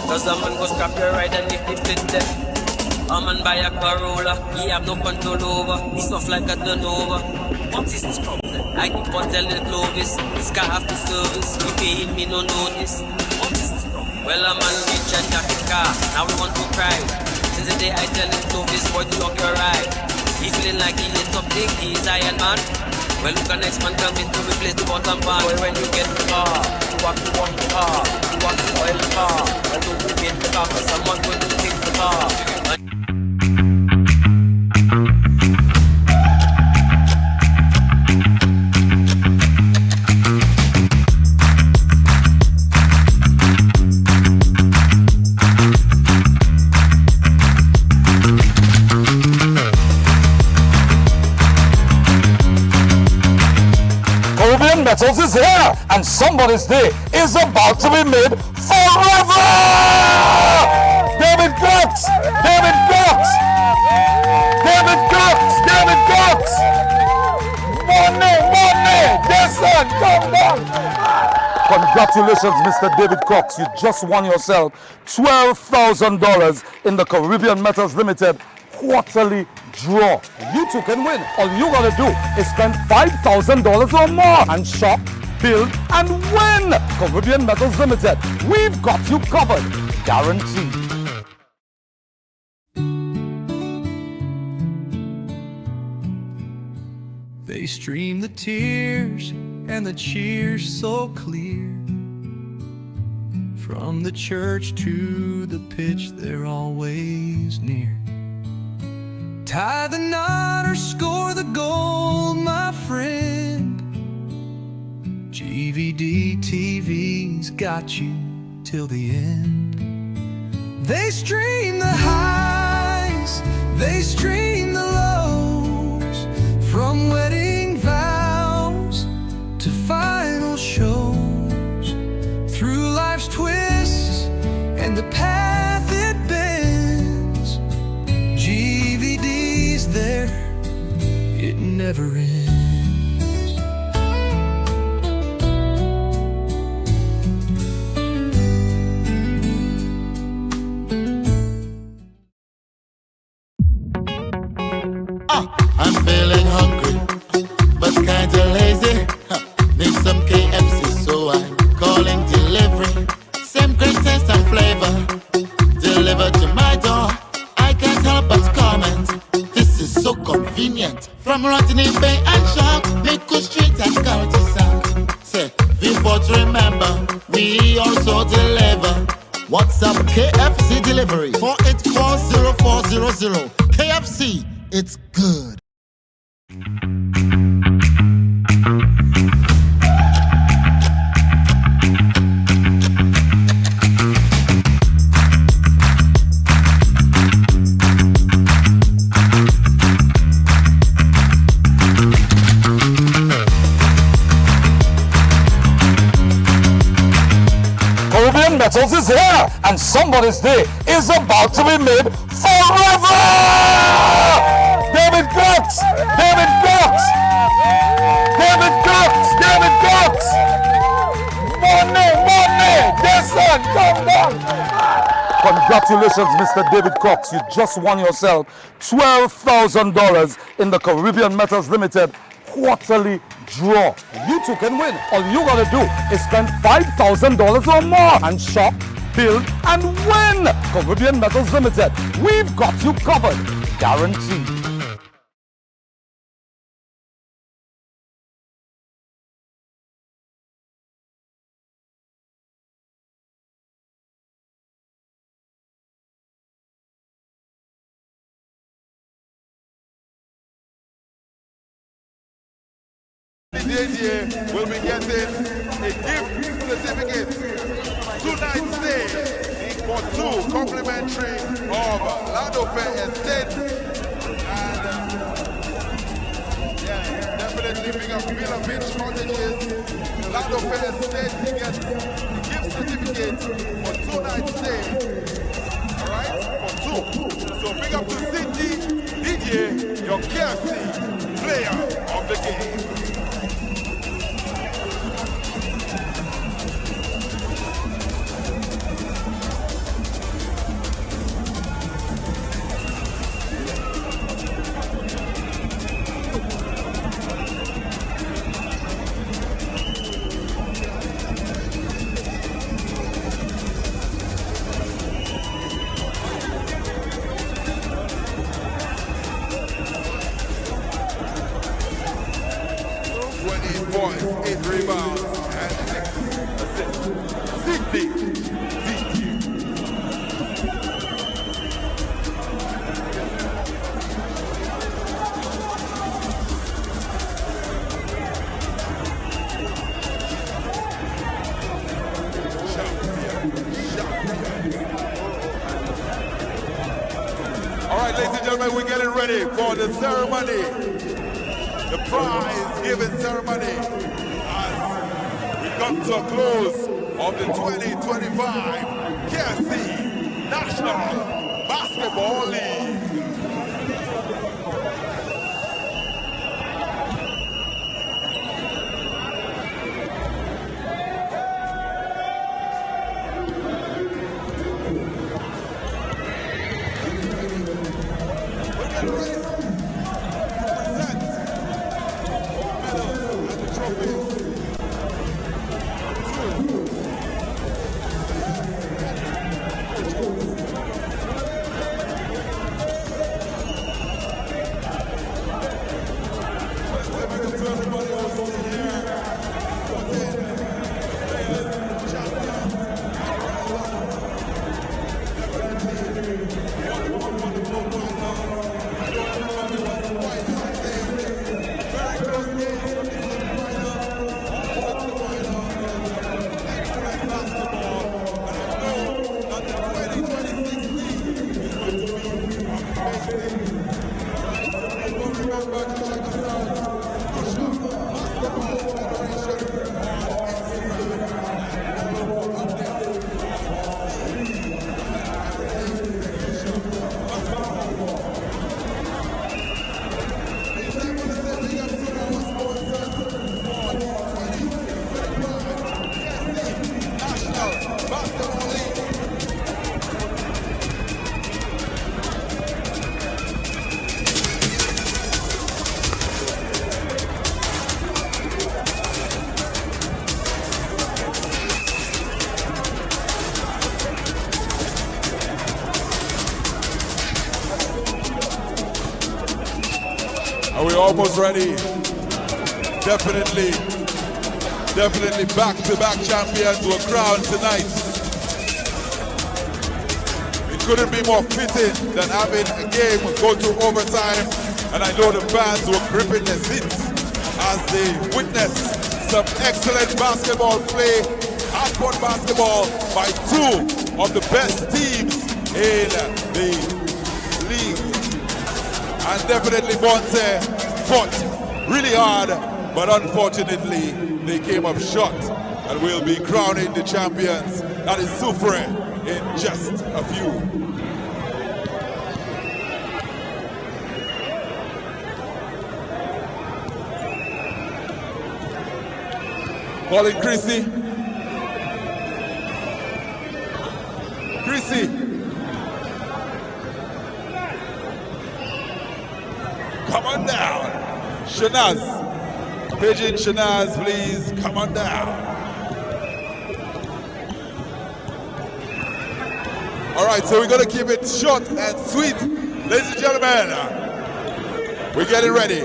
Speaker 5: Cause a man go scrap your ride and if it fit them. A man buy a Corolla, he have no control over. He soft like a turnover. What is this problem? I keep on telling Clovis, this car have the service. He paying me no notice. What is this problem? Well a man reach and jack his car, now we want to cry. Since the day I tell him Clovis, boy to lock your ride. He feeling like he lit up big, he is Iron Man. Well, look at next man coming to replace the bottom bar. Boy, when you get the car, you want the car, you want the oil car. Well, don't you get the car, cause someone going to take the car.
Speaker 11: Metals is here, and somebody's day is about to be made forever! David Cox! David Cox! David Cox! David Cox! Money! Yes, son! Come down! Congratulations, Mr. David Cox. You just won yourself $12,000 in the Caribbean Metals Limited quarterly draw. You too can win. All you gotta do is spend $5,000 or more and shop, build, and win. Caribbean Metals Limited. We've got you covered. Guaranteed.
Speaker 7: They stream the tears and the cheers so clear. From the church to the pitch, they're always near. Tie the knot or score the goal, my friend. GVD TV's got you till the end. They stream the highs, they stream the lows, from wedding vows to final shows, through life's twists and the path it bends. GVD's there, it never ends.
Speaker 4: I'm feeling hungry, but kinda lazy. Need some KFC, so I'm calling delivery. Same great taste and flavor, delivered to my door. I can't help but comment, this is so convenient. From Rotany Bay and Shark, Miku Street and Cul-de-sac. Say, before to remember, we also deliver. WhatsApp KFC delivery 4840400. KFC, it's good.
Speaker 11: Caribbean Metals is here, and somebody's day is about to be made forever! David Cox! David Cox! David Cox! David Cox! Money! Yes, son! Come down! Congratulations, Mr. David Cox. You just won yourself $12,000 in the Caribbean Metals Limited quarterly draw. You too can win. All you gotta do is spend $5,000 or more and shop, build, and win. Caribbean Metals Limited. We've got you covered. Guaranteed.
Speaker 1: DJ will be getting a gift certificate, 2-night stay for 2 complimentary of Ladope Estate. And definitely big up Villa Beach Cottages, Ladope Estate. He gets a gift certificate for 2-night stay. Alright, for 2. So big up to Cindy, DJ, your KFC player of the game. ladies and gentlemen, we're getting ready for the ceremony. The prize giving ceremony as we come to a close of the 2025 KFC National Basketball League. Are we almost ready? Definitely back-to-back champions were crowned tonight. It couldn't be more fitting than having a game go to overtime, and I know the fans were gripping their seats as they witnessed some excellent basketball play, hard-court basketball by two of the best teams in the league. And definitely BONTERRE fought really hard, but unfortunately they came up short, and we'll be crowning the champions. That is SOUFRIERE in just a few. Calling Chrissy. Chrissy. Come on down. Shanaz. Pigeon Shanaz, please come on down. All right, so we're going to keep it short and sweet. Ladies and gentlemen, we're getting ready.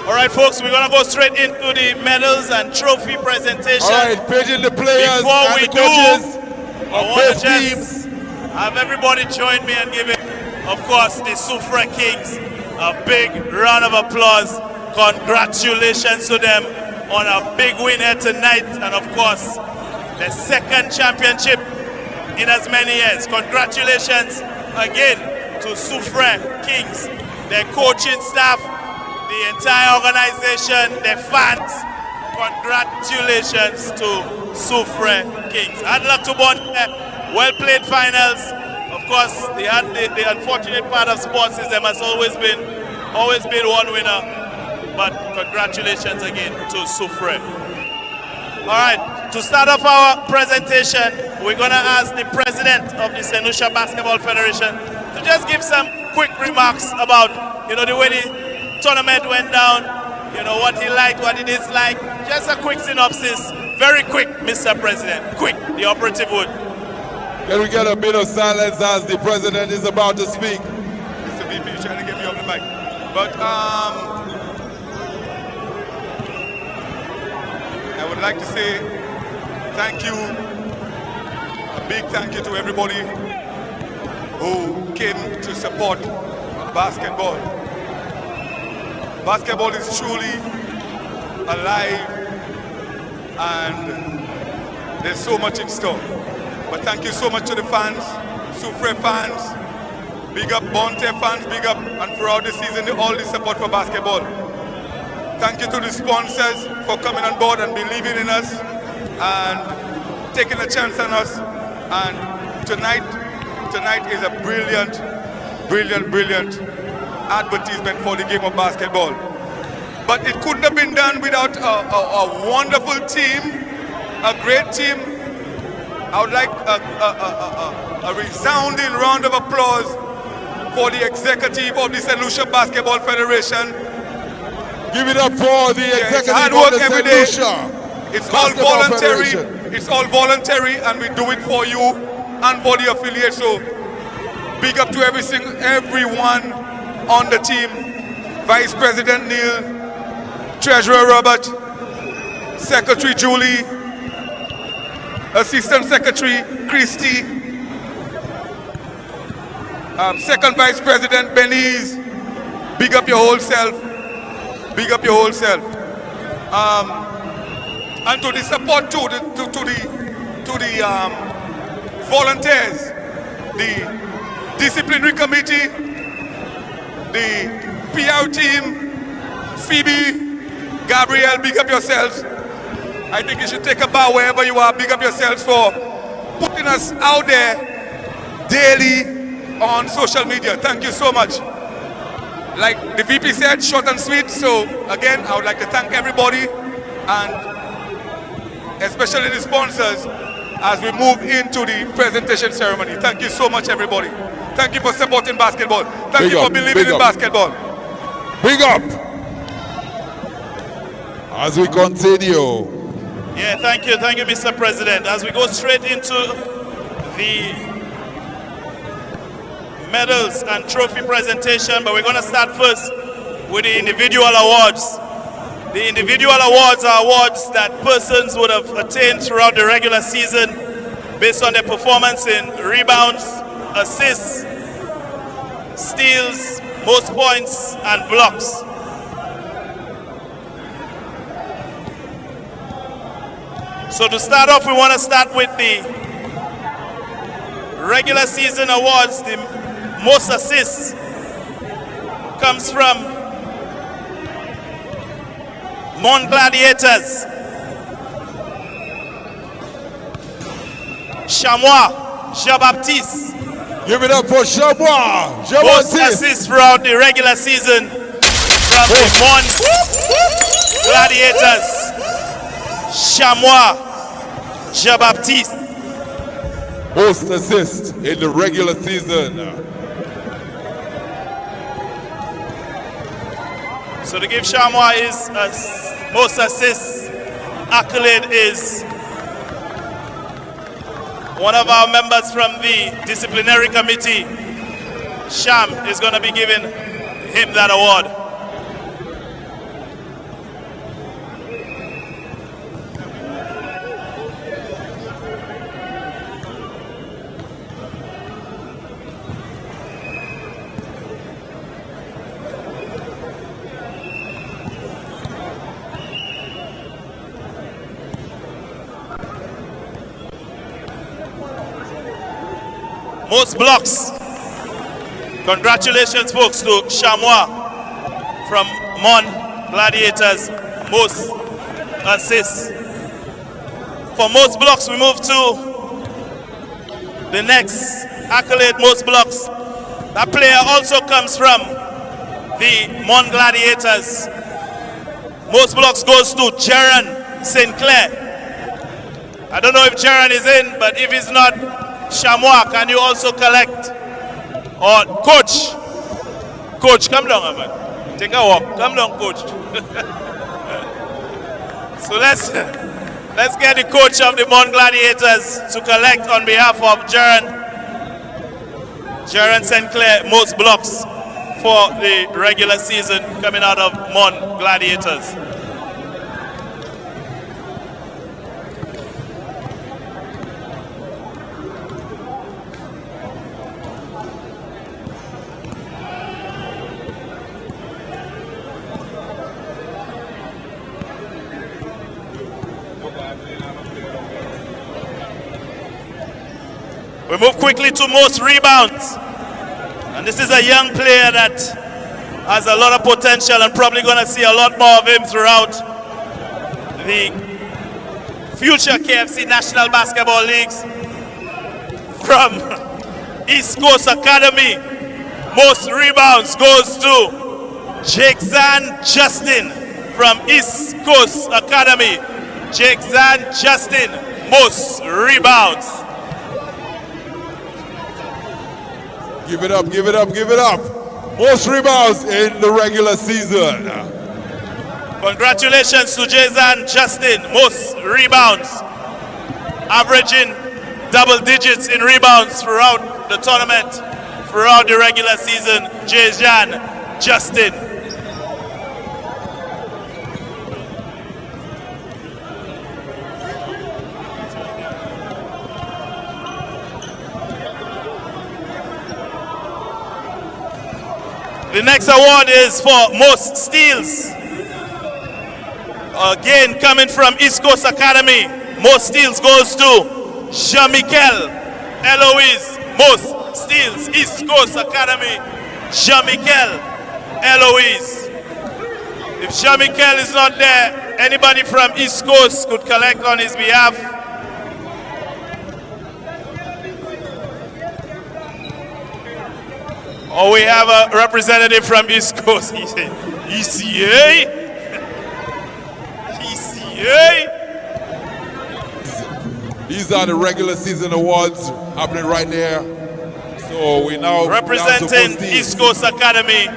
Speaker 2: All right, folks, we're going to go straight into the medals and trophy presentation.
Speaker 1: All right, Pigeon, the players
Speaker 2: Before
Speaker 1: and
Speaker 2: we
Speaker 1: the coaches
Speaker 2: I
Speaker 1: of
Speaker 2: want
Speaker 1: both
Speaker 2: to just
Speaker 1: teams.
Speaker 2: have everybody join me and give it, of course, the SOUFRIERE Kings a big round of applause. Congratulations to them on a big win here tonight, and of course, the second championship in as many years. Congratulations again to SOUFRIERE Kings, their coaching staff, the entire organization, their fans. Congratulations to SOUFRIERE Kings. Hard luck to BONTERRE. Well played finals. Of course, the unfortunate part of sports is there has always been one winner. But congratulations again to SOUFRIERE. All right, to start off our presentation, we're going to ask the president of the St. Lucia Basketball Federation to just give some quick remarks about, the way the tournament went down, what he liked, what he disliked. Just a quick synopsis. Very quick, Mr. President. Quick, the operative would.
Speaker 1: Can we get a bit of silence as the president is about to speak?
Speaker 3: Mr. VP, you're trying to get me off the mic. But I would like to say thank you, a big thank you to everybody who came to support basketball. Basketball is truly alive, and there's so much in store. But thank you so much to the fans, SOUFRIERE fans, big up BONTERRE fans, big up, and throughout the season, all the support for basketball. Thank you to the sponsors for coming on board and believing in us and taking a chance on us. And tonight is a brilliant advertisement for the game of basketball. But it couldn't have been done without a wonderful team, a great team. I would like a resounding round of applause for the executive of the St. Lucia Basketball Federation.
Speaker 1: Give it up for the executive
Speaker 3: hard
Speaker 1: of
Speaker 3: work
Speaker 1: the
Speaker 3: every
Speaker 1: St.
Speaker 3: day.
Speaker 1: Lucia
Speaker 3: It's all
Speaker 1: Basketball
Speaker 3: voluntary.
Speaker 1: Federation.
Speaker 3: It's all voluntary, and we do it for you and for the affiliates. So big up to everyone on the team. Vice President Neil, Treasurer Robert, Secretary Julie, Assistant Secretary Christy, Second Vice President Benize. Big up your whole self. Big up your whole self. And to the support to the volunteers, the disciplinary committee, the PR team, Phoebe, Gabrielle, big up yourselves. I think you should take a bow wherever you are. Big up yourselves for putting us out there daily on social media. Thank you so much. Like the VP said, short and sweet. So again, I would like to thank everybody, and especially the sponsors, as we move into the presentation ceremony. Thank you so much, everybody. Thank you for supporting basketball. Thank you for believing in basketball.
Speaker 1: Big up. As we continue.
Speaker 2: Yeah, thank you, Mr. President. As we go straight into the medals and trophy presentation, but we're going to start first with the individual awards. The individual awards are awards that persons would have attained throughout the regular season based on their performance in rebounds, assists, steals, most points, and blocks. So to start off, we want to start with the regular season awards. The most assists comes from Mon Gladiators. Chamois, Jean-Baptiste.
Speaker 1: Give it up for Chamois,
Speaker 2: Most
Speaker 1: Jean-Baptiste.
Speaker 2: assists throughout the regular season from the Mon Gladiators. Chamois, Jean-Baptiste.
Speaker 1: Most assists in the regular season.
Speaker 2: So to give Chamois his most assists accolade is one of our members from the disciplinary committee. Sham is going to be giving him that award. Most blocks. Congratulations, folks, to Chamois from Mon Gladiators. Most assists. For most blocks, we move to the next accolade, most blocks. That player also comes from the Mon Gladiators. Most blocks goes to Jaron Sinclair. I don't know if Jaron is in, but if he's not, Chamois, can you also collect? Or coach? Coach, come down, man. Take a walk. Come down, coach. So let's get the coach of the Mon Gladiators to collect on behalf of Jaron Sinclair, most blocks for the regular season coming out of Mon Gladiators. We move quickly to most rebounds. And this is a young player that has a lot of potential and probably going to see a lot more of him throughout the future KFC National Basketball Leagues. From East Coast Academy, most rebounds goes to Jackson Justin from East Coast Academy. Jackson Justin, most rebounds.
Speaker 1: Give it up, give it up, give it up. Most rebounds in the regular season.
Speaker 2: Congratulations to Jason Justin, most rebounds. Averaging double digits in rebounds throughout the tournament, throughout the regular season. Jason Justin. The next award is for most steals. Again, coming from East Coast Academy, most steals goes to Jean-Michel Eloise. Most steals, East Coast Academy, Jean-Michel Eloise. If Jean-Michel is not there, anybody from East Coast could collect on his behalf. Or we have a representative from East Coast. ECA? ECA?
Speaker 1: These are the regular season awards happening right there. So we now
Speaker 2: representing East Coast Academy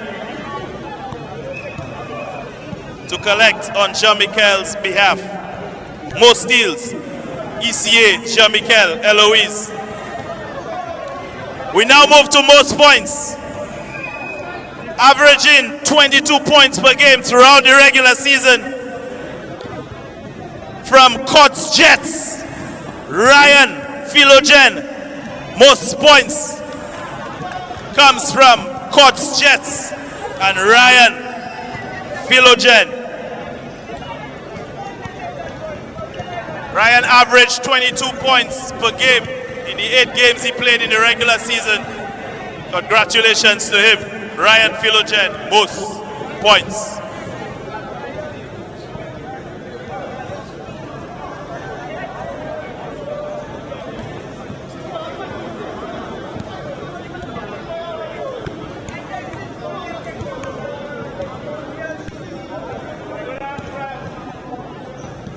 Speaker 2: to collect on Jean-Michel's behalf. Most steals, ECA, Jean-Michel Eloise. We now move to most points. Averaging 22 points per game throughout the regular season. From Cots Jets, Ryan Philogen. Most points comes from Cots Jets and Ryan Philogen. Ryan averaged 22 points per game in the 8 games he played in the regular season. Congratulations to him. Ryan Philogen, most points.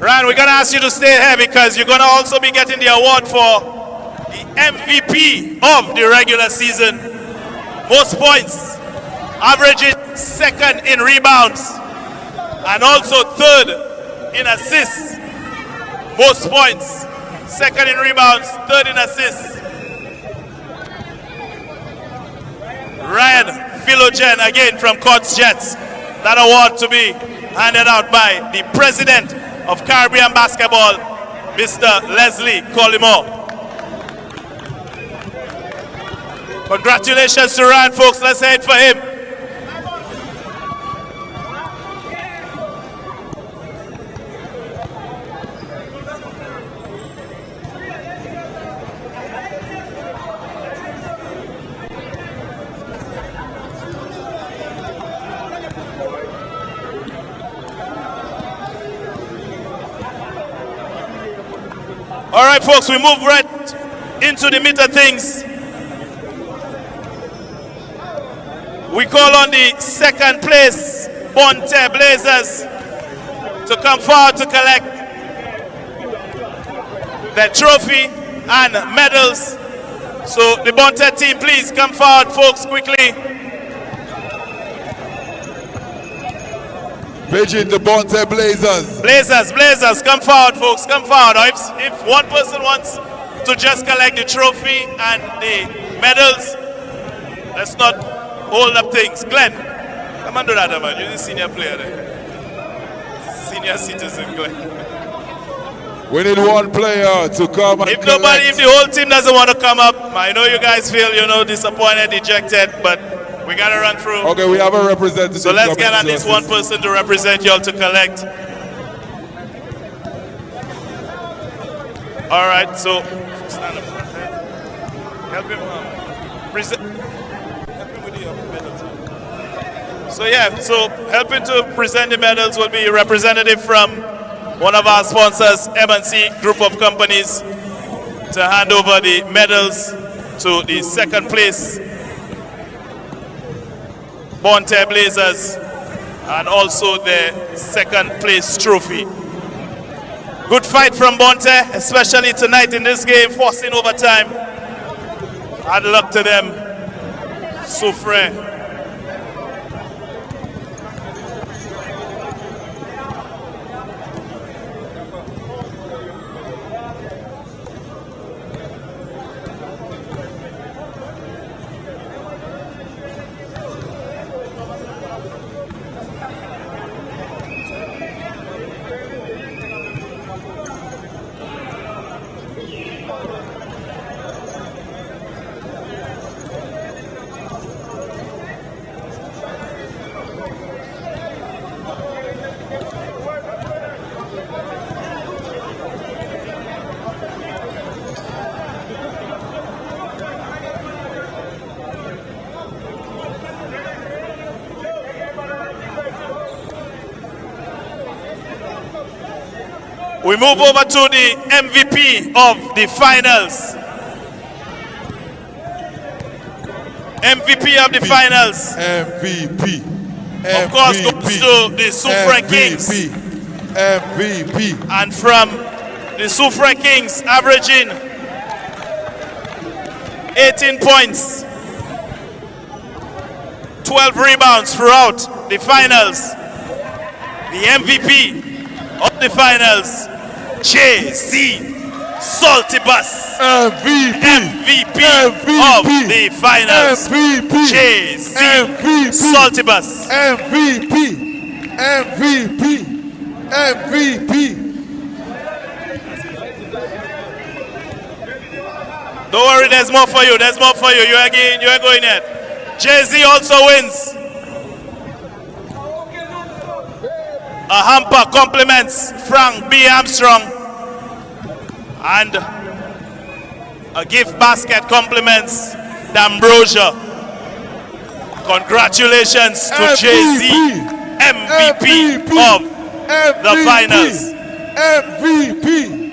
Speaker 2: Ryan, we're going to ask you to stay here because you're going to also be getting the award for the MVP of the regular season. Most points. Averaging second in rebounds and also third in assists. Most points, second in rebounds, third in assists. Ryan Philogen, again from Cots Jets. That award to be handed out by the president of Caribbean Basketball, Mr. Leslie Collymore. Congratulations to Ryan, folks. Let's head for him. All right, folks, we move right into the meat of things. We call on the second place BONTERRE Blazers to come forward to collect their trophy and medals. So the BONTERRE team, please come forward, folks, quickly.
Speaker 1: Beijing, the BONTERRE Blazers.
Speaker 2: Blazers, come forward, folks, come forward. Or if one person wants to just collect the trophy and the medals, let's not hold up things. Glenn, come and do that, man. You're the senior player there. Senior citizen, Glenn.
Speaker 1: We need one player to come and
Speaker 2: if the whole team doesn't want to come up, I know you guys feel, disappointed, dejected, but we got to run through.
Speaker 1: Okay, we have a representative.
Speaker 2: So let's get at least one person to represent y'all to collect. All right, so stand up front there. help him present. Help him with the medals. So yeah, so helping to present the medals will be a representative from one of our sponsors, M&C Group of Companies, to hand over the medals to the second place BONTERRE Blazers and also the second place trophy. Good fight from BONTERRE, especially tonight in this game, forcing overtime. Hard luck to them. SOUFRIERE. We move over to the MVP of the finals. MVP of the finals.
Speaker 1: MVP.
Speaker 2: Of course, goes to the SOUFRIERE Kings.
Speaker 1: MVP.
Speaker 2: And from the SOUFRIERE Kings, averaging 18 points, 12 rebounds throughout the finals. The MVP of the finals, JC Saltibus. MVP of the finals. JC Saltibus.
Speaker 1: MVP.
Speaker 2: Don't worry, there's more for you. There's more for you. You are going yet. Jay-Z also wins. A hamper compliments Frank B. Armstrong. And a gift basket compliments D'Ambrosia. Congratulations to Jay-Z, MVP of the finals.
Speaker 1: MVP.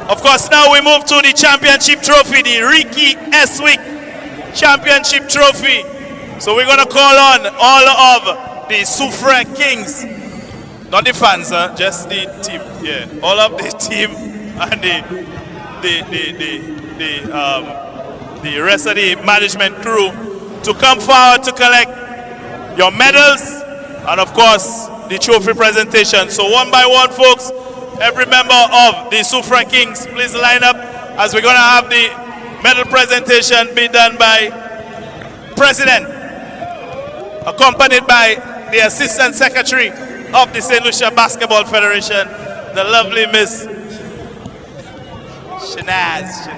Speaker 2: Of course, now we move to the championship trophy, the Ricky Eswick Championship Trophy. So we're going to call on all of the SOUFRIERE Kings, not the fans, just the team. Yeah, all of the team and the rest of the management crew to come forward to collect your medals and, of course, the trophy presentation. So one by one, folks, every member of the SOUFRIERE Kings, please line up as we're going to have the medal presentation be done by President, accompanied by the Assistant Secretary of the St. Lucia Basketball Federation, the lovely Miss Shanaz.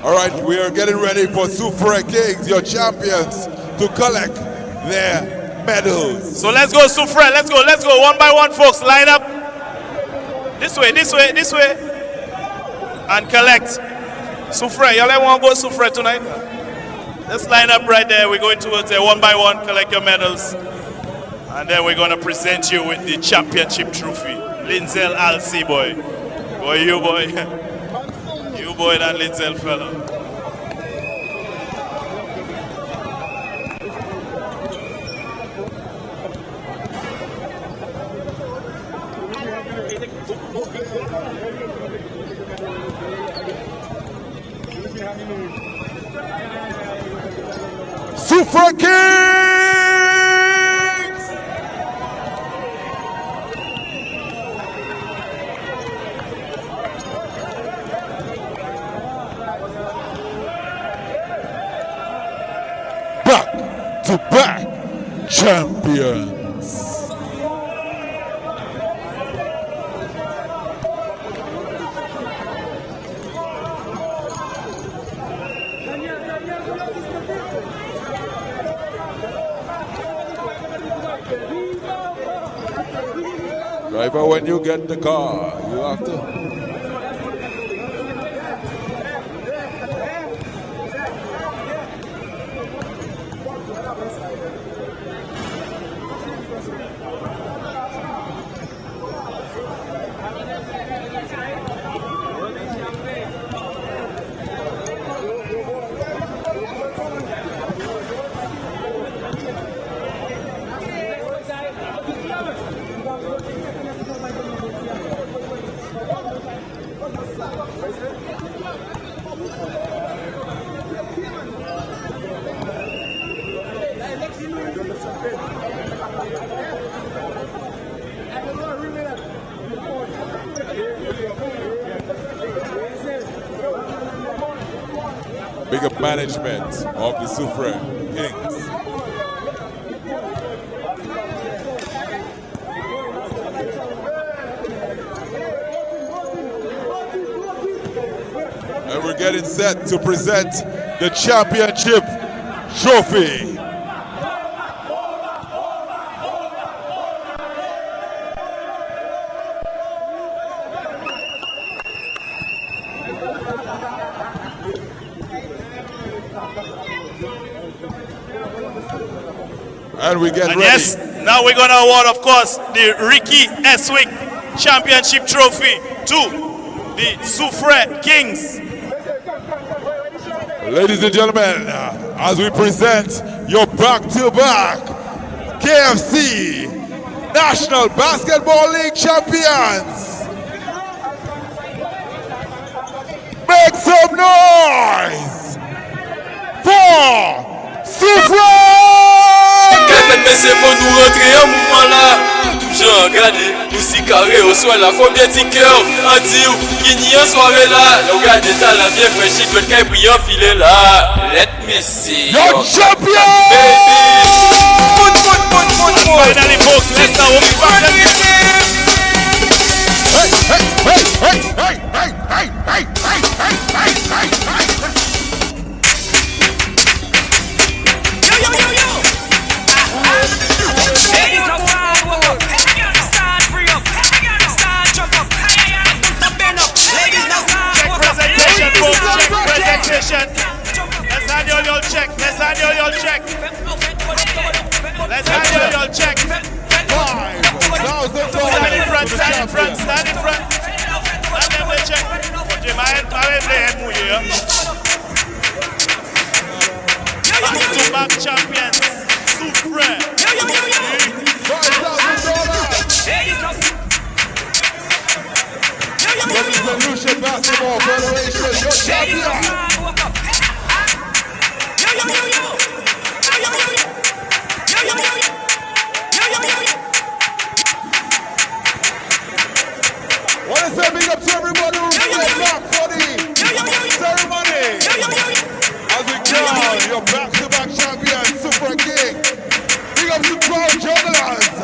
Speaker 1: All right, we are getting ready for SOUFRIERE Kings, your champions, to collect their medals.
Speaker 2: So let's go, SOUFRIERE. Let's go. One by one, folks. Line up. This way. And collect. SOUFRIERE, y'all want to go SOUFRIERE tonight? Let's line up right there. We're going towards there one by one, collect your medals. And then we're going to present you with the championship trophy. Linzel Alcy, boy. Boy, you boy. You boy, that Linzel fellow.
Speaker 1: SOUFRIERE Kings! Back-to-back champions. Driver, when you get the car, you have to. Big up management of the SOUFRIERE Kings. And we're getting set to present the championship trophy. And we get ready.
Speaker 2: Yes, now we're going to award, of course, the Ricky Eswick Championship Trophy to the SOUFRIERE Kings.
Speaker 1: Ladies and gentlemen, as we present your back-to-back KFC National Basketball League champions, make some noise for SOUFRIERE!
Speaker 5: Messieurs, faut nous rentrer en mouvement là. Toujours regarder, nous si carré au soir là. Combien de cœurs en tir, qui n'y en soirée là. Regardez talent bien fraîchi, que le caille brillant filé là. Let me see
Speaker 1: your champion!
Speaker 5: Baby!
Speaker 2: Finally, folks, let's now open back and Let's hand your check. Let's hand your check. Let's hand your check.
Speaker 1: $5,000.
Speaker 2: Stand in front. Stand in front. Stand in front. Hand them the check. Okay, my head move here. Back-to-back champions, SOUFRIERE.
Speaker 1: Resolution Basketball Federation, your champion. Want to say big up to everybody who stayed back for the ceremony. As we crown your back-to-back champion, SOUFRIERE King. Big up to crowd jugglers.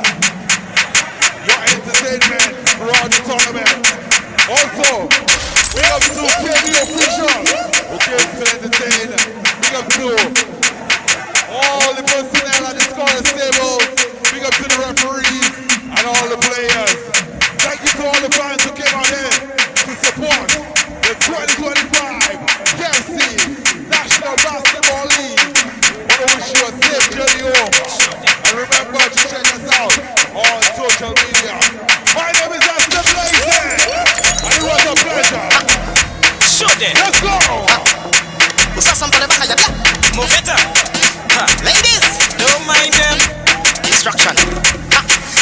Speaker 1: Your entertainment throughout the tournament. Also, big up to KB officials who came to entertain. Big up to all the personnel at the scorer's table. Big up to the referees and all the players. Thank you to all the fans who came out here to support the 2025 KFC National Basketball League. I want to wish you a safe journey home. And remember to check us out on social media. My name is Aston Blazing. And it was a pleasure. Let's go!
Speaker 12: Move it up. Ladies, don't mind them. Instruction.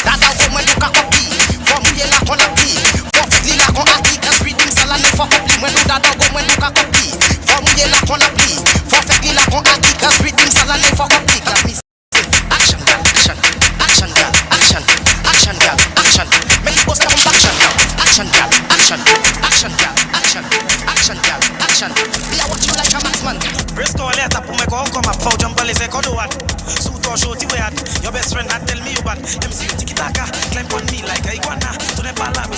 Speaker 12: Dada woman look at copy. From here la on a P. From the la on a T. Cause reading salon for copy. When you dada woman look at copy. From here la on a P. From the la on a T. Cause reading salon for copy. Cause me action girl, action, action girl, action, action girl, action. Make it bust down action girl, action girl, action, action girl, action, action girl, action. Me I watch you like a marksman. Bristol letter pour me go come up. Faut jump les écoles de what? Suit or show you had. Your best friend had tell me you bad. Them see you tiki taka. Climb on me like a iguana. Tu n'es pas là mais